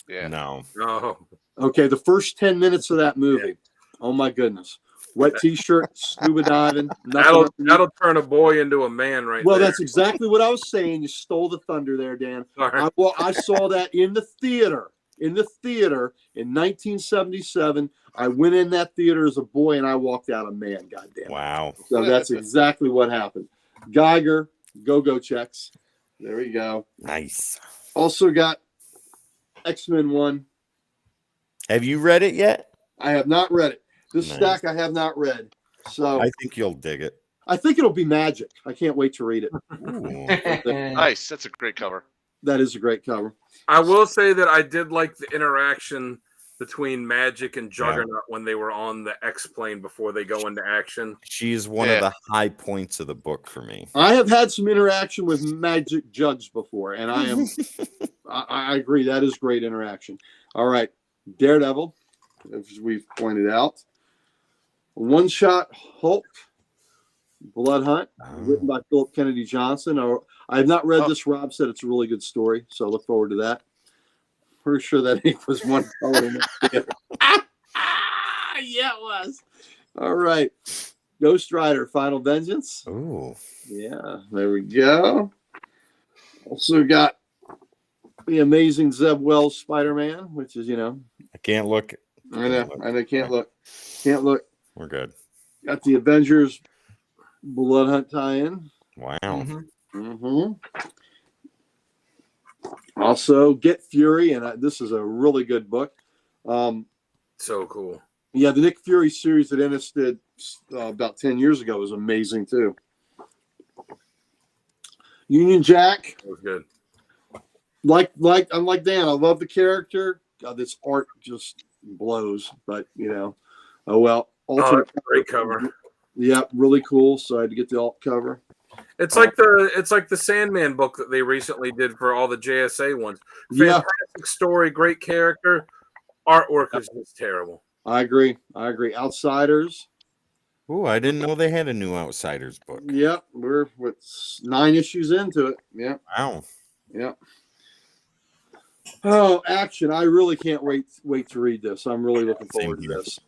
Yeah. No. Oh, Okay, the first 10 minutes of that movie. Oh my goodness. Wet t-shirt, scuba diving. nothing that'll turn a boy into a man right Well, there. that's exactly what I was saying. You stole the thunder there, Dan. Sorry. I saw that in the theater. In 1977. I went in that theater as a boy and I walked out a man, goddamn. Wow. So that's exactly what happened. Geiger, go checks. There we go. Nice. Also got X-Men 1. Have you read it yet? I have not read it. This Nice. stack I have not read. So I think you'll dig it. I think it'll be magic. I can't wait to read it. Ooh. Nice. That's a great cover. That is a great cover. I will say that I did like the interaction between Magic and Juggernaut when they were on the X-plane before they go into action. She is one of the high points of the book for me. I have had some interaction with Magic Jugs before, and I agree. That is great interaction. All right. Daredevil, as we've pointed out. One Shot Hulk, Blood Hunt, written by Philip Kennedy Johnson. I have not read this. Rob said it's a really good story, so I look forward to that. Pretty sure that ink was one color. Yeah, it was. All right. Ghost Rider, Final Vengeance. Ooh. Yeah, there we go. Also got the amazing Zeb Wells Spider-Man, which is, I can't look. I know, can't look. Can't look. We're good. Got the Avengers Blood Hunt tie-in. Wow. Mm-hmm. Also, Get Fury, and this is a really good book. So cool. Yeah, the Nick Fury series that Ennis did about 10 years ago was amazing too. Union Jack, That was good. I'm like Dan. I love the character. God, this art just blows. But oh well. Alternate Great cover. Yeah, really cool. So I had to get the alt cover. It's like the Sandman book that they recently did for all the JSA ones. Yeah, Fantastic story, great character. Artwork is just terrible. I agree. Outsiders. Ooh, I didn't know they had a new Outsiders book. Yep, we're 9 issues into it. Yep. Wow. Yep. Oh, action! I really can't wait to read this. I'm really looking Same forward to here. this.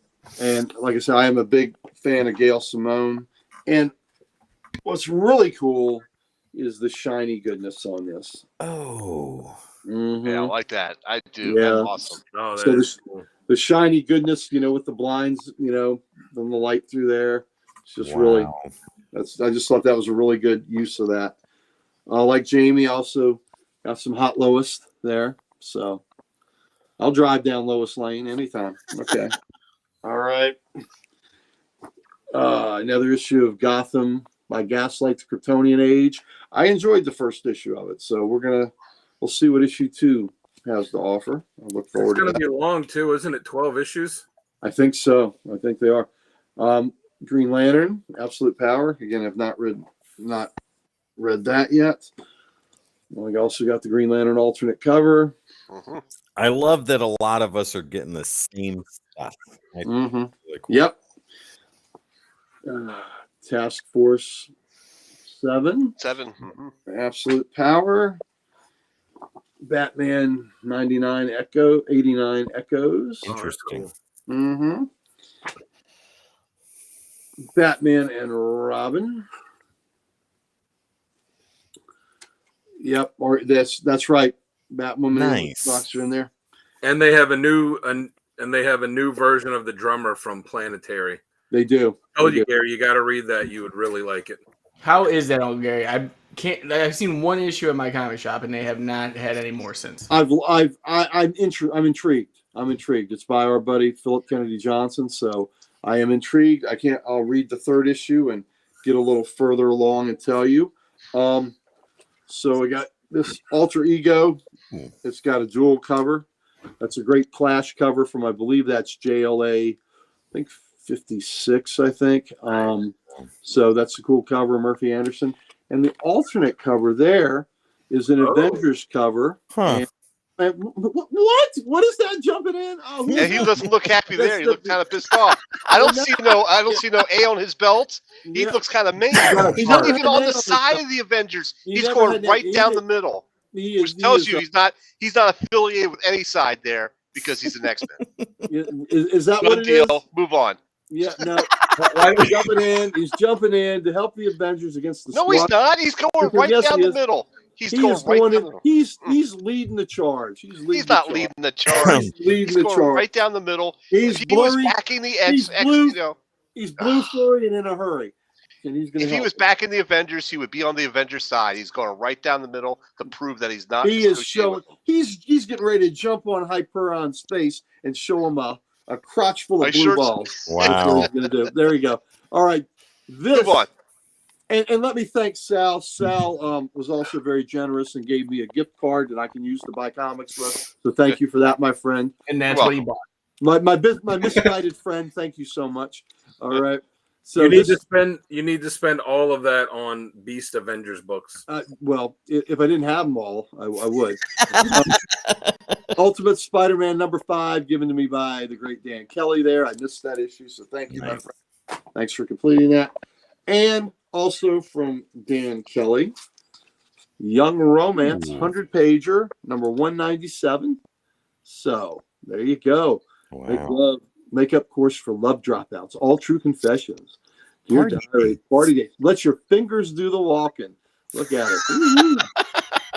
And like I said, I am a big fan of Gail Simone. And what's really cool is the shiny goodness on this. Oh. Mhm. Yeah, I like that. I do. Yeah. That's awesome. Oh, that So is cool. The shiny goodness, with the blinds, from the light through there. It's just really. Wow. I just thought that was a really good use of that. Like Jamie, also got some hot Lois there. So I'll drive down Lois Lane anytime. Okay. All right. Another issue of Gotham by Gaslight: The Kryptonian Age. I enjoyed the first issue of it, so we'll see what issue 2 has to offer. I look It's forward to going to that. be long too, isn't it? 12 issues. I think so. I think they are. Green Lantern, Absolute Power. Again, I've not read that yet. I also got the Green Lantern alternate cover. Mhm. I love that a lot of us are getting the same stuff. I think Mm-hmm. it's really cool. Yep. Task Force 7. 7. Mhm. Absolute Power. Batman 89 Echoes. Interesting. Mm-hmm. Batman and Robin. Yep, or that's right. Batwoman Nice. box are in there. And they have a new version of the drummer from Planetary. They do. Told They you, do. Gary, you got to read that. You would really like it. How is that, Uncle Gary? I've seen one issue at my comic shop, and they have not had any more since. I'm intrigued. I'm intrigued. It's by our buddy Philip Kennedy Johnson, so I am intrigued. I'll read the 3rd issue and get a little further along and tell you. So we got this Alter Ego. It's got a dual cover. That's a great Clash cover from, I believe that's JLA, I think 56, I think. So that's a cool cover, Murphy Anderson. And the alternate cover there is an Avengers cover. Huh. And what is that jumping in? Oh, who Yeah, is he that? doesn't look happy That's there. He looked kind of pissed off. I don't see no A on his belt. He Yeah. looks kind of mean. He He's never not had even an on A the his side belt. of the Avengers. He He's never going had that. right He down did- the middle, He which is, tells he you is, he's not affiliated with any side there because he's an X-Men. is that what Done it deal. is? Move on. Yeah, no. Why He's jumping in to help the Avengers against the No, squad. he's not. He's going Because right yes, down he the is. middle. He's He going is right going down in. the middle. He's leading the charge. He's not leading the charge. He's leading He's the going charge. right down the middle. He's If he was blurry. backing the He's X, blue. you know, He's blue for it and in a hurry. And he's going if to he help. was backing the Avengers, he would be on the Avengers side. He's going right down the middle to prove that he's not. He is associated showing. with them. He's getting ready to jump on Hyperon's face and show him a crotch full of I blue sure- balls. That's what Wow. he's going to do. There you go. All right. This. Move on. And let me thank Sal. Sal was also very generous and gave me a gift card that I can use to buy comics with. So thank you for that, my friend. And that's You're what he bought. My misguided friend. Thank you so much. All right. So you need to spend all of that on Beast Avengers books. well, if I didn't have them all, I would. Ultimate Spider-Man #5, given to me by the great Dan Kelly. There, I missed that issue, so thank you, my Nice. friend. Thanks for completing that. And also from Dan Kelly, Young Romance, Ooh. 100-pager, number 197. So there you go. Make Wow. love, makeup course for love dropouts. All true confessions. Dear Party diary, party day. Let your fingers do the walking. Look at it. Ooh.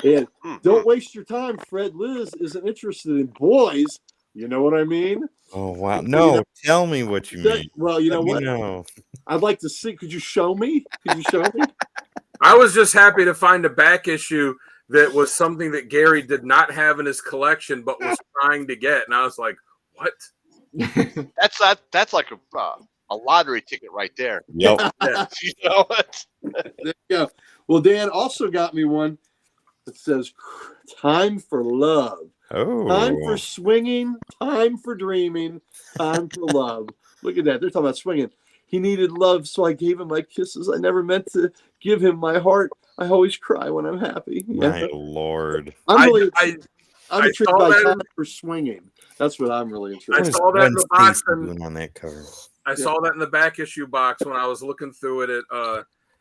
And don't waste your time. Fred Liz isn't interested in boys. You know what I mean? Oh wow. You No, know- tell me what you mean. Well, you know Let me what? know. I'd like to see. Could you show me? Could you show me? I was just happy to find a back issue that was something that Gary did not have in his collection, but was trying to get, and I was like, "What?" That's like a lottery ticket right there. Yep. You know what? There you go. Well, Dan also got me one that says "Time for love." Oh. Time for swinging, time for dreaming, time for love. Look at that. They're talking about swinging. He needed love, so I gave him my kisses. I never meant to give him my heart. I always cry when I'm happy. My lord. I'm really I intrigued saw by that time for swinging. That's what I'm really intrigued. I What is saw that Gwen in the box Stacy and- doing on that cover? I saw that in the back issue box when I was looking through it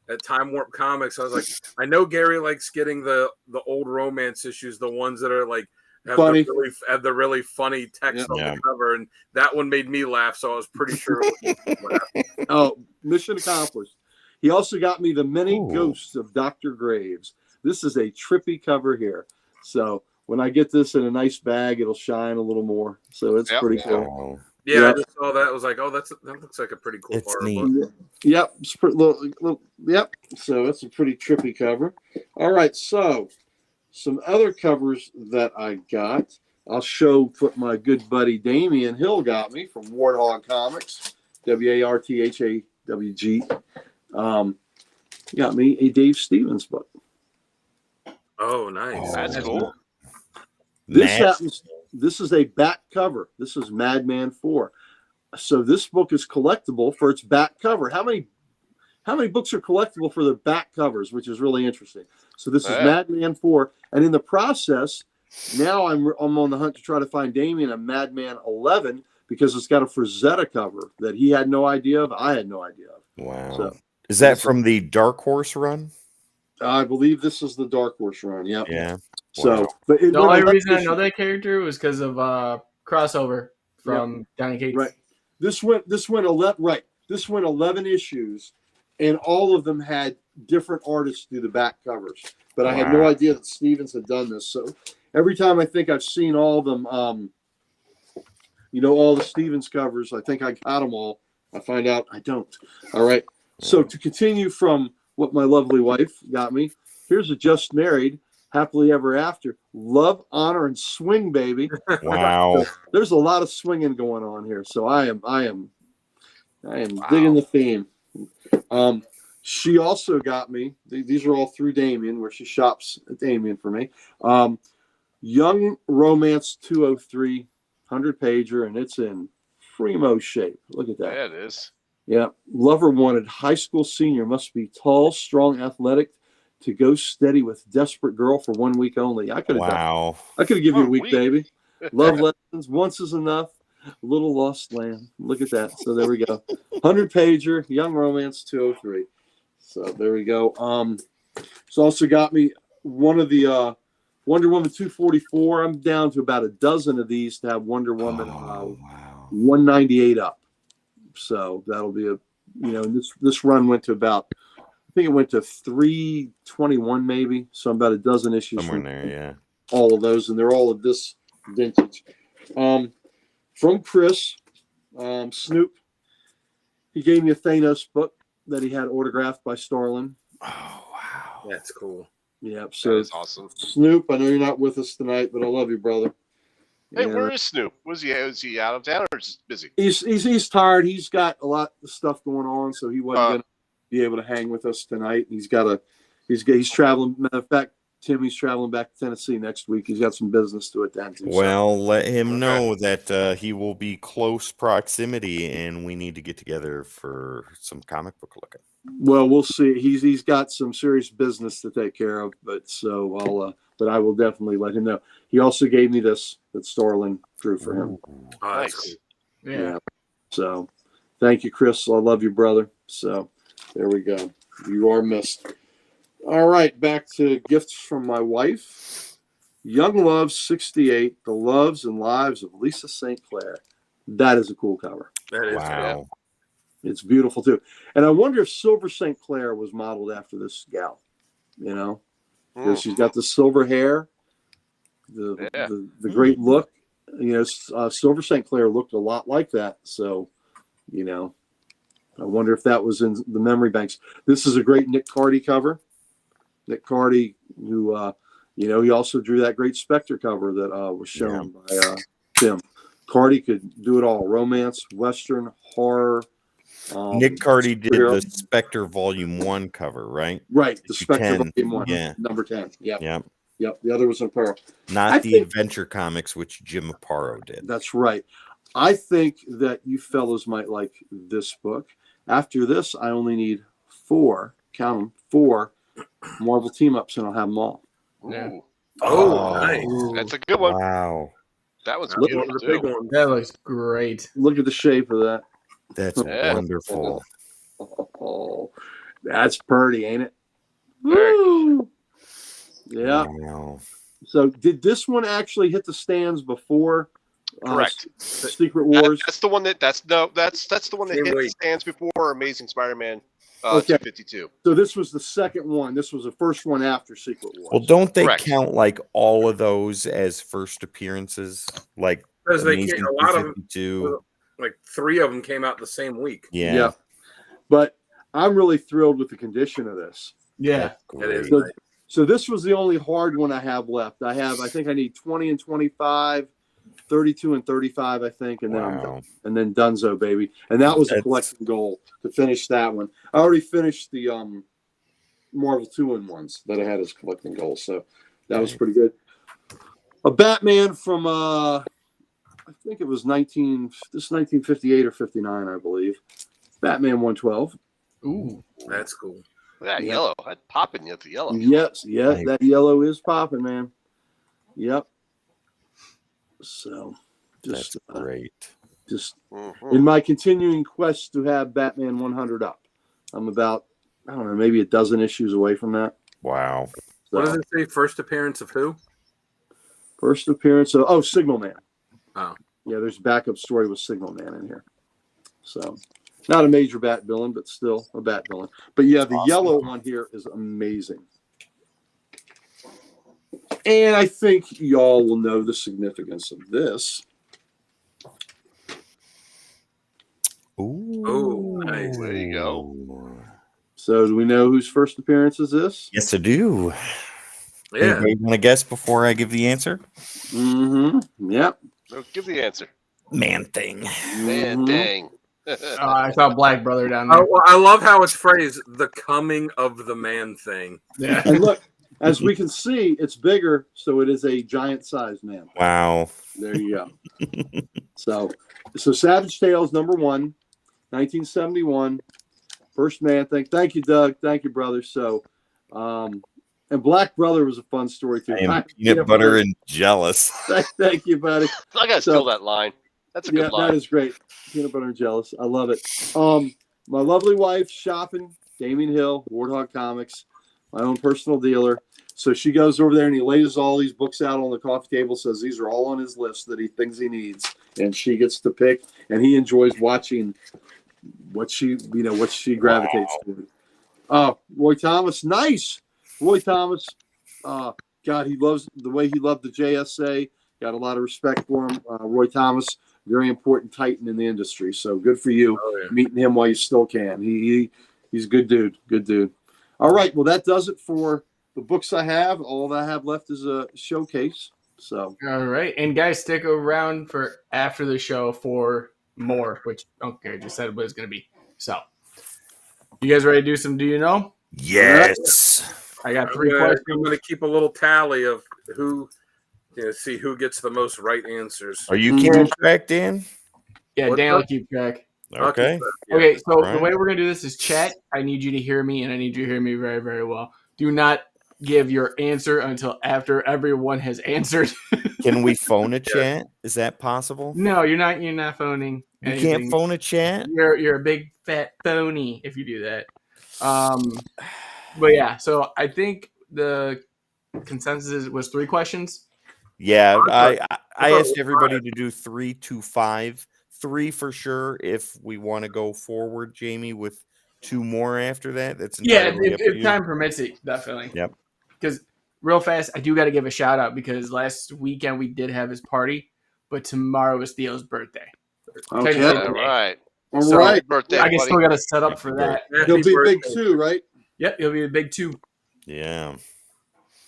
at Time Warp Comics. I was like, I know Gary likes getting the old romance issues, the ones that are like have Funny. the really funny text on Yeah. the cover, and that one made me laugh. So I was pretty sure it would make me laugh. Oh, mission accomplished. He also got me the many Ooh. ghosts of Dr. Graves. This is a trippy cover here. So when I get this in a nice bag, it'll shine a little more. So it's Yep. pretty cool. Wow. Yeah, Yeah. I just saw that. I was like, oh, that looks like a pretty cool It's horror neat. book. Yep. It's yep. So it's a pretty trippy cover. All right. So some other covers that I got. I'll show what my good buddy Damian Hill got me from Warthog Comics, WARTHAWG. He got me a Dave Stevens book. Oh, nice. That's cool. This is a back cover. This is Madman 4. So this book is collectible for its back cover. How many books are collectible for their back covers, which is really interesting. So this is Madman 4, and in the process, now I'm on the hunt to try to find Damien a Madman 11 because it's got a Frazetta cover that he had no idea of. I had no idea of. Wow. So, is that from the Dark Horse run? I believe this is the Dark Horse run. Yep. Yeah. So, Wow. but The only reason I know that character was because of crossover from Johnny Cates. Right. This went 11 issues, and all of them had different artists do the back covers. But I had no idea that Stevens had done this. So every time I think I've seen all of them, all the Stevens covers, I think I got them all. I find out I don't. All right. So to continue from what my lovely wife got me, here's a Just Married, Happily Ever After, Love, Honor, and Swing, baby. Wow. So there's a lot of swinging going on here. So I am digging the theme. She also got me, these are all through Damien, where she shops at Damien for me. Young Romance 203, 100-pager, and it's in primo shape. Look at that. Yeah, it is. Yeah. Lover Wanted, high school senior, must be tall, strong, athletic, to go steady with desperate girl for 1 week only. I could have given you a week, baby. Love lessons, once is enough. Little Lost Land. Look at that. So there we go. 100-pager, Young Romance 203. So there we go. It's also got me one of the Wonder Woman 244. I'm down to about a dozen of these to have Wonder Woman 198 up. So that'll be this run went to about, I think it went to 321 maybe. So about a dozen issues. Somewhere in there, yeah. All of those, and they're all of this vintage. From Chris, Snoop, he gave me a Thanos book that he had autographed by Starlin. Oh, wow. That's cool. Yep. So that's awesome. Snoop, I know you're not with us tonight, but I love you, brother. Hey, where is Snoop? Was he out of town or just busy? He's tired. He's got a lot of stuff going on, so he wasn't going to be able to hang with us tonight. He's traveling. Matter of fact, Timmy's traveling back to Tennessee next week. He's got some business to attend to. Well, let him know that he will be close proximity, and we need to get together for some comic book looking. Well, we'll see. He's got some serious business to take care of, but I will definitely let him know. He also gave me this that Starling drew for him. Nice. Yeah. So, thank you, Chris. I love you, brother. So, there we go. You are missed. All right, back to gifts from my wife. Young Love 68, The Loves and Lives of Lisa St. Clair. That is a cool cover. That is Wow. It's beautiful, too. And I wonder if Silver St. Clair was modeled after this gal, because she's got the silver hair, the great look. Silver St. Clair looked a lot like that. So, I wonder if that was in the memory banks. This is a great Nick Cardy cover. Nick Cardy, who, he also drew that great Spectre cover that was shown by Tim. Cardy could do it all: romance, western, horror. Nick Cardy did the Spectre Volume 1 cover, right? Right, the Spectre 10, Volume 1, yeah. number 10. Yep. Yep. The other was in Pearl. Not the Adventure Comics, which Jim Aparo did. That's right. I think that you fellows might like this book. After this, I only need 4, count them, 4 Marvel team-ups, and I'll have them all. Yeah. Oh, nice. That's a good one. Wow. That was One beautiful of the big too. ones. That looks great. Look at the shape of that. That's Yeah. wonderful. Oh, that's pretty, ain't it? Very Woo! Yeah. Wow. So, did this one actually hit the stands before? Correct. Secret Wars. That's the one that's the one that Same hit the week. stands before Amazing Spider-Man Okay. 252. So this was the second one. This was the first one after Secret Wars. Well, don't they Correct. count like all of those as first appearances? Like Because they Amazing came, a lot of them, 252? like 3 of them came out the same week. Yeah. But I'm really thrilled with the condition of this. Yeah. It is. So, so this was the only hard one I have left. I think I need 20 and 25 32 and 35, I think, and then I'm Wow. done. And then Dunzo, baby. And that was a That's- collecting goal to finish that one. I already finished the Marvel 2-in-1s that I had as collecting goals, so that was pretty good. A Batman from I think it was 1958 or 59, I believe. Batman 112. Ooh. That's cool. Look at that Yeah. yellow. That popping at the yellow. Yes, yeah, Nice. that yellow is popping, man. Yep. So, That's great. just Mhm. in my continuing quest to have Batman 100 up, I'm about, I don't know, maybe a dozen issues away from that. Wow. What So, does it say? First appearance of who? first appearance of Signal Man. Oh. Yeah, there's a backup story with Signal Man in here. So, not a major Bat villain, but still a Bat villain. But yeah, the Awesome. yellow one here is amazing. And I think y'all will know the significance of this. Ooh. Oh, nice. There you go. So, do we know whose first appearance is this? Yes, I do. Yeah. Anybody want to guess before I give the answer? Mm-hmm. Yep. So give the answer. Man Thing. Man, Mhm. dang. I saw Black Brother down there. Oh, well, I love how it's phrased, the coming of the man thing. Yeah. And look, as we can see, it's bigger, so it is a giant-sized man. Wow. There you go. So Savage Tales #1, 1971, first Man Thing. Thank you, Doug. Thank you, brother. So, and Black Brother was a fun story too. I am Hi, peanut butter and jealous. Thank you, buddy. I gotta So- steal that line. That's a Yeah, good line. that is great. Peanut butter and jealous. I love it. My lovely wife shopping, Damien Hill, Warthog Comics, my own personal dealer. So she goes over there and he lays all these books out on the coffee table, says these are all on his list that he thinks he needs. And she gets to pick, and he enjoys watching what she gravitates to. Roy Thomas, nice. Roy Thomas, God, he loves the way he loved the JSA. Got a lot of respect for him. Roy Thomas, very important titan in the industry. So good for you meeting him while you still can. He's a good dude. Good dude. All right. Well, that does it for the books I have. All that I have left is a showcase. So All right. And guys, stick around for after the show for more, which I just said what it's going to be. So, you guys ready to do some Do You Know? Yes. I got I'm 3 going questions. to keep a little tally of who, see who gets the most right answers. Are you Mhm. keeping track, Dan? Yeah, What's Dan will up? keep track. I'll keep Okay. that, yeah. Okay, so the Right. way we're going to do this is chat. I need you to hear me, and I need you to hear me very, very well. Do not give your answer until after everyone has answered. Can we phone a chat? Is that possible? No, you're not. You're not phoning. You anything. can't phone a chat? You're a big fat phony if you do that. But yeah, so I think the consensus was 3 questions. Yeah, I thought asked it was everybody to do 3 to 5. 3 for sure if we want to go forward, Jamie, with 2 more after that. That's Yeah, entirely up to if you. time permits it, definitely. Yep. Because real fast, I do got to give a shout out because last weekend we did have his party, but tomorrow is Theo's birthday. okay. Technically All today. right. All So- right. Birthday, I guess buddy. still got to set up for that. He'll Happy be big birthday. too, right? Yep, he'll be a big 2. Yeah.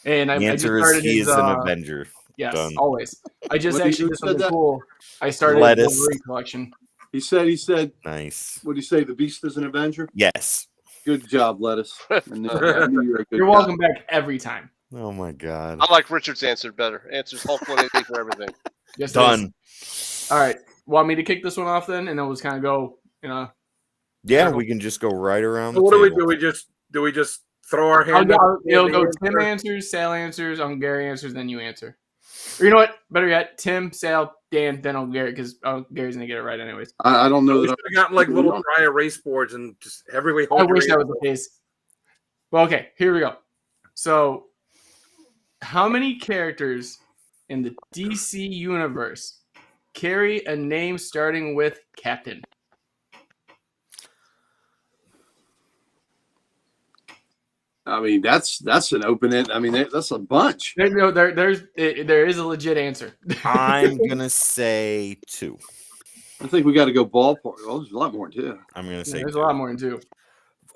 And The I just answer is started he his, is an Avenger. yes, Done. always. I just What did actually you did said something that? cool. I started Lettuce. a Wolverine collection. He said, Nice. what did he say? The Beast is an Avenger? Yes. Good job, Lettuce. I knew you're a good You're guy. welcome back every time. Oh my God. I like Richard's answer better. Answers Hulk 180 for everything. Yes, it is. Done. All right. Want me to kick this one off then, and then we'll just kind of go. Yeah, we can just go right around. So the what do we table. do? Do we just throw our hand up? It'll go and Tim answer? answers, Sal answers, Gary answers, then you answer. Or you know what? Better yet, Tim, Sal, Dan, then Gary, because Gary's gonna get it right anyways. I don't know We that. should have gotten like little dry erase boards and just everybody I hold your wish that hand was up. the case. Well, okay, here we go. So, how many characters in the DC universe carry a name starting with Captain? I mean, that's an open end. I mean, that's a bunch. There is a legit answer. I'm gonna say 2. I think we got to go ballpark. Well, there's a lot more too. I'm gonna say There's 2. a lot more than 2.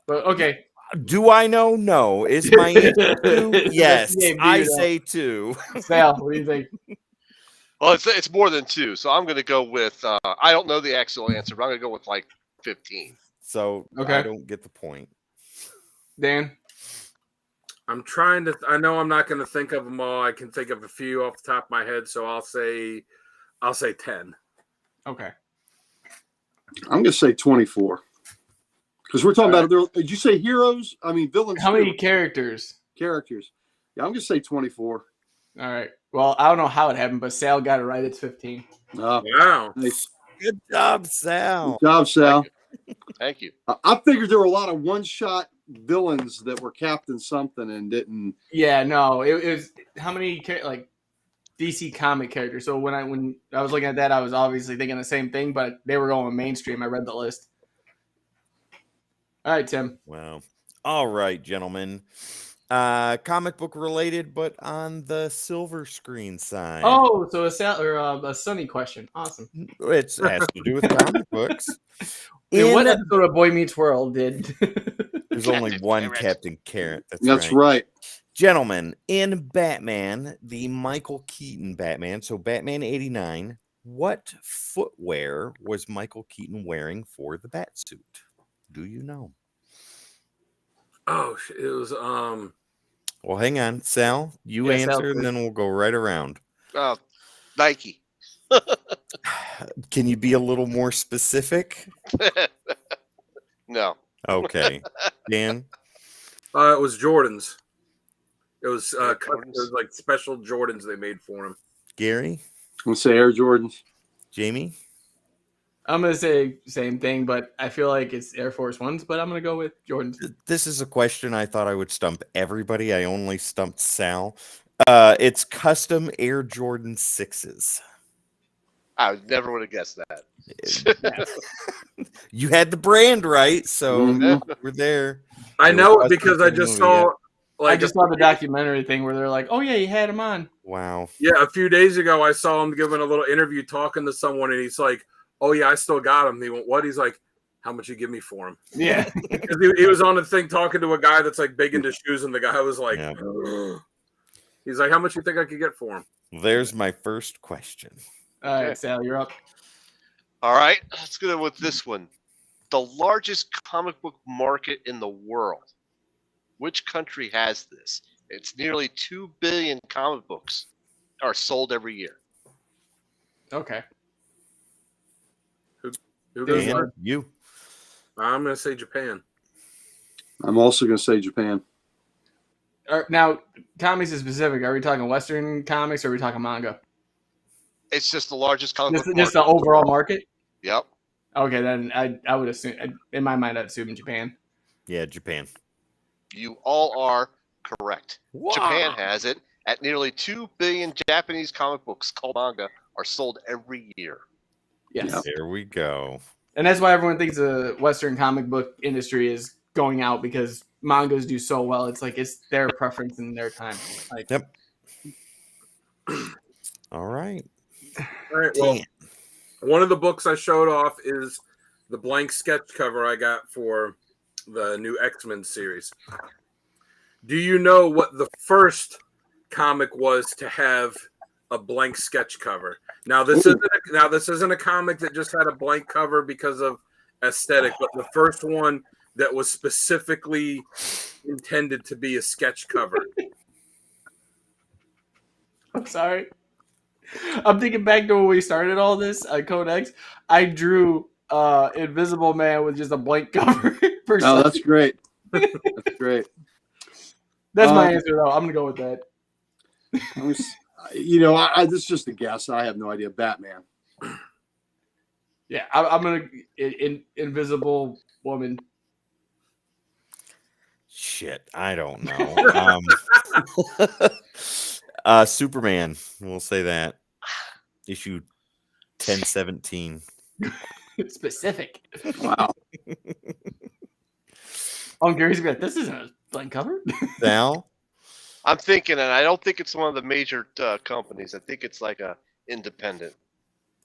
But okay. Do I know? No. Is my answer 2? Yes. Yeah, I dude, say 2. Sal, what do you think? Well, it's more than 2, so I'm going to go with. I don't know the actual answer, but I'm going to go with like 15. So Okay. I don't get the point. Dan? I'm trying to. I know I'm not going to think of them all. I can think of a few off the top of my head, so I'll say 10. Okay. I'm going to say 24. Because we're talking about, did you say heroes? I mean, villains. How many too. characters? Characters. Yeah, I'm going to say 24. All right. Well, I don't know how it happened, but Sal got it right. It's 15. Wow. Nice. Good job, Sal. Good job, Sal. Thank you. I figured there were a lot of one-shot villains that were Captain something and didn't. Yeah, no. It was how many like DC comic characters. So when I was looking at that, I was obviously thinking the same thing, but they were going mainstream. I read the list. All right, Tim. Wow. All right, gentlemen. Comic book related, but on the silver screen side. Oh, so a Sunny question. Awesome. It has to do with comic books. In what episode of Boy Meets World did? There's only one Captain Carrot. That's right. Gentlemen, in Batman, the Michael Keaton Batman, so Batman 89, what footwear was Michael Keaton wearing for the bat suit? Do you know? Oh, it was Well, hang on, Sal. You answer, and then we'll go right around. Nike. Can you be a little more specific? No. Okay, Dan. It was Jordans. It was Jordans? it was like special Jordans they made for him. Gary. I'm going to say Air Jordans. Jamie. I'm gonna say same thing, but I feel like it's Air Force Ones. But I'm gonna go with Jordans. This is a question I thought I would stump everybody. I only stumped Sal. It's custom Air Jordan 6s. I never would have guessed that. You had the brand right, so we're there. I know it because I just saw. I just saw the documentary thing where they're like, "Oh yeah, you had him on." Wow. Yeah, a few days ago, I saw him giving a little interview talking to someone, and he's like, "Oh yeah, I still got him." He went, "What?" He's like, "How much you give me for him?" Yeah, because he was on the thing talking to a guy that's like big into shoes, and the guy was like, he's like, "How much you think I could get for him?" There's my first question. All right, Sal, you're up. All right, let's go with this one. The largest comic book market in the world. Which country has this? It's nearly 2 billion comic books are sold every year. Okay. Who goes Dan, first? you. I'm going to say Japan. I'm also going to say Japan. Now, comics is specific. Are we talking Western comics or are we talking manga? It's just the largest comic book Just market. the overall market? Yep. Okay, then I would assume, in my mind, I'd assume Japan. Yeah, Japan. You all are correct. Wow. Japan has it. At nearly 2 billion Japanese comic books called manga are sold every year. Yes. Yep. There we go. And that's why everyone thinks the Western comic book industry is going out because mangas do so well. It's like it's their preference and their time. Like, Yep. All right. All right. Well, one of the books I showed off is the blank sketch cover I got for the new X-Men series. Do you know what the first comic was to have a blank sketch cover? Now this isn't a comic that just had a blank cover because of aesthetic, but the first one that was specifically intended to be a sketch cover. I'm sorry. I'm thinking back to when we started all this Codex. I drew Invisible Man with just a blank cover. Oh, that's great. That's great. That's my answer, though. I'm gonna go with that. This is just a guess. I have no idea. Batman. Yeah, I'm gonna Invisible Woman. Shit, I don't know. Superman. We'll say that. Issue 1017. Specific. Wow. I'm curious about this. Isn't a blank cover. Sal? I'm thinking, and I don't think it's one of the major companies. I think it's like a independent.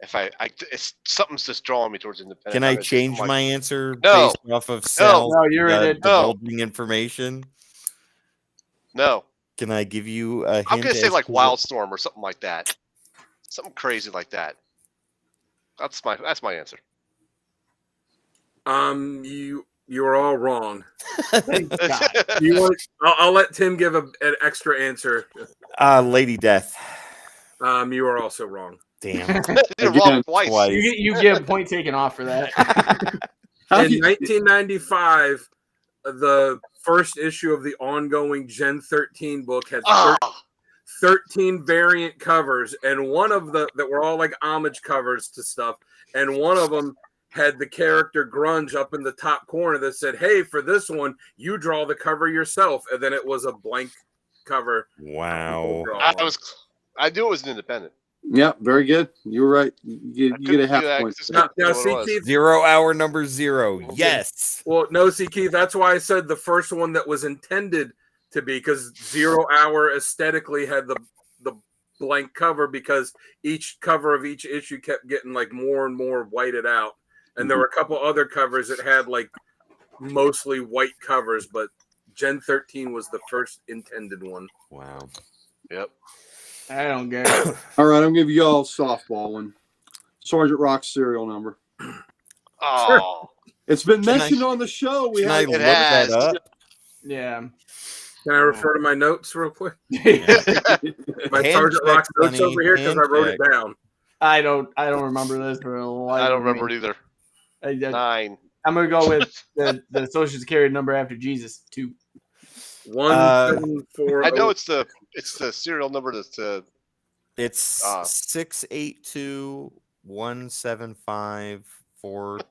It's something's just drawing me towards independent. Can I change my answer No. based off of Sal? No, you're in it. Divulging information. No. Can I give you a hint? I'm gonna say as like to what- Wildstorm or something like that. Something crazy like that. That's my answer. You are all wrong. Thank God. I'll let Tim give an extra answer. Lady Death. You are also wrong. Damn. You're Again, wrong twice. twice. You get a point taken off for that. How In can- 1995, the first issue of the ongoing Gen 13 book had Ah, 13 variant covers, and one of that were all like homage covers to stuff, and one of them had the character Grunge up in the top corner that said, "Hey, for this one, you draw the cover yourself," and then it was a blank cover. Wow. I knew it was an independent. Yeah, very good. You were right. You get a half point. Now, see, Keith. 0 hour number 0. Yes. Well, no, see, Keith. That's why I said the first one that was intended to be, because 0 hour aesthetically had the blank cover, because each cover of each issue kept getting like more and more whited out, and there were a couple other covers that had like mostly white covers, but Gen 13 was the first intended one. Wow. Yep. I don't get it. All right, I'm gonna give you all a softball one. Sergeant Rock's serial number. Oh, It's been Can I- mentioned on the show. We Can I have look has. that up? Yeah. Can I refer to my notes real quick? My Hand Sergeant check, Rock notes Sonny, over here because I hand wrote it check. down. I don't remember this for a life I don't of remember me. it either. I'm 9. gonna go with the social security number after Jesus 2. 174. I know it's the serial number that's It's Ah. 682-175-43.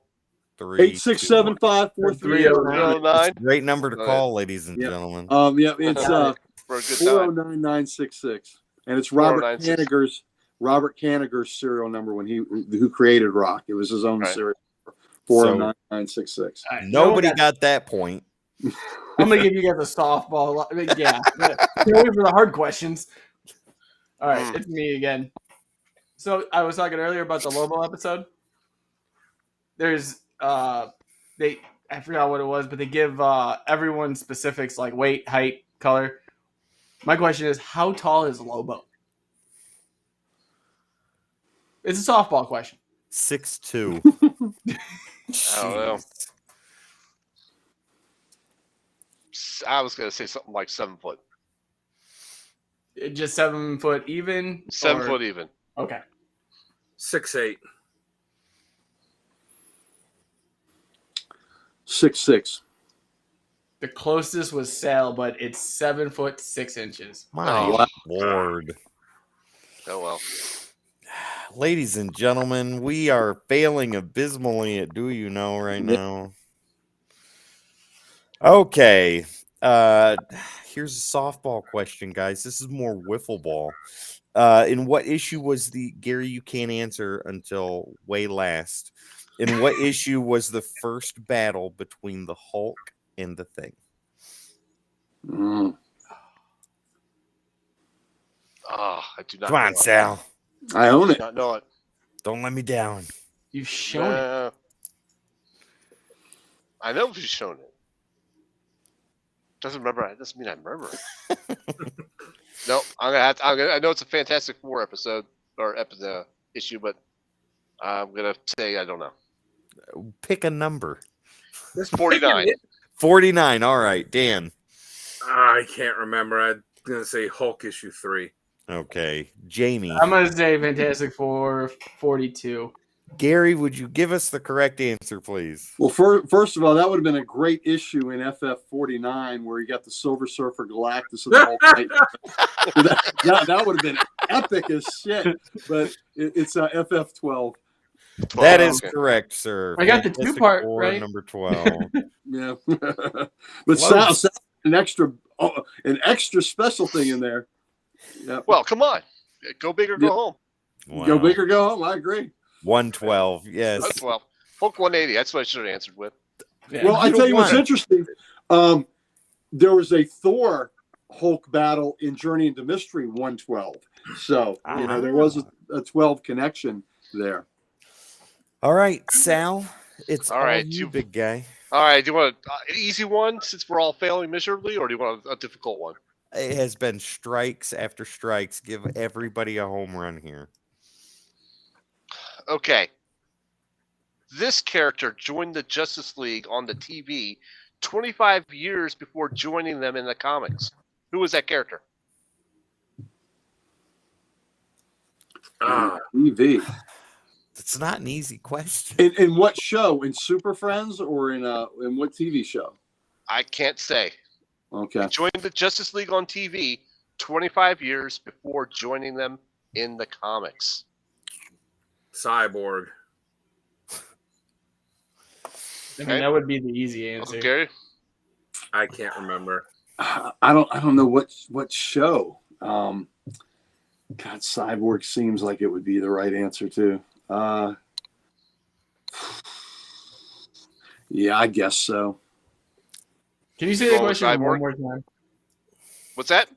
8675430. 09 Great number to Oh, call, ladies and Yeah. gentlemen. Yeah, it's for a good time. 409966, and it's Robert 4096. Kanigher's serial number when who created Rock. It was his own Right. serial number. 409966. All right, Nobody you know got that point. what? I'm gonna give you guys a softball. Yeah. Can't wait for the hard questions. All right, it's me again. So I was talking earlier about the Lobo episode. There's I forgot what it was, but they give everyone specifics like weight, height, color. My question is, how tall is Lobo? It's a softball question. 6'2". I don't know. I was gonna say something like 7 foot. Just 7 foot even? 7 or- foot even. Okay. 6'8". 6'6". The closest was Sal, but it's 7 foot 6 inches. My Oh. Lord. Oh well. Ladies and gentlemen, we are failing abysmally at Do You Know right now. Okay. Here's a softball question, guys. This is more wiffle ball. In what issue was Gary, you can't answer until way last. In what issue was the first battle between the Hulk and the Thing? Mm. Oh, I do not. Come on, know Sal. I own it. it. Not know it. Don't let me down. You've shown it. I know you've shown it. Doesn't mean I remember it. No, I know it's a Fantastic Four episode or issue, but I'm gonna say I don't know. Pick a number. It's 49. 49. All right, Dan. I can't remember. I'm gonna say Hulk issue 3. Okay, Jamie. I'm going to say Fantastic Four 42. Gary, would you give us the correct answer, please? Well, first of all, that would have been a great issue in FF49 where you got the Silver Surfer Galactus and the whole fight. that would have been epic as shit. But it's FF12. That is correct, sir. I got the Fantastic 2-part, Four, right? number 12. Yeah, but Sal, an extra special thing in there. Yep. Well, come on, go big or go home. Wow. Go big or go home. I agree. 112. Yes. That's 12. Hulk 180. That's what I should have answered with. Yeah. Well, I You tell you don't what's want interesting. There was a Thor Hulk battle in Journey into Mystery 112. So, there was a 12 connection there. All right, Sal. It's All all right, you, big guy. All right. Do you want an easy one since we're all failing miserably, or do you want a difficult one? It has been strikes after strikes. Give everybody a home run here. Okay. This character joined the Justice League on the TV 25 years before joining them in the comics. Who was that character? TV. It's not an easy question. In what show? In Super Friends or in what TV show? I can't say. Okay. He joined the Justice League on TV 25 years before joining them in the comics. Cyborg. I mean, that would be the easy Uncle answer. Gary? I can't remember. I don't know what show. God, Cyborg seems like it would be the right answer too. Yeah, I guess so. Can you say the question one more time? What's that?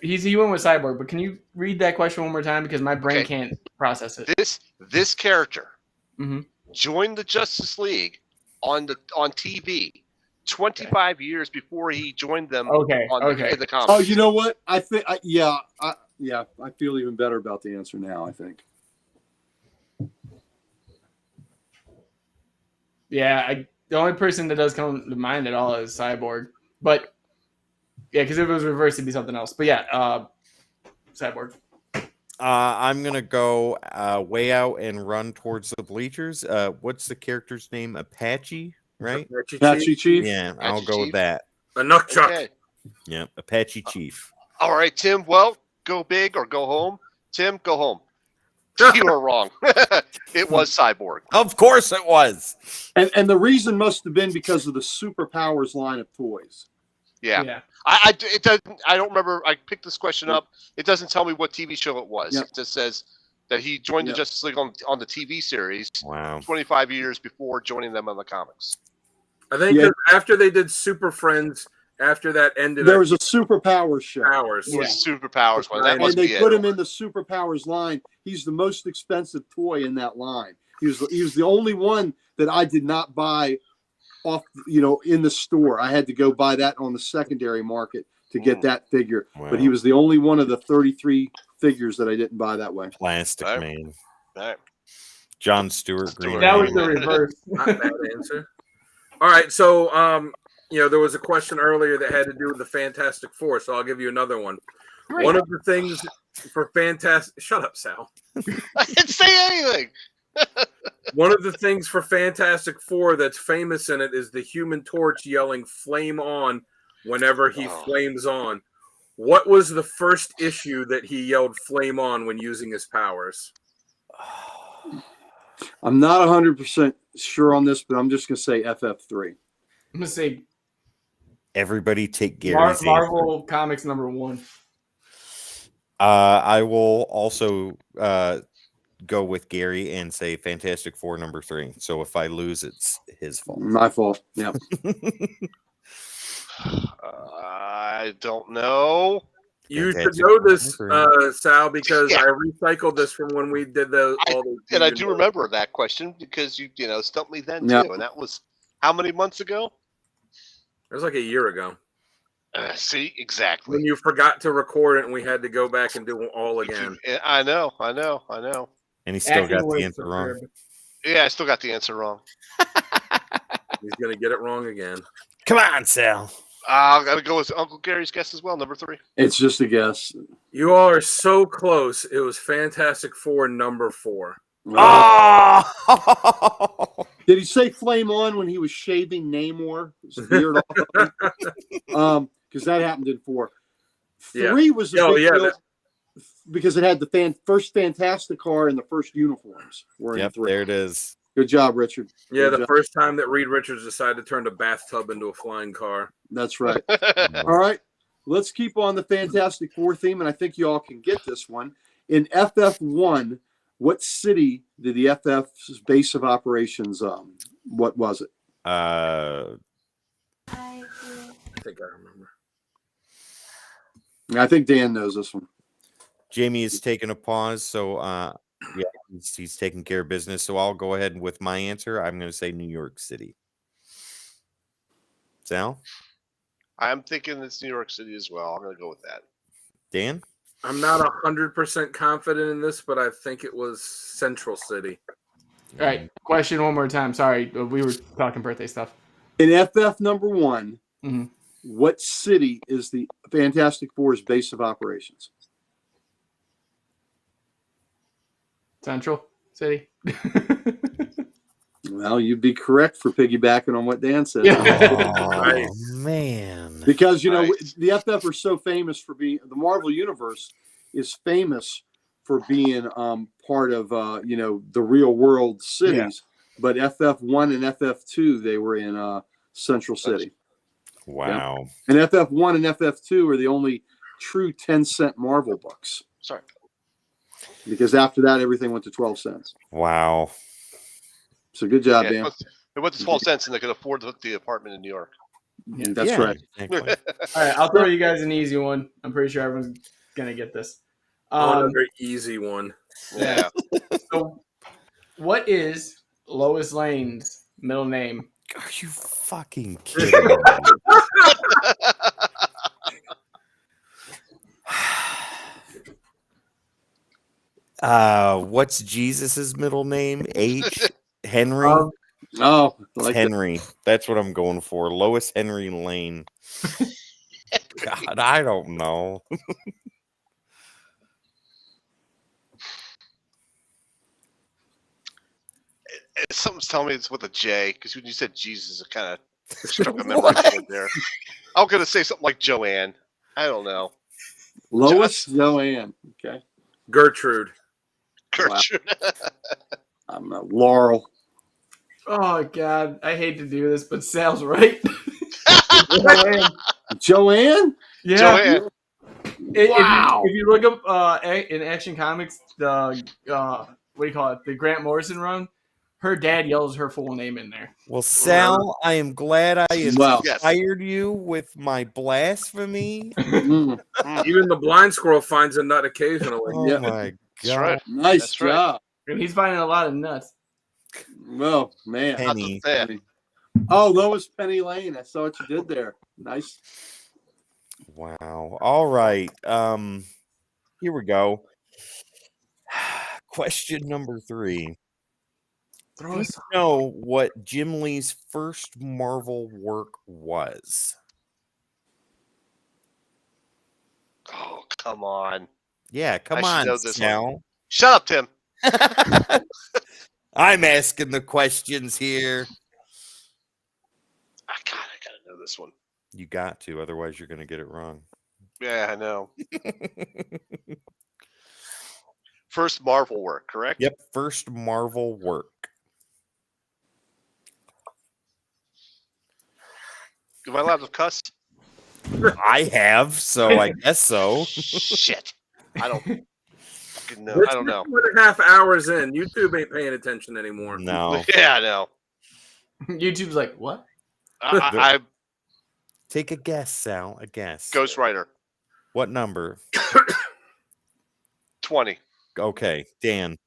He went with Cyborg, but can you read that question one more time because my brain can't process it. This character Mm-hmm. joined the Justice League on TV 25 years before he joined them in the comics. Oh, you know what? I think I feel even better about the answer now, I think. Yeah, the only person that does come to mind at all is Cyborg. But yeah, because if it was reversed, it'd be something else. But yeah, Cyborg. I'm gonna go way out and run towards the bleachers. What's the character's name? Apache, right? Apache Chief. Yeah, Apache I'll go Chief. with that. A Nuck Chuck. Okay. Yeah, Apache Chief. All right, Tim. Well, go big or go home. Tim, go home. You are wrong. It was Cyborg. Of course it was. And the reason must have been because of the Superpowers line of toys. Yeah. I don't remember. I picked this question up. It doesn't tell me what TV show it was. Yep. It just says that he joined the Justice League on the TV series. Wow. 25 years before joining them on the comics. I think after they did Super Friends, after that ended, there was a Superpowers show. Powers. It was Superpowers one. That And must they be put it. him in the Superpowers line. He's the most expensive toy in that line. He was the only one that I did not buy off, in the store. I had to go buy that on the secondary market to get that figure. Wow. But he was the only one of the 33 figures that I didn't buy that way. Plastic All right. Man. All right. John Stewart. Green That was Man. the reverse. Not bad answer. All right, so there was a question earlier that had to do with the Fantastic Four, so I'll give you another one. Great. One of the things for Fantastic... Shut up, Sal. I didn't say anything. One of the things for Fantastic Four that's famous in it is the Human Torch yelling "Flame on" whenever he flames on. What was the first issue that he yelled "Flame on" when using his powers? I'm not 100% sure on this, but I'm just going to say FF3. I'm gonna say Everybody take Gary's Marvel Comics #1. I will also go with Gary and say Fantastic Four #3. So if I lose, it's his fault. My fault. Yeah. I don't know. You should Fantastic know this, Four. Sal, because Yeah. I recycled this from when we did And I do remember that question because you stumped me then Yeah. too, and that was how many months ago? It was like a year ago. See, exactly. When you forgot to record it and we had to go back and do it all again. I know. And he still got the answer wrong. Yeah, I still got the answer wrong. He's going to get it wrong again. Come on, Sal. I got to go with Uncle Gary's guess as well, #3. It's just a guess. You all are so close. It was Fantastic Four #4. Oh! Did he say flame on when he was shaving Namor? His beard off? Because that happened in 4. 3 was a big deal because it had the first Fantastic car and the first uniforms were in 3. There it is. Good job, Richard. Yeah, Good the job. first time that Reed Richards decided to turn the bathtub into a flying car. That's right. All right. Let's keep on the Fantastic Four theme, and I think you all can get this one. In FF1, what city did the FF's base of operations, what was it? Uh, I think I remember. I think Dan knows this one. Jamie is taking a pause, so yeah, he's taking care of business. So I'll go ahead with my answer. I'm going to say New York City. Sal? I'm thinking it's New York City as well. I'm going to go with that. Dan? I'm not 100% confident in this, but I think it was Central City. All right, question one more time. Sorry, we were talking birthday stuff. In FF number 1, Mhm. what city is the Fantastic Four's base of operations? Central City. Well, you'd be correct for piggybacking on what Dan said. Oh, man. Because, Nice. the FF are so famous for being, the Marvel Universe is famous for being part of, the real world cities. But FF1 and FF2, they were in Central City. Wow. And FF1 and FF2 are the only true 10-cent Marvel books. Sorry. Because after that, everything went to 12 cents. Wow. So good job, Yeah, Dan. it went to 12 cents, and they could afford the apartment in New York. That's Yeah, right. exactly. All right, I'll throw you guys an easy one. I'm pretty sure everyone's gonna get this. Another easy one. Yeah. So, what is Lois Lane's middle name? Are you fucking kidding me? What's Jesus's middle name? H. Henry. Oh, It's Henry. That's what I'm going for. Lois Henry Lane. God, I don't know. Something's telling me it's with a J, because when you said Jesus, it kind of struck a memory chord there. I was going to say something like Joanne. I don't know. Lois Joanne. Okay. Gertrude. Gertrude. I'm Laurel. Oh God, I hate to do this, but Sal's right. Joanne? Yeah. Joanne. Wow. If you look up in Action Comics, the what do you call it? The Grant Morrison run. Her dad yells her full name in there. Well, Sal, I am glad I Wow. inspired you with my blasphemy. Mm, Even the blind squirrel finds a nut occasionally. Oh Yeah. my That's god. right. nice That's right. job. And he's finding a lot of nuts. Oh, man. Penny. Yeah. Oh, Lois Penny Lane. I saw what you did there. Nice. Wow. All right. Here we go. Question number 3. Throw Do you us. know what Jim Lee's first Marvel work was? Oh, come on. Yeah, come I should on, know this Sal. Shut up, Tim. I'm asking the questions here. I gotta know this one. You got to, otherwise you're going to get it wrong. Yeah, I know. First Marvel work, correct? Yep, first Marvel work. Am I allowed to cuss? I have, so I guess so. Shit. I don't fucking know. We're I don't know. 2.5 hours in. YouTube ain't paying attention anymore. No. Yeah, I know. YouTube's like, what? I Take a guess, Sal. A guess. Ghost Rider. What number? 20. Okay, Dan.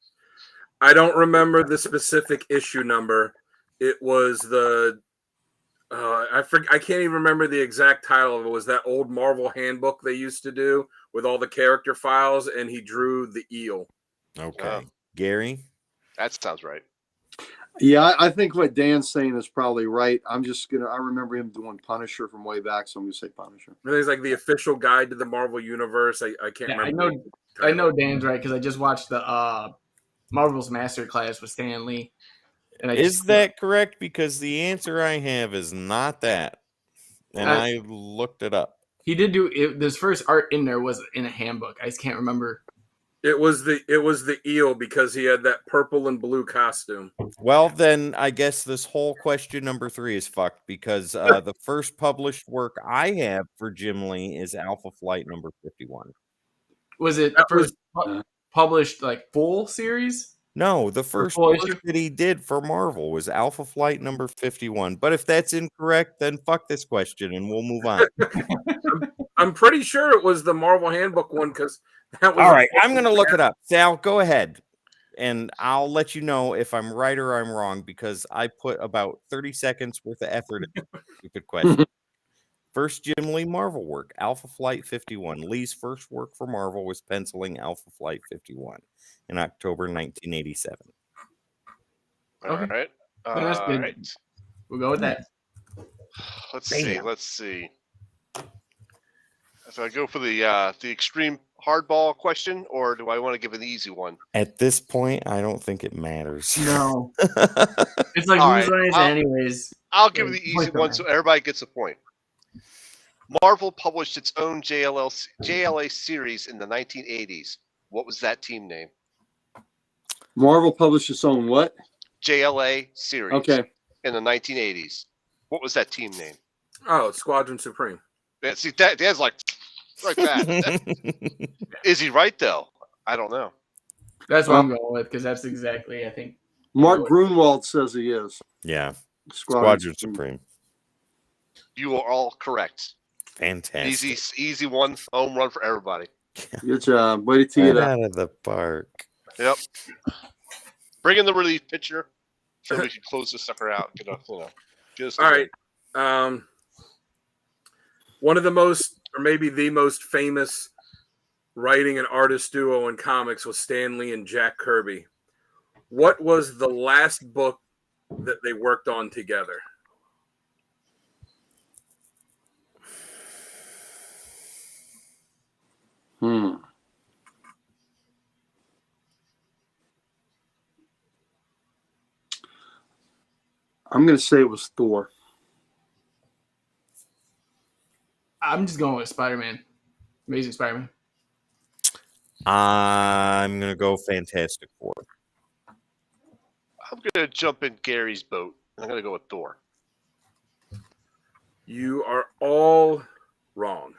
I don't remember the specific issue number. It was the I can't even remember the exact title of it. It was that old Marvel handbook they used to do with all the character files, and he drew the eel. Okay. Gary? That sounds right. Yeah, I think what Dan's saying is probably right. I remember him doing Punisher from way back, so I'm going to say Punisher. I think it's like the official guide to the Marvel Universe. I can't remember. I know Dan's right because I just watched the Marvel's Masterclass with Stan Lee. And Is that correct? Because the answer I have is not that. And I looked it up. He did do it. This first art in there was in a handbook. I just can't remember. It was the eel because he had that purple and blue costume. Well, then I guess this whole question number 3 is fucked because the first published work I have for Jim Lee is Alpha Flight number 51. Was it first published like full series? No, the first work that he did for Marvel was Alpha Flight number 51. But if that's incorrect, then fuck this question and we'll move on. I'm pretty sure it was the Marvel handbook one because that was all right. I'm going to look it up. Sal, go ahead. And I'll let you know if I'm right or I'm wrong because I put about 30 seconds worth of effort into this stupid question. First Jim Lee Marvel work, Alpha Flight 51. Lee's first work for Marvel was penciling Alpha Flight 51 in October 1987. All Okay. right. Well, that's All good. right. We'll go with that. Let's see. Bam. Let's see. So I go for the extreme hardball question, or do I want to give an easy one? At this point, I don't think it matters. No, it's like All who's right, running anyways. I'll give you Yeah, the easy points don't one so everybody gets a point. Marvel published its own JLA series in the 1980s. What was that team name? Marvel published its own what? JLA series. Okay. In the 1980s. What was that team name? Oh, Squadron Supreme. Yeah, see, Dad's like that. Is he right though? I don't know. That's what I'm going with because that's exactly I think. Mark Grunwald says he is. Yeah. Squadron Supreme. You are all correct. Fantastic. Easy one home run for everybody. Good job. Way to tee it Right up. out of the park. Yep. Bring in the relief pitcher so we can close this sucker out. Get us, All right. One of the most, or maybe the most famous writing and artist duo in comics was Stan Lee and Jack Kirby. What was the last book that they worked on together? I'm going to say it was Thor. I'm just going with Spider-Man. Amazing Spider-Man. I'm going to go Fantastic Four. I'm going to jump in Gary's boat. I'm going to go with Thor. You are all wrong.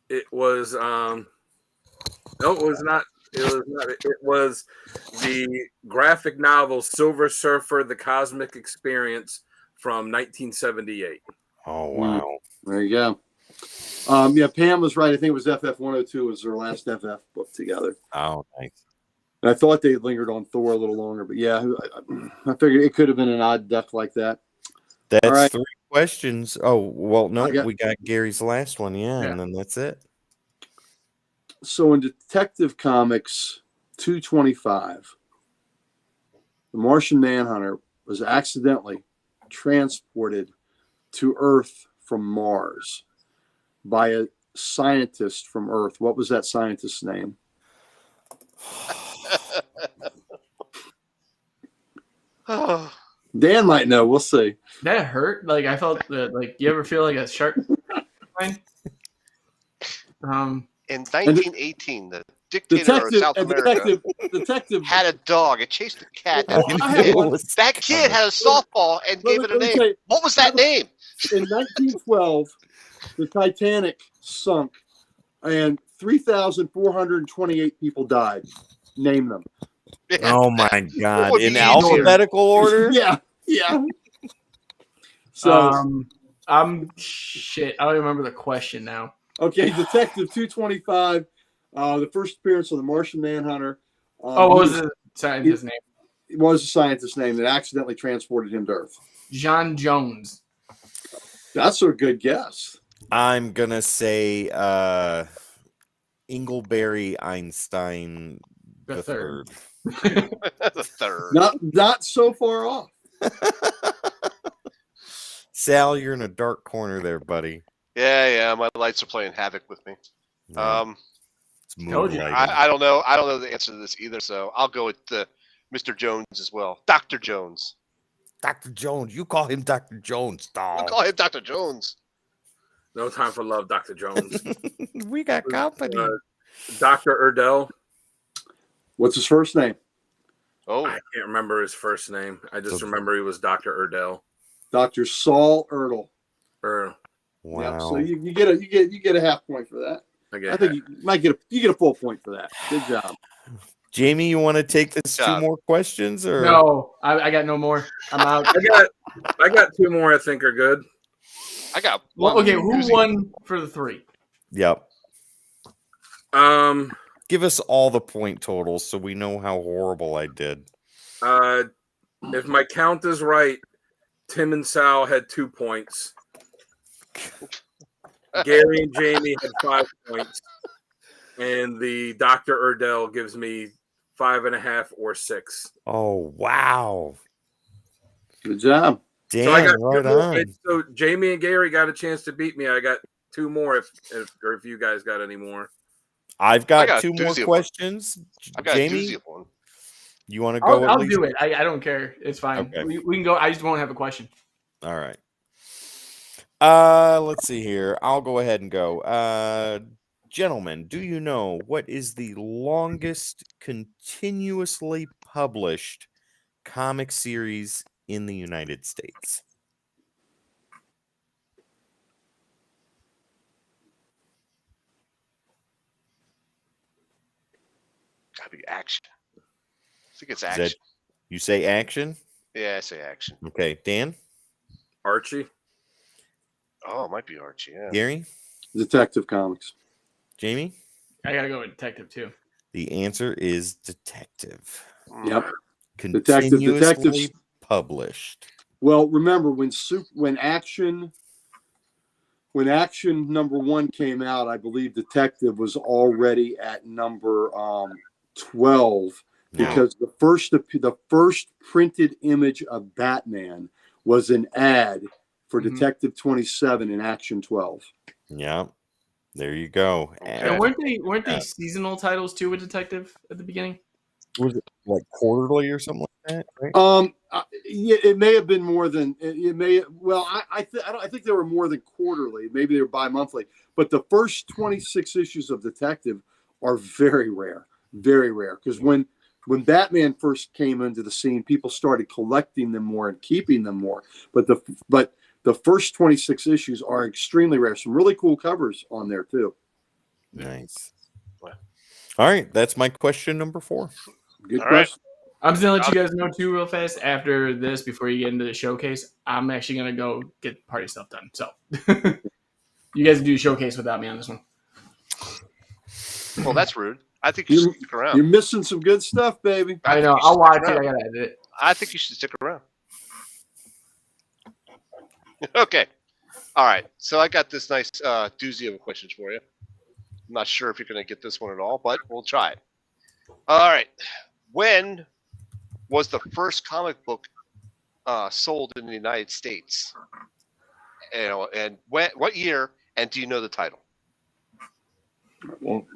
It was no, it was not. It was not. It was the graphic novel Silver Surfer: The Cosmic Experience from 1978. Oh, wow. There you go. Yeah, Pam was right. I think it was FF 102 was their last FF book together. Oh, nice. And I thought they lingered on Thor a little longer, but yeah, I figured it could have been an odd duck like that. That's All right. 3 questions. Oh, well, no, I we got Gary's last one. Yeah, and then that's it. So in Detective Comics 225, the Martian Manhunter was accidentally transported to Earth from Mars by a scientist from Earth. What was that scientist's name? Dan might know. We'll see. That hurt. Like I felt that. Like you ever feel like a shark? In 1918, the dictator of South America detective had a dog. It chased a cat. That kid one. had a softball and gave it a name. What was that name? In 1912, the Titanic sunk, and 3,428 people died. Name them. Oh, my God. was In the alphabetical order? Yeah. So, shit. I don't remember the question now. okay, Detective 225, the first appearance of the Martian Manhunter. What was the scientist's name? It was a scientist's name that accidentally transported him to Earth. John Jones. That's a good guess. I'm going to say Engelberry Einstein The third. The third. Not so far off. Sal, you're in a dark corner there, buddy. Yeah. My lights are playing havoc with me. Yeah. It's Told you. moonlighting. I don't know. I don't know the answer to this either. So I'll go with Mr. Jones as well. Dr. Jones. Dr. Jones. You call him Dr. Jones, I'll dog. call him Dr. Jones. No time for love, Dr. Jones. We got company. Dr. Erdell. What's his first name? Oh, I can't remember his first name. I just remember he was Dr. Erdell. Dr. Saul Erdel. Or Wow. Yep. So you get a half point for that. again, I think you might get a full point for that. Good job. Jamie, you want to take this Good job. 2 more questions? Or No, I got no more. I'm out. I got 2 more I think are good. I got Well, one. okay, who won for the 3? Yep. Um Give us all the point totals so we know how horrible I did. if my count is right, Tim and Sal had 2 points. Gary and Jamie had 5 points, and the Dr. Erdell gives me 5.5 or 6. Oh, wow. Good job. Dan, So I got right 2 more. on. So Jamie and Gary got a chance to beat me. I got 2 more if you guys got any more. I've I got got a 2 more doozy of one. questions. I got a Jamie, doozy of one. you want to go at I'll least? do it. I don't care. It's fine. Okay. We can go. I just won't have a question. All right. Let's see here. I'll go ahead and go. Gentlemen, do you know what is the longest continuously published comic series in the United States? Gotta be action. I think it's Is action. that you say action? Yeah, I say action. Okay, Dan, Archie. Oh, it might be Archie. Yeah. Gary, Detective Comics. Jamie. I gotta go with detective too. The answer is detective. Yep. Continuously Detectives. published. Well, remember when Action number 1 came out, I believe Detective was already at number 12 because the first printed image of Batman was an ad for Mhm. Detective 27 in Action 12. Yeah. There you go. Okay. And weren't they seasonal titles too with detective at the beginning? Was it like quarterly or something like that? Right? Yeah, it may have been more than it may. Well, I think they were more than quarterly. Maybe they were bi-monthly. But the first 26 issues of Detective are very rare, because when Batman first came into the scene, people started collecting them more and keeping them more. But the first 26 issues are extremely rare. Some really cool covers on there too. Nice. All right, that's my question number 4. Good All right. question. I'm just gonna let you guys know too, real fast. After this, before you get into the showcase, I'm actually gonna go get party stuff done. So you guys do showcase without me on this one. Well, that's rude. I think you should stick You're around. missing some good stuff, baby. I think know. you should I'll watch stick it. I around. gotta edit it. I think you should stick around. Okay. All right. So I got this nice doozy of questions for you. I'm not sure if you're going to get this one at all, but we'll try it. All right. When was the first comic book sold in the United States? And what year? And do you know the title? Well,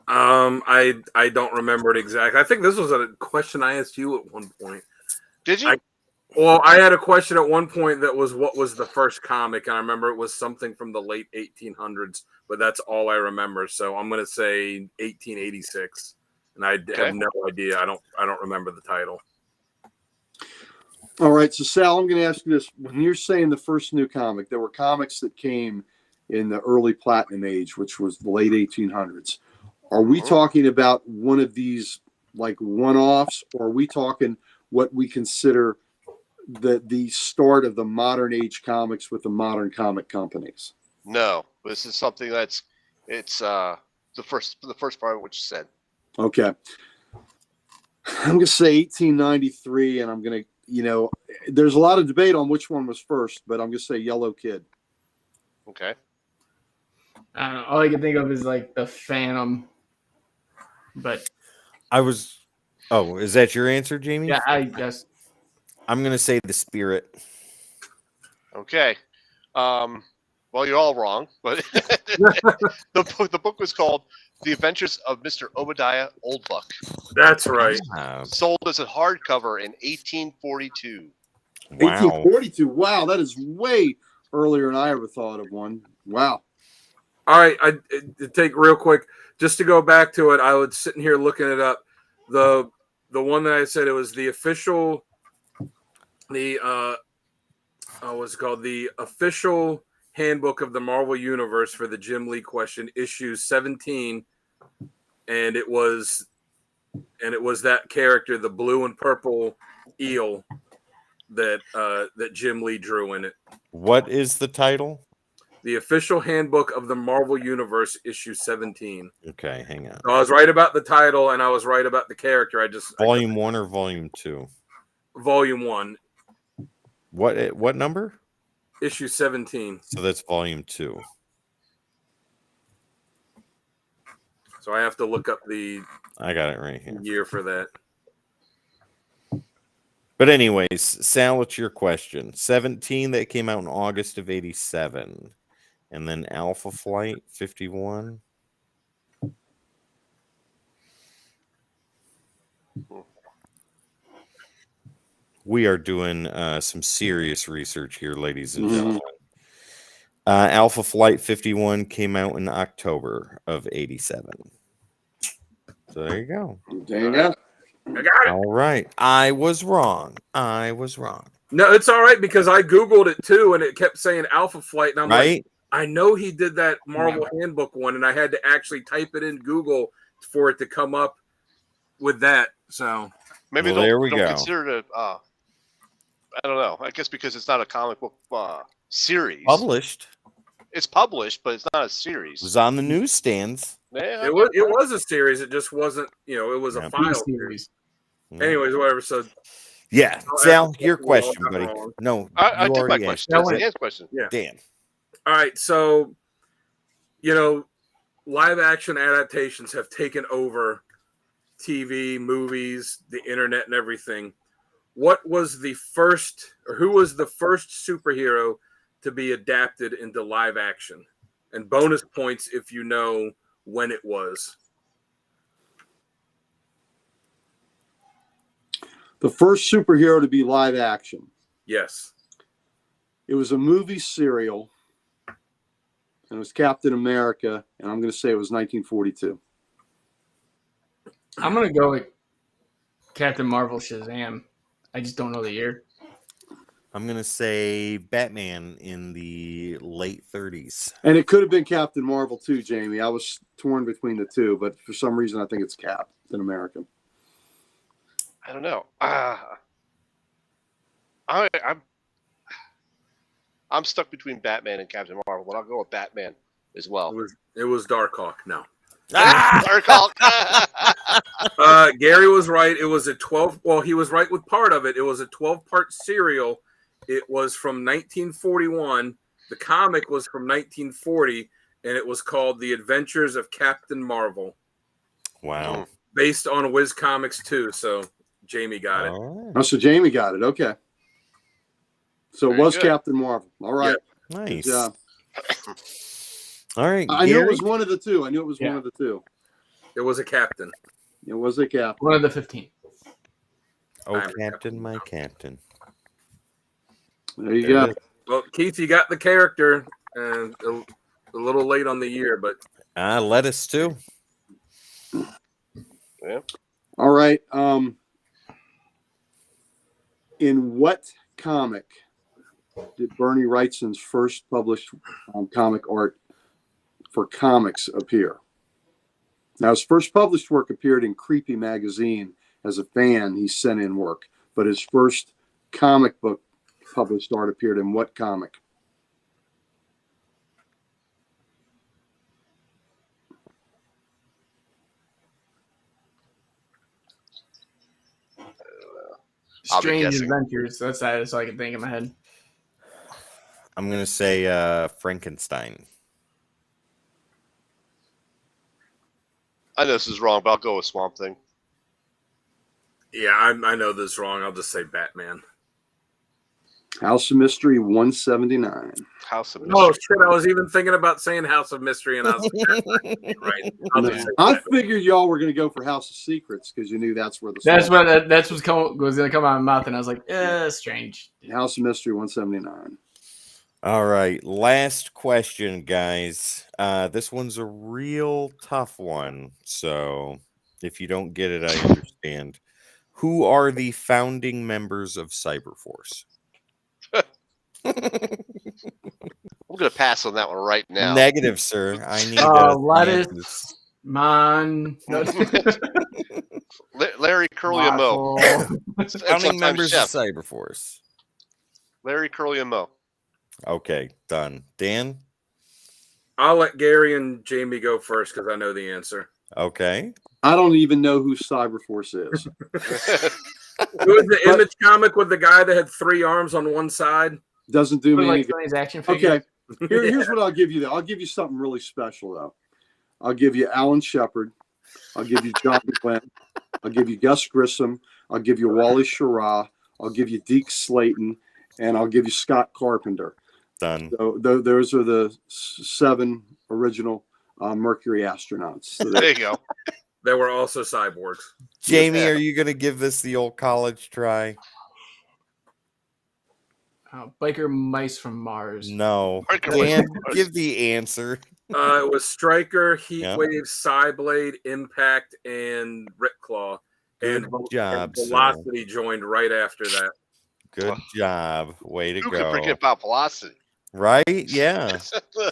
I don't remember it exactly. I think this was a question I asked you at one point. Did you? I had a question at one point that was what was the first comic, and I remember it was something from the late 1800s, but that's all I remember. So I'm going to say 1886, and I have no idea. I don't remember the title. all right, so Sal, I'm going to ask you this: when you're saying the first new comic, there were comics that came in the early Platinum Age, which was the late 1800s. Are we talking about one of these like one-offs, or are we talking what we consider the start of the modern age comics with the modern comic companies? No. This is something it's the first part of what you said. Okay. I'm going to say 1893, and I'm going to, there's a lot of debate on which one was first, but I'm going to say Yellow Kid. Okay. I don't know. All I can think of is like the Phantom. But is that your answer, Jamie? yeah, I guess. I'm going to say the Spirit. Okay. Well, you're all wrong, but the book was called The Adventures of Mr. Obadiah Oldbuck. That's right. Sold as a hardcover in 1842. Wow. 1842. Wow, that is way earlier than I ever thought of one. Wow. All right, I take real quick just to go back to it. I was sitting here looking it up. The one that I said it was the official, what's it called? The official handbook of the Marvel Universe for the Jim Lee question, issue 17, and it was that character, the blue and purple eel, that Jim Lee drew in it. What is the title? The official handbook of the Marvel Universe, issue 17. Okay, hang on. So I was right about the title, and I was right about the character. Volume 1 or Volume 2? Volume 1. What number? issue 17. So that's volume 2. So I have to look up the I got it right here. year for that. But anyways, Sal, what's your question? 17 that came out in August of 87. And then Alpha Flight 51. We are doing some serious research here, ladies and gentlemen. Alpha Flight 51 came out in October of 87. So there you go. There you go. I got it. All right. I was wrong. No, it's all right because I Googled it too, and it kept saying Alpha Flight, and I'm like, Right? I know he did that Marvel Handbook one, and I had to actually type it in Google for it to come up with that. So Maybe Well, there we don't go. consider it. I don't know. I guess because it's not a comic book series. Published. It's published, but it's not a It series. was on the newsstands. Yeah, it was a series. It just wasn't, it was a Yeah. file series. Anyways, whatever. So Yeah. I'll Sal, ask your you all question, got buddy. wrong. No, I you took my already question. answered That's it. Dan's question. yeah. Dan. All right, so live action adaptations have taken over TV, movies, the internet, and everything. What was the first, or who was the first superhero to be adapted into live action? And bonus points if you know when it was. The first superhero to be live action. Yes. It was a movie serial, and it was Captain America, and I'm going to say it was 1942. I'm gonna go with Captain Marvel Shazam. I just don't know the year. I'm going to say Batman in the late 30s. And it could have been Captain Marvel too, Jamie. I was torn between the two, but for some reason I think it's Captain America. I don't know. I'm stuck between Batman and Captain Marvel, but I'll go with Batman as well. It was Darkhawk. No. Dark Hulk. Gary was right. It was a 12. Well, he was right with part of it. It was a 12-part serial. It was from 1941. The comic was from 1940, and it was called The Adventures of Captain Marvel, Wow. based on Wiz Comics 2. So Jamie got it. All Oh, so Jamie got it. Okay. So Very it was good. Captain Marvel. All right. right. Nice. Good job. All right. I knew Gary? it was one of the two. Yeah. One of the two. It was a captain. It was a captain. One of the 15. Oh, I'm Captain, my Captain. There you There go. it is. Well, Keith, you got the character, and a little late on the year, but Lettuce too. Yeah. All right. In what comic did Bernie Wrightson's first published comic art for comics appear? Now, his first published work appeared in Creepy magazine. As a fan, he sent in work, but his first comic book published art appeared in what comic? I'll be Strange guessing. Adventures. That's all I can think in my head. I'm gonna say Frankenstein. I know this is wrong, but I'll go with Swamp Thing. yeah, I know this is wrong. I'll just say Batman. House of Mystery 179. House of Oh Mystery. shit! I was even thinking about saying House of Mystery, and I was like, right. I'll just say I Batman. figured y'all were going to go for House of Secrets because you knew that's where the That's what was gonna come out of my mouth, and I was like, strange. House of Mystery 179. All right, last question, guys. This one's a real tough one, so if you don't get it, I understand. Who are the founding members of Cyberforce? I'm going to pass on that one right now. Negative, sir. I need Lettuce, answers. Man. No. Larry Curly and Moe. Waffle. And Founding sometimes members Chef. of Cyberforce. Larry Curly and Moe. Okay, done. Dan? I'll let Gary and Jamie go first because I know the answer. Okay. I don't even know who Cyberforce is. It was the Image comic with the guy that had 3 arms on one side. Doesn't do me any like good. Tony's action figure. Okay. Here's what I'll give you, though. I'll give you something really special, though. I'll give you Alan Shepard. I'll give you John Glenn. I'll give you Gus Grissom. I'll give you Wally Schirra. I'll give you Deke Slayton. And I'll give you Scott Carpenter. Done. So those are the 7 original Mercury astronauts. So There you go. They were also cyborgs. Jamie, Yeah. are you going to give this the old college try? Biker mice from Mars. No. Biker Dan, mice from Mars. give the answer. It was Striker, Yeah. Heatwave, Psyblade, Impact, and Ripclaw. Good job, and Velocity joined right after that. Good job. Way to Who go. could forget about Velocity? Right? Yeah.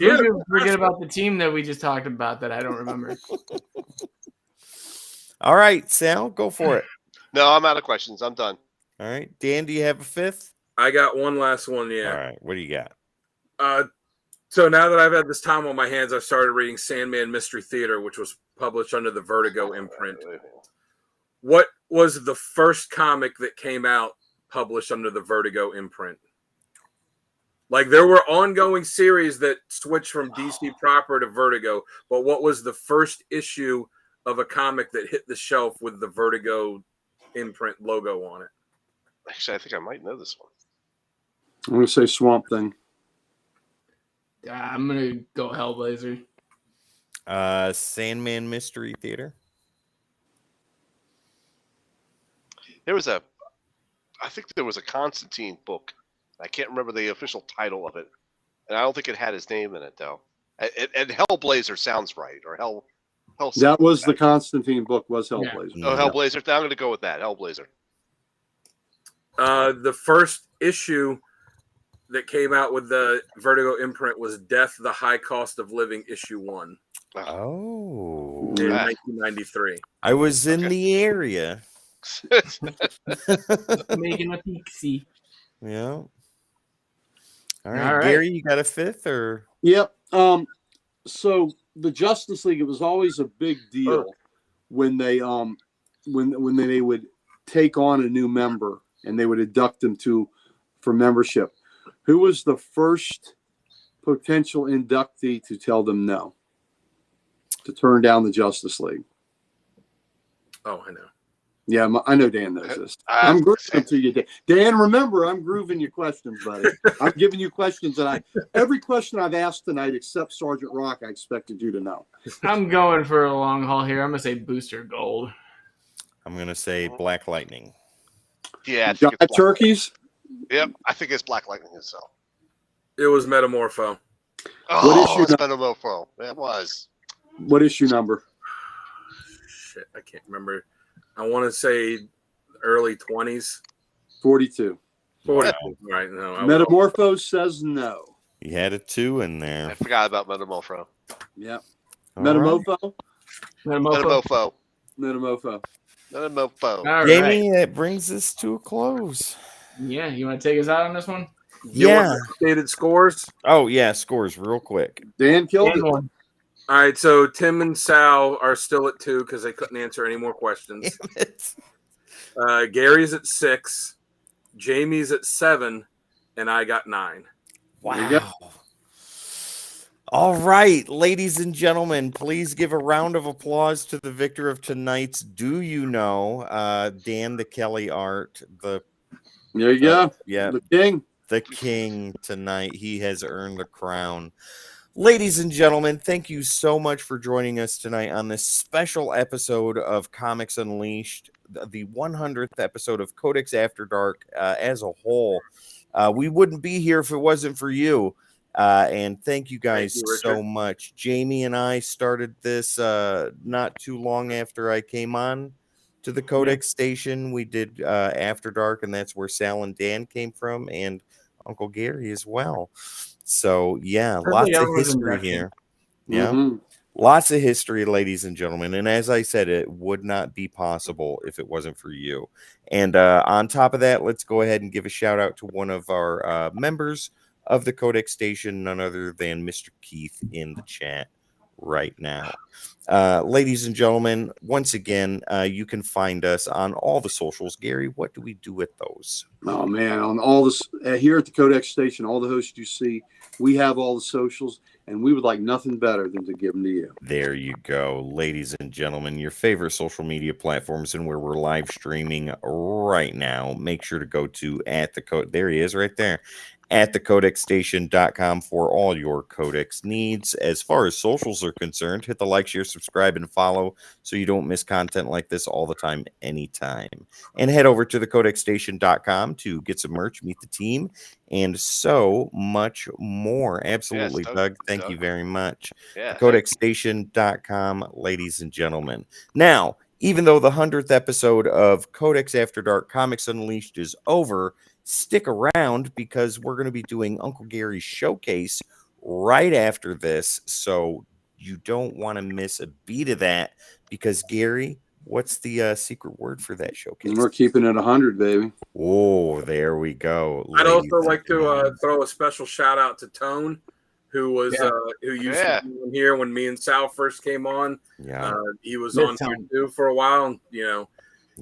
You can forget about the team that we just talked about that I don't remember. All right, Sal, go for it. No, I'm out of questions. I'm done. All right. Dan, do you have a 5th? I got one last one, All yeah. right. What do you got? So now that I've had this time on my hands, I've started reading Sandman Mystery Theater, which was published under the Vertigo imprint. What was the first comic that came out published under the Vertigo imprint? Like, there were ongoing series that switched from DC proper to Vertigo, but what was the first issue of a comic that hit the shelf with the Vertigo imprint logo on it? Actually, I think I might know this one. I'm going to say Swamp Thing. I'm gonna go Hellblazer. Sandman Mystery Theater. I think there was a Constantine book. I can't remember the official title of it, and I don't think it had his name in it though. And Hellblazer sounds right, or Hell. That was the Constantine book, was Hellblazer. Yeah. Oh, Hellblazer. I'm going to go with that. Hellblazer. The first issue that came out with the Vertigo imprint was Death, the High Cost of Living, issue 1 Oh. in Yeah. 1993. I was in the area. Making a pixie. Yeah. All right. All right. Gary, you got a 5th or? Yep. So the Justice League, it was always a big deal when they when they would take on a new member and they would induct them for membership. Who was the first potential inductee to tell them no, to turn down the Justice League? Oh, I know. Yeah, I know Dan knows this. I'm grooving to you, Dan. Dan, remember, I'm grooving your questions, buddy. I'm giving you questions that every question I've asked tonight, except Sergeant Rock, I expected you to know. I'm going for a long haul here. I'm gonna say Booster Gold. I'm going to say Black Lightning. Yeah. I think Got it's Black- turkeys? Yep. I think it's Black Lightning itself. It was Metamorpho. Oh, issue it's number? Metamorpho. It was. What issue number? Shit, I can't remember. I want to say early 20s. 42. 40. Wow. Right, no. Metamorpho says no. You had a 2 in I there. forgot about Metamorpho. Yep. All Metamorpho? Metamorpho. Metamorpho. Metamorpho. All right. Jamie, that brings us to a close. Yeah, you want to take us out on this one? You Yeah. want updated scores? Oh, yeah. Scores real quick. Dan killed And it. one. All right, so Tim and Sal are still at 2 because they couldn't answer any more questions. Gary's at 6, Jamie's at 7, and I got 9. Wow. All right, ladies and gentlemen, please give a round of applause to the victor of tonight's Do You Know, Dan the Kelly Art, There you go. yeah, The king. the king tonight. He has earned the crown. Ladies and gentlemen, thank you so much for joining us tonight on this special episode of Comics Unleashed, the 100th episode of Codex After Dark as a whole. We wouldn't be here if it wasn't for you. And thank you guys Thank you, so Richard. much. Jamie and I started this not too long after I came on to the Codex station. We did After Dark, and that's where Sal and Dan came from, and Uncle Gary as well. So, yeah, Perfect lots of everyone's history induction. here. Yeah, Mhm. lots of history, ladies and gentlemen. And as I said, it would not be possible if it wasn't for you. And on top of that, let's go ahead and give a shout out to one of our members of the Codex station, none other than Mr. Keith in the chat right now. Ladies and gentlemen, once again, you can find us on all the socials. Gary, what do we do with those? Oh man, on all this here at the Codex Station, all the hosts you see, we have all the socials, and we would like nothing better than to give them to you. There you go, ladies and gentlemen, your favorite social media platforms and where we're live streaming right now. Make sure to go to there he is right there, at thecodexstation.com for all your Codex needs. As far as socials are concerned, hit the like, share, subscribe, and follow so you don't miss content like this all the time, anytime. And head over to thecodexstation.com to get some merch, meet the team, and so much more. Absolutely, Yes, Doug. Thank you very much. Yeah. Codexstation.com, ladies and gentlemen. Now, even though the 100th episode of Codex After Dark Comics Unleashed is over, stick around because we're going to be doing Uncle Gary's showcase right after this. So you don't want to miss a beat of that because, Gary, what's the secret word for that showcase? And we're keeping it 100, baby. Oh, there we go. I'd ladies also and like to gentlemen. throw a special shout out to Tone, who was who used to be on here when me and Sal first came on. Yeah. He was Miss on here Tone. too for a while, and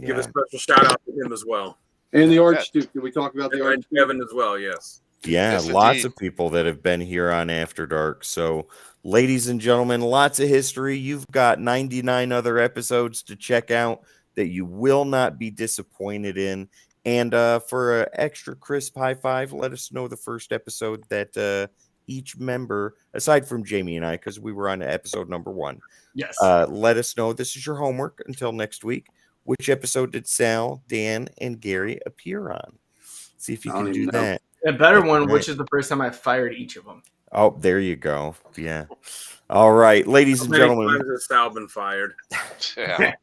give a special shout out to him as well. And the Archduke. Did we talk about the And Archduke? Kevin as well, yes. Yeah, Yes, lots indeed. of people that have been here on After Dark. So, ladies and gentlemen, lots of history. You've got 99 other episodes to check out that you will not be disappointed in. And for an extra crisp high five, let us know the first episode that each member, aside from Jamie and I, because we were on episode number 1, Yes. let us know. This is your homework until next week. Which episode did Sal, Dan, and Gary appear on? See if you I don't can do even know. that. A better That's one, right. which is the first time I fired each of them. Oh, there you go. Yeah. All right, ladies How and many gentlemen. times has Sal been fired? Yeah.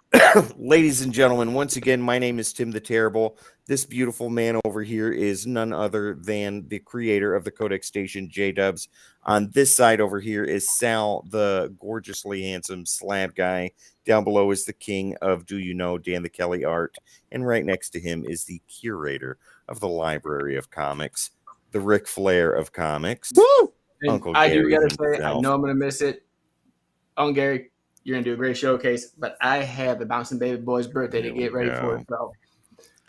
Ladies and gentlemen, once again, my name is Tim the Terrible. This beautiful man over here is none other than the creator of the Codex Station, J-Dubs. On this side over here is Sal, the gorgeously handsome slab guy. Down below is the king of Do You Know, Dan the Kelly Art. And right next to him is the curator of the Library of Comics, the Ric Flair of comics. Woo! And Uncle I do Gary gotta say, I himself. know I'm gonna miss it. Gary, you're gonna do a great showcase, but I have the Bouncing Baby Boy's birthday There to get we ready go. for it. So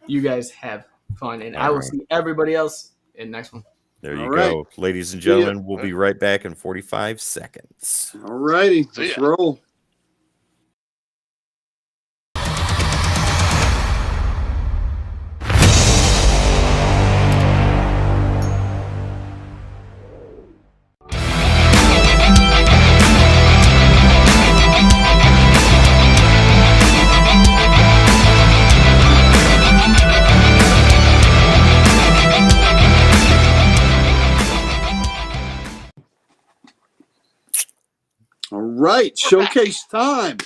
you guys have fun, and All I will right. see everybody else in the next one. There you All right. go. Ladies and See ya. gentlemen, we'll be right back in 45 seconds. All righty. See Let's ya. roll. All right, showcase time.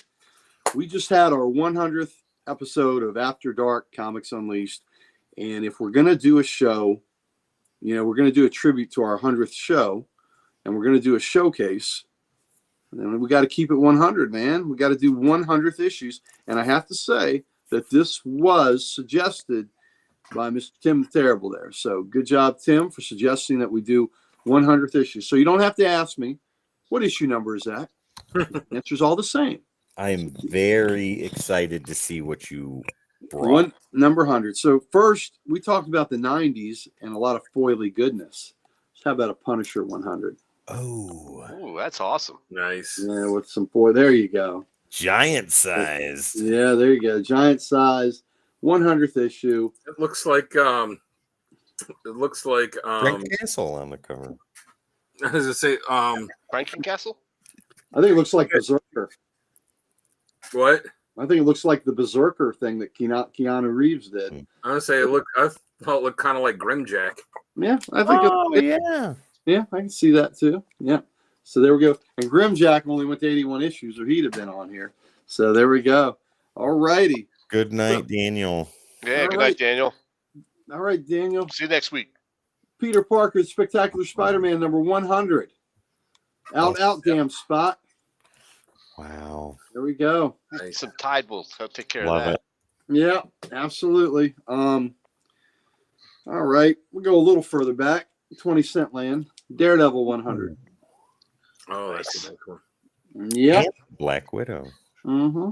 We just had our 100th episode of After Dark Comics Unleashed. And if we're going to do a show, we're going to do a tribute to our 100th show, and we're going to do a showcase. And then we got to keep it 100, man. We got to do 100th issues. And I have to say that this was suggested by Mr. Tim the Terrible there. So good job, Tim, for suggesting that we do 100th issue. So you don't have to ask me, what issue number is that? The answer's all the same. I am very excited to see what you brought. One number 100. So first, we talked about the 90s and a lot of foily goodness. So how about a Punisher 100? Oh, Ooh, that's awesome. Nice. Yeah, with some foil. There you go. giant size. Yeah, there you go. Giant size, 100th issue. It looks like Frank Castle on the cover. I was gonna say Franklin Castle? I think it looks like Berserker. what? I think it looks like the Berserker thing that Keanu Reeves did. I was gonna say I thought it looked kind of like Grimjack. Yeah, I think Yeah. yeah, I can see that too. Yeah. So there we go. And Grimjack only went to 81 issues, or he'd have been on here. So there we go. All righty. Good night, Daniel. Yeah, All good right. night, Daniel. All right, Daniel. See you next week. Peter Parker's Spectacular Spider-Man number 100. Out, damn spot. Wow. There we go. Some Tide will take care Love of that. it. Yeah, absolutely. All right, we'll go a little further back. 20 Cent Land. Daredevil 100. Oh, that's a nice one. Yep. And Black Widow. Mm-hmm.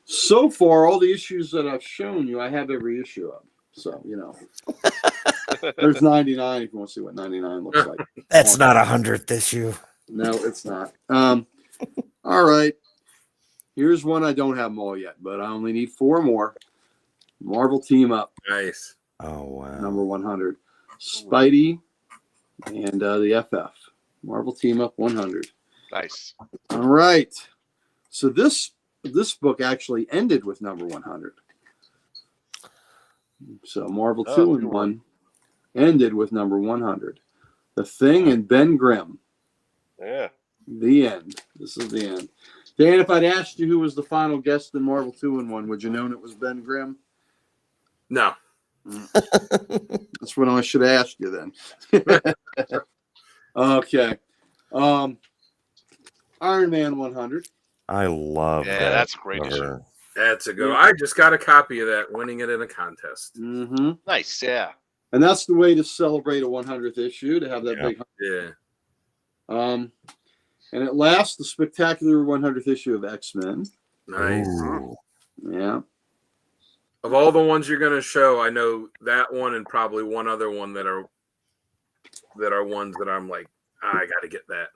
So far, all the issues that I've shown you, I have every issue of. So, there's 99 if you want to see what 99 looks like. That's not 100th issue. No, it's not. All right. Here's one. I don't have them all yet, but I only need 4 more. Marvel Team Up. Nice. Oh, wow. Number 100. Spidey and the FF. Marvel Team Up 100. Nice. All right. So this book actually ended with number 100. So Marvel 2 and 1 ended with number 100. The Thing and Ben Grimm. Yeah. The end. This is the end. Dan, if I'd asked you who was the final guest in Marvel 2 and 1, would you known it was Ben Grimm? No. That's what I should have asked you then. Okay. Iron Man 100. I love that. That's a great issue. cover. That's a good. I just got a copy of that, winning it in a contest. Mm-hmm. Nice. Yeah. And that's the way to celebrate a 100th issue, to have that big. Yeah. And at last, the spectacular 100th issue of X-Men. Nice. Ooh. Yeah. Of all the ones you're going to show, I know that one and probably one other one that are ones that I'm like, I got to get that.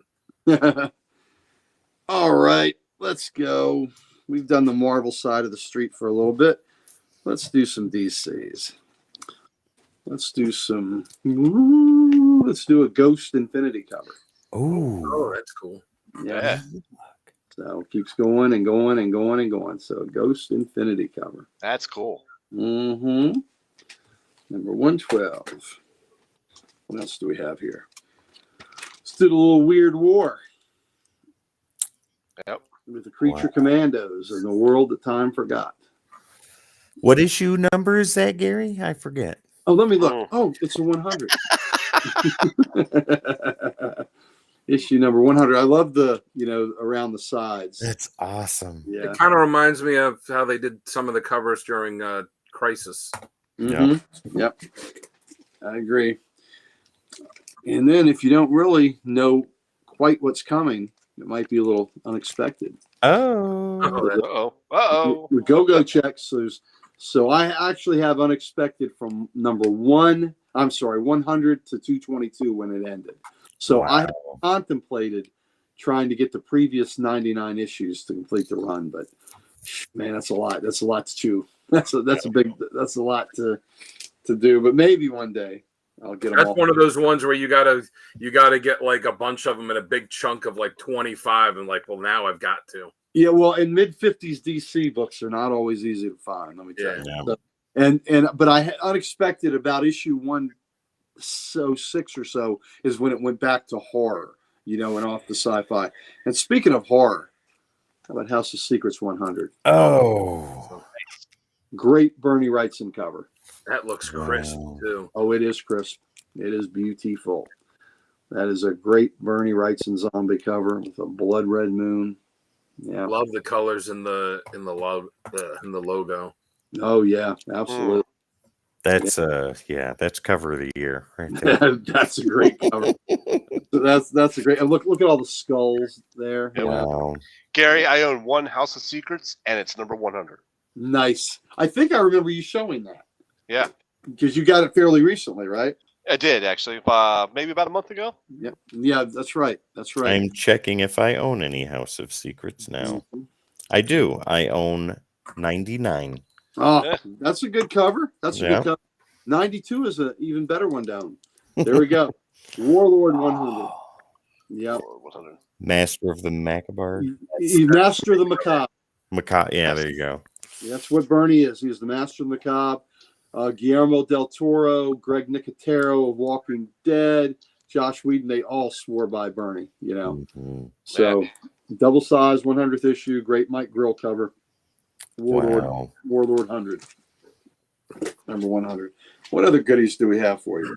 All right, let's go. We've done the Marvel side of the street for a little bit. Let's do some DCs. Let's do a Ghost Infinity cover. Oh, that's cool. Yeah. So it keeps going and going and going and going. So Ghost Infinity cover. That's cool. Mm-hmm. Number 112. What else do we have here? Let's do the little Weird War. Yep. With the Creature Commandos and the world that time forgot. What issue number is that, Gary? I forget. Oh, let me look. Oh, it's a 100. Issue number 100. I love the, around the sides. That's awesome. Yeah. It kind of reminds me of how they did some of the covers during Crisis. Mm-hmm. Yep. I agree. And then if you don't really know quite what's coming, it might be a little unexpected. Oh. Uh-oh. The go-go checks. So I actually have unexpected from number 100 to 222 when it ended. So I have contemplated trying to get the previous 99 issues to complete the run, but man, that's a lot. That's a lot to chew. That's a lot to do, but maybe one day I'll get them. That's all. one of those ones where you gotta get like a bunch of them in a big chunk of like 25, and like, well, now I've got to. Yeah, well, in mid-50s DC books are not always easy to find. Let me tell you. So, but I had unexpected about issue 106 or so is when it went back to horror, and off the sci-fi. And speaking of horror, how about House of Secrets 100? Oh. Great Bernie Wrightson cover. That looks crisp too. Oh, it is crisp. It is beautiful. That is a great Bernie Wrightson zombie cover with a blood red moon. Yeah. Love the colors in the logo. Oh yeah, absolutely. That's that's cover of the year right there. That's a great cover. So that's a great. And look at all the skulls there. Wow. Gary, I own one House of Secrets, and it's number 100. Nice. I think I remember you showing that. Yeah. Because you got it fairly recently, right? I did, actually. Maybe about a month ago. Yep. Yeah, that's right. That's right. I'm checking if I own any House of Secrets now. Mm-hmm. I do. I own 99. Oh, that's a good cover. That's a good cover. 92 is an even better one down. There we go. Warlord 100. Yep. 100. Master of the Macabre. Master of the Macabre. Yeah, there you go. That's what Bernie is. He's the Master of the Macabre. Guillermo del Toro, Greg Nicotero of Walking Dead, Josh Whedon, they all swore by Bernie, Mm-hmm. So, double size, 100th issue, great Mike Grill cover. Warlord 100. Number 100. What other goodies do we have for you?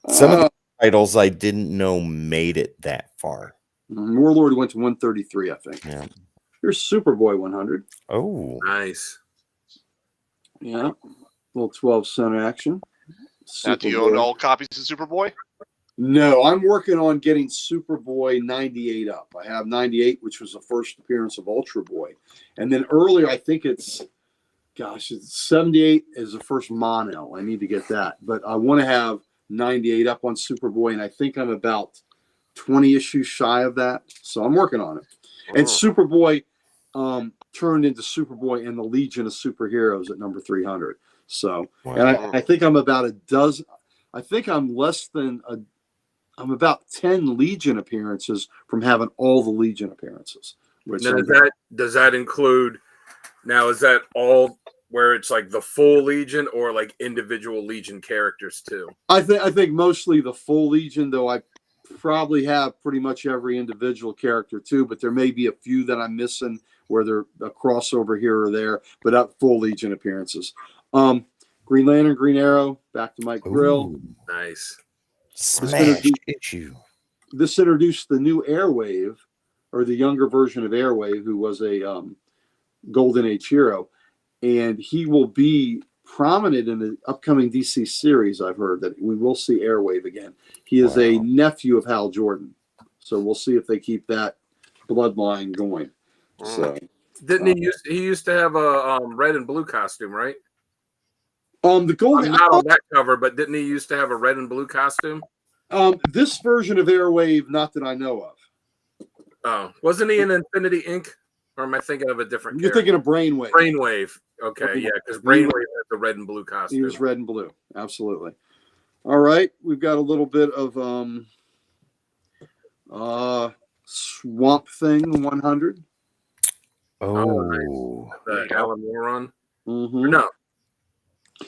Some of the titles I didn't know made it that far. Warlord went to 133, I think. Yeah. Here's Superboy 100. Oh. Nice. Yeah. Little 12 center action. Now, do you own all copies of Superboy? No, I'm working on getting Superboy 98 up. I have 98, which was the first appearance of Ultra Boy. And then earlier, I think it's 78 is the first mono. I need to get that. But I want to have 98 up on Superboy, and I think I'm about 20 issues shy of that. So I'm working on it. And Superboy turned into Superboy and the Legion of Superheroes at number 300. So, and I think I'm about a dozen. I think I'm I'm about 10 Legion appearances from having all the Legion appearances. Now, does that include? Now, is that all where it's like the full Legion or like individual Legion characters too? I think mostly the full Legion, though I probably have pretty much every individual character too, but there may be a few that I'm missing where they're a crossover here or there, but not full Legion appearances. Green Lantern, Green Arrow, back to Mike Grill. Nice. Smash issue. This introduced the new Airwave, or the younger version of Airwave, who was a Golden Age hero, and he will be prominent in the upcoming DC series. I've heard that we will see Airwave again. He is a nephew of Hal Jordan, so we'll see if they keep that bloodline going. So, didn't he used to have a red and blue costume, right? The Golden not on that cover, but didn't he used to have a red and blue costume? This version of Airwave, not that I know of. Oh, wasn't he in Infinity Inc? Or am I thinking of a different? You're thinking of Brainwave. Brainwave. Okay, yeah, because Brainwave has the red and blue costume. He was red and blue, absolutely. All right, we've got a little bit of Swamp Thing 100. Oh, nice. The Alan Moore run. Mm-hmm.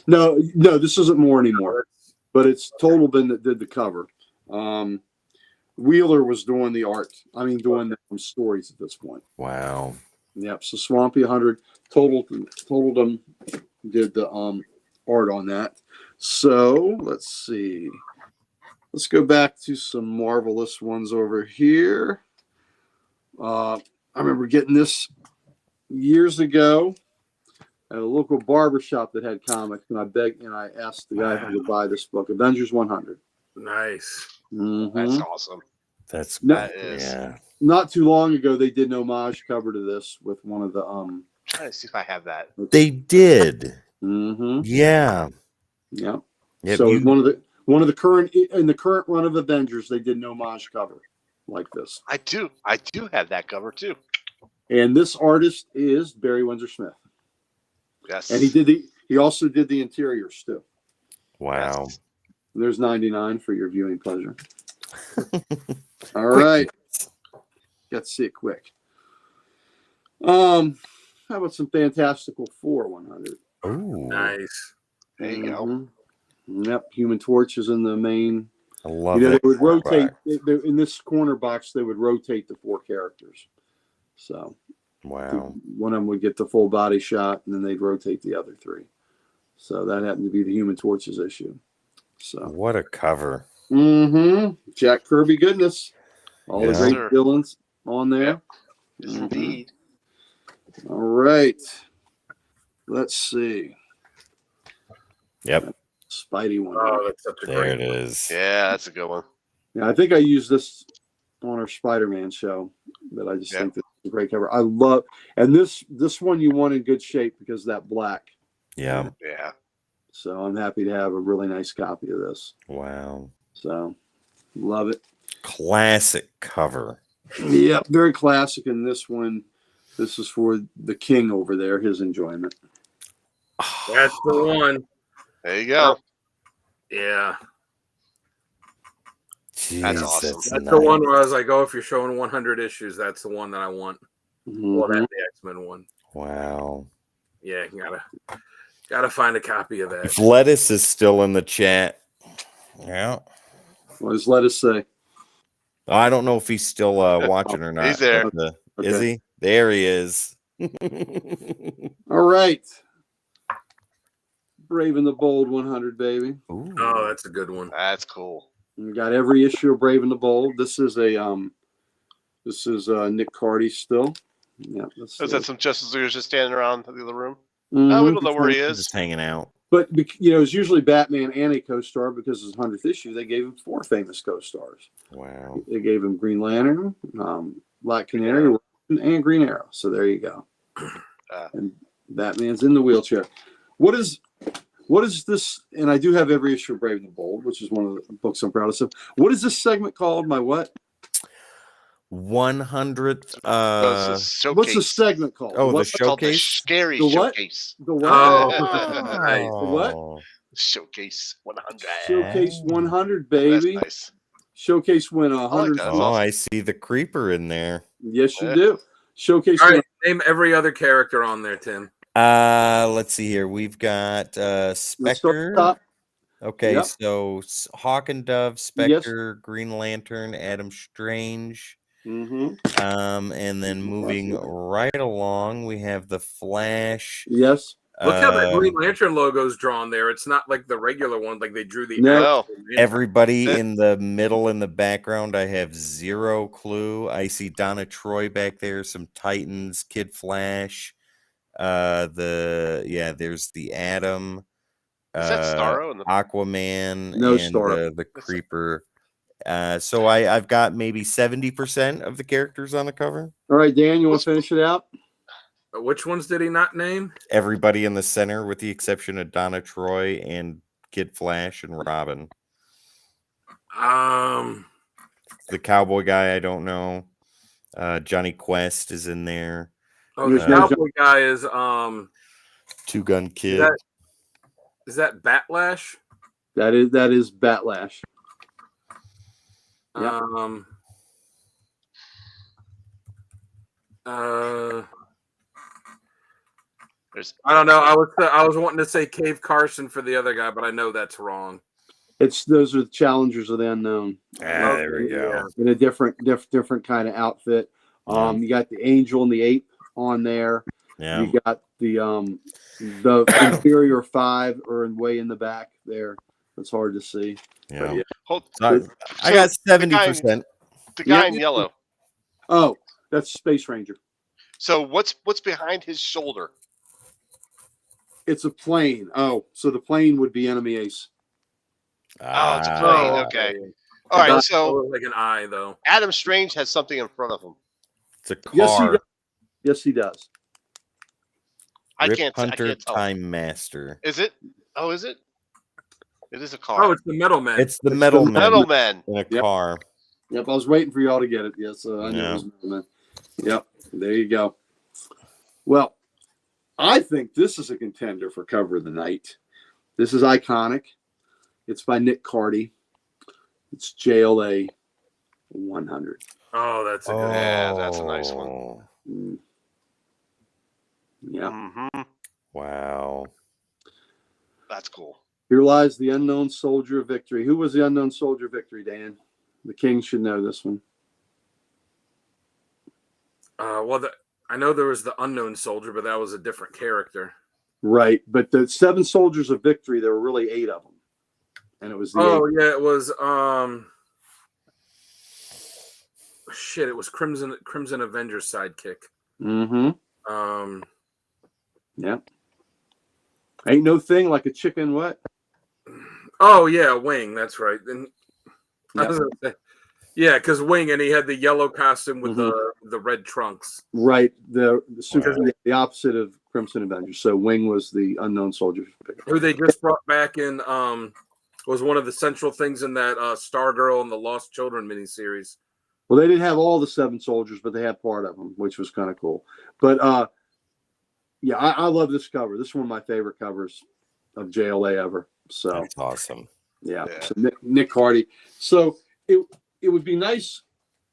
No, this isn't more anymore. But it's Total Bin that did the cover. Wheeler was doing the art. Doing the stories at this point. Wow. Yep. So Swampy 100 Total them did the art on that. So let's see. Let's go back to some marvelous ones over here. I remember getting this years ago at a local barbershop that had comics, and I asked the guy if I could buy this book, Avengers 100. Nice. Mm-hmm. That's awesome. That is. Yeah. Not too long ago, they did an homage cover to this with one of the Let's see if I have that. They did. Mm-hmm. Yeah. Yeah. Yep, So one of the current run of Avengers, they did an homage cover like this. I do have that cover too. And this artist is Barry Windsor Smith. Yes. And he also did the interiors too. Wow. Yes. There's 99 for your viewing pleasure. All right. Got to see it quick. How about some Fantastical 4 100? Oh, nice. There you go. Yep. Human Torch is in the main. I love They it. would rotate in this corner box. They would rotate the 4 characters. So, wow. One of them would get the full body shot, and then they'd rotate the other 3. So that happened to be the Human Torch's issue. So what a cover. Mm-hmm. Jack Kirby goodness. All the great villains on there. Yes, indeed. All right. Let's see. Yep. Spidey one. Oh, that's such a There great it one. is. Yeah, that's a good one. Yeah, I think I used this on our Spider-Man show, but I just think this is a great cover. I love, and this one you want in good shape because of that black. Yeah. Yeah. So I'm happy to have a really nice copy of this. Wow. So love it. Classic cover. Yeah, very classic. And this one, this is for the king over there, his enjoyment. That's the one. There you go. Yeah. Jeez, That's awesome. That's the one where I was like, oh, if you're showing 100 issues, that's the one that I want. Mm-hmm. Well, that's the X-Men one. Wow. Yeah, you gotta find a copy of that. If Lettuce is still in the chat. Yeah. What does Lettuce say? I don't know if he's still watching or not. He's there. But, Okay. Is he? There he is. All right. Brave and the Bold 100, baby. Ooh. Oh, that's a good one. That's cool. We got every issue of Brave and the Bold. This is Nick Cardy still. Yeah. Is that some Justice Leaguers just standing around the other room? Mhm. Oh, we don't know where he Just is. hanging out. But it's usually Batman and a co-star because his 100th issue they gave him 4 famous co-stars. Wow. They gave him Green Lantern, Black Canary, and Green Arrow. So there you go. And Batman's in the wheelchair. What is this? And I do have every issue of Brave and the Bold, which is one of the books I'm proud of. So what is this segment called? My what? 100th. What's the segment called? Oh, what? the showcase. Scary The what? showcase. The what? Oh, nice. The what? Showcase 100. Showcase 100, baby. That's nice. Showcase win 100. that. Oh, I see the creeper in there. Yes, you do. Showcase. All right, name every other character on there, Tim. Let's see here. We've got Spectre. Okay, Yep. so Hawk and Dove, Spectre, Green Lantern, Adam Strange. Mm-hmm. And then moving right along, we have the Flash. Yes. Look how that Green Lantern logo's drawn there. It's not like the regular one, like they drew the. No. Everybody in the middle in the background, I have zero clue. I see Donna Troy back there, some Titans, Kid Flash. There's the Atom. Is that Starro in the Aquaman? No, and Starro. The Creeper. So I've got maybe 70% of the characters on the cover. All right, Dan, you want to finish it out? Which ones did he not name? Everybody in the center, with the exception of Donna Troy and Kid Flash and Robin. The cowboy guy, I don't know. Johnny Quest is in there. Oh, the cowboy guy is Two Gun Kid. Is that Batlash? That is Batlash. Yep. I don't know. I was wanting to say Cave Carson for the other guy, but I know that's wrong. Those are the challengers of the unknown. There we go. In a different kind of outfit. You got the angel and the ape on there. Yeah. You got the inferior 5 are way in the back there. It's hard to see. Yeah. I got 70%. The guy in yellow. Oh, that's Space Ranger. So what's behind his shoulder? It's a plane. Oh, so the plane would be Enemy Ace. Oh, it's a plane. Okay. All right. So like an eye, though. Adam Strange has something in front of him. It's a car. Yes, he does. I Rip can't Hunter tell. Time Master. Is it? Oh, is it? It is a car. Oh, it's the Metal Man. It's the Metal Man in a car. Yep, I was waiting for y'all to get it. Yes, I knew it was Metal Man. Yep, there you go. Well, I think this is a contender for cover of the night. This is iconic. It's by Nick Cardy. It's JLA 100. Oh, that's a good one. Yeah, that's a nice one. Yeah. Mm-hmm. Wow. That's cool. Here lies the unknown soldier of victory. Who was the unknown soldier of victory, Dan? The King should know this one. I know there was the unknown soldier, but that was a different character. Right, but the 7 soldiers of victory, there were really 8 of them, and it was the. Yeah, it was. It was Crimson Avengers sidekick. Mm-hmm. Yeah. Ain't no thing like a chicken. What? Oh yeah, Wing. That's right. And I was gonna say, yeah, because Wing, and he had the yellow costume with the red trunks. Right. The opposite of Crimson Avengers. So Wing was the unknown soldier. Who they just brought back in was one of the central things in that Stargirl and the Lost Children miniseries. Well, they didn't have all the 7 soldiers, but they had part of them, which was kind of cool. But yeah, I love this cover. This is one of my favorite covers of JLA ever. So that's awesome. Yeah. So Nick Cardy. So it would be nice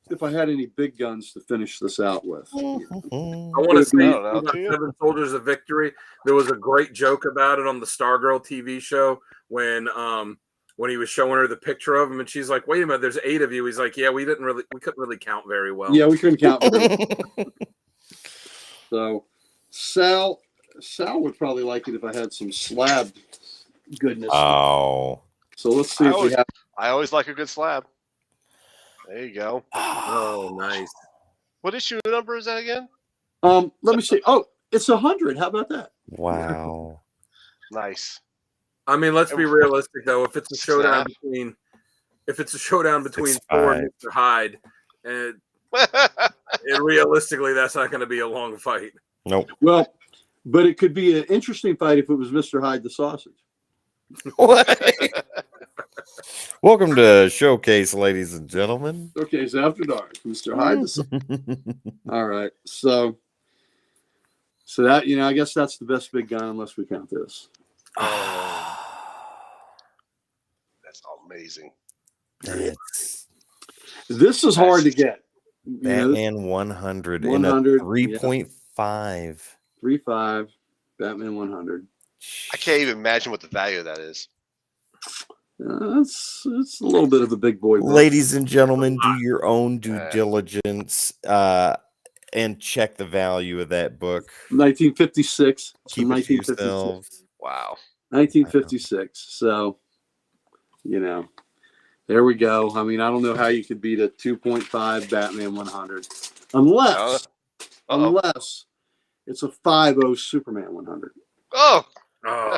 if I had any big guns to finish this out with. I want to say about 7 Soldiers of Victory. There was a great joke about it on the Stargirl TV show when he was showing her the picture of him, and she's like, "Wait a minute, there's 8 of you." He's like, "Yeah, we couldn't really count very well." Yeah, we couldn't count very well. So Sal would probably like it if I had some slab goodness. Oh. So let's see if we have. I always like a good slab. There you go. Oh, nice. What issue number is that again? Let me see. Oh, it's 100. How about that? Wow. Nice. I mean, let's be realistic though. If it's a showdown Snap. between 6'5". Thor and Mr. Hyde, and realistically, that's not going to be a long fight. Nope. Well, but it could be an interesting fight if it was Mr. Hyde the Sausage. Welcome to Showcase, ladies and gentlemen. Okay, it's After Dark, Mr. Hyde the Sausage. All right, so that I guess that's the best big gun unless we count this. That's amazing. This is hard to get. Batman 100 in a 100, 3.5. 3.5, Batman 100. I can't even imagine what the value of that is. It's a little bit of a big boy book. Ladies and gentlemen, do your own due diligence and check the value of that book. 1956. Keep it to yourselves. Wow. 1956. So, there we go. I mean, I don't know how you could beat a 2.5 Batman 100 unless it's a 5.0 Superman 100. Oh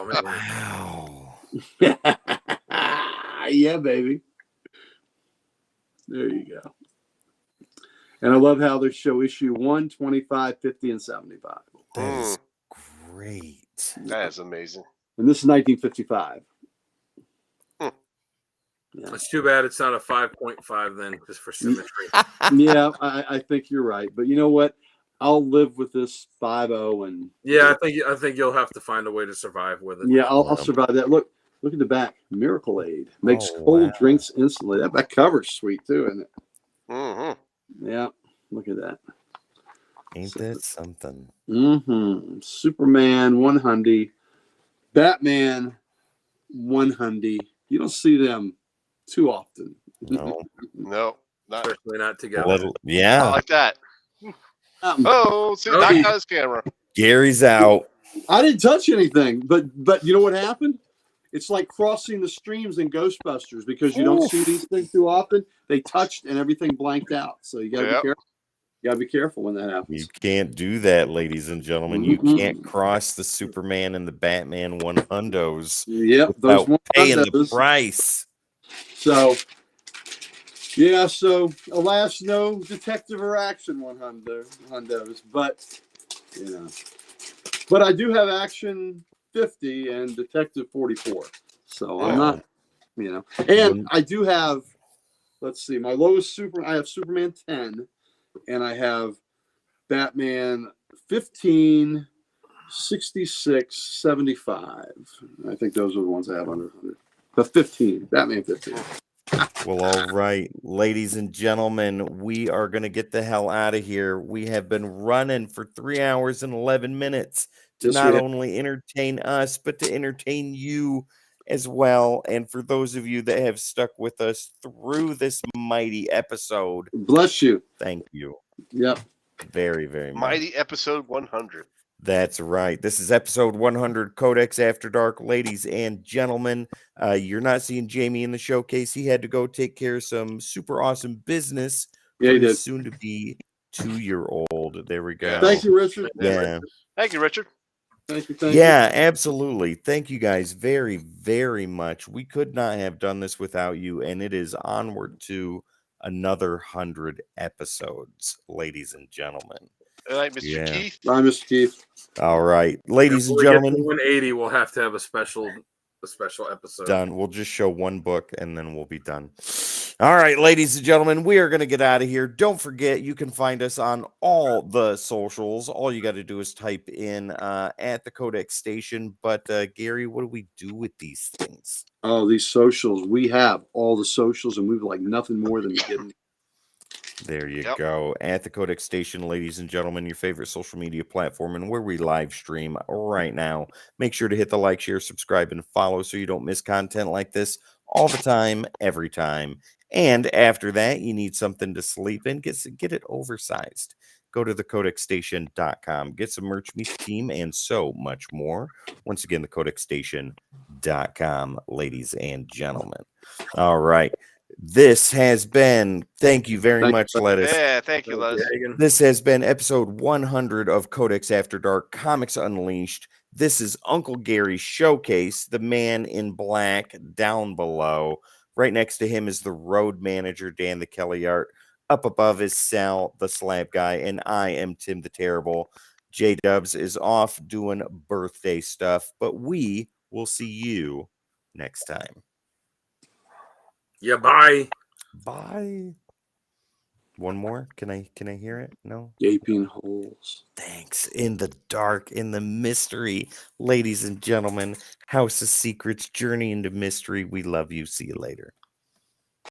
man. Wow. Yeah, baby. There you go. And I love how they show issue 1, 25, 50, and 75. That is great. That is amazing. And this is 1955. Yeah. It's too bad it's not a 5.5 then, just for symmetry. Yeah, I think you're right. But you know what? I'll live with this 5.0 and yeah, I think you'll have to find a way to survive with it. yeah, I'll survive that. Look at the back. Miracle Aid makes cold drinks instantly. That back cover's sweet too, isn't it? Mm-hmm. Yeah, look at that. Ain't that something? Mm-hmm. Superman 100, Batman 100. You don't see them too often. No. No, not Especially not together. Yeah. not like that. See, Oh, Doc got his camera. Gary's out. I didn't touch anything, but you know what happened? It's like crossing the streams in Ghostbusters because you don't see these things too often. They touched and everything blanked out. So you got to be careful. You got to be careful when that happens. You can't do that, ladies and gentlemen. You can't cross the Superman and the Batman 100s those without paying the 100s. price. So, yeah, alas, no detective or action 100s, but but I do have action 50 and detective 44. So I'm not, and I do have, let's see, my lowest I have Superman 10 and I have Batman 15, 66, 75. I think those are the ones I have under 100. The 15, Batman 15. Well, all right, ladies and gentlemen, we are going to get the hell out of here. We have been running for 3 hours and 11 minutes to not only entertain us, but to entertain you as well. And for those of you that have stuck with us through this mighty episode, bless you. Thank you. Yep. Very, very much. Mighty episode 100. That's right. This is episode 100, Codex After Dark. Ladies and gentlemen, you're not seeing Jamie in the showcase. He had to go take care of some super awesome business. Yeah, he did. Soon to be 2-year-old. There we go. Thank you, Richard. Yeah. Thank you, Richard. Thank you. Yeah, absolutely. Thank you guys very, very much. We could not have done this without you, and it is onward to another 100 episodes, ladies and gentlemen. All right, Mr. Keith. Bye, Mr. Keith. All right, ladies and gentlemen. 180, we'll have to have a special episode. Done. We'll just show one book and then we'll be done. All right, ladies and gentlemen, we are going to get out of here. Don't forget, you can find us on all the socials. All you got to do is type in at the Codex Station. But Gary, what do we do with these things? Oh, these socials. We have all the socials, and we would like nothing more than to get them. There you go. At the Codex Station, ladies and gentlemen, your favorite social media platform and where we live stream right now. Make sure to hit the like, share, subscribe, and follow so you don't miss content like this all the time, every time. And after that, you need something to sleep in. Get it oversized. Go to thecodexstation.com. Get some merch, meet the team, and so much more. Once again, thecodexstation.com, ladies and gentlemen. All right. This has been, thank you very much, Lettuce. Yeah, thank you, Lettuce. This has been episode 100 of Codex After Dark Comics Unleashed. This is Uncle Gary's Showcase, the man in black down below. Right next to him is the road manager, Dan the Kelly Art. Up above is Sal, the Slab Guy, and I am Tim the Terrible. J-Dubs is off doing birthday stuff, but we will see you next time. Yeah, bye. Bye. One more? Can I hear it? No? Gaping holes. Thanks. In the dark, in the mystery. Ladies and gentlemen, House of Secrets, Journey into Mystery. We love you. See you later.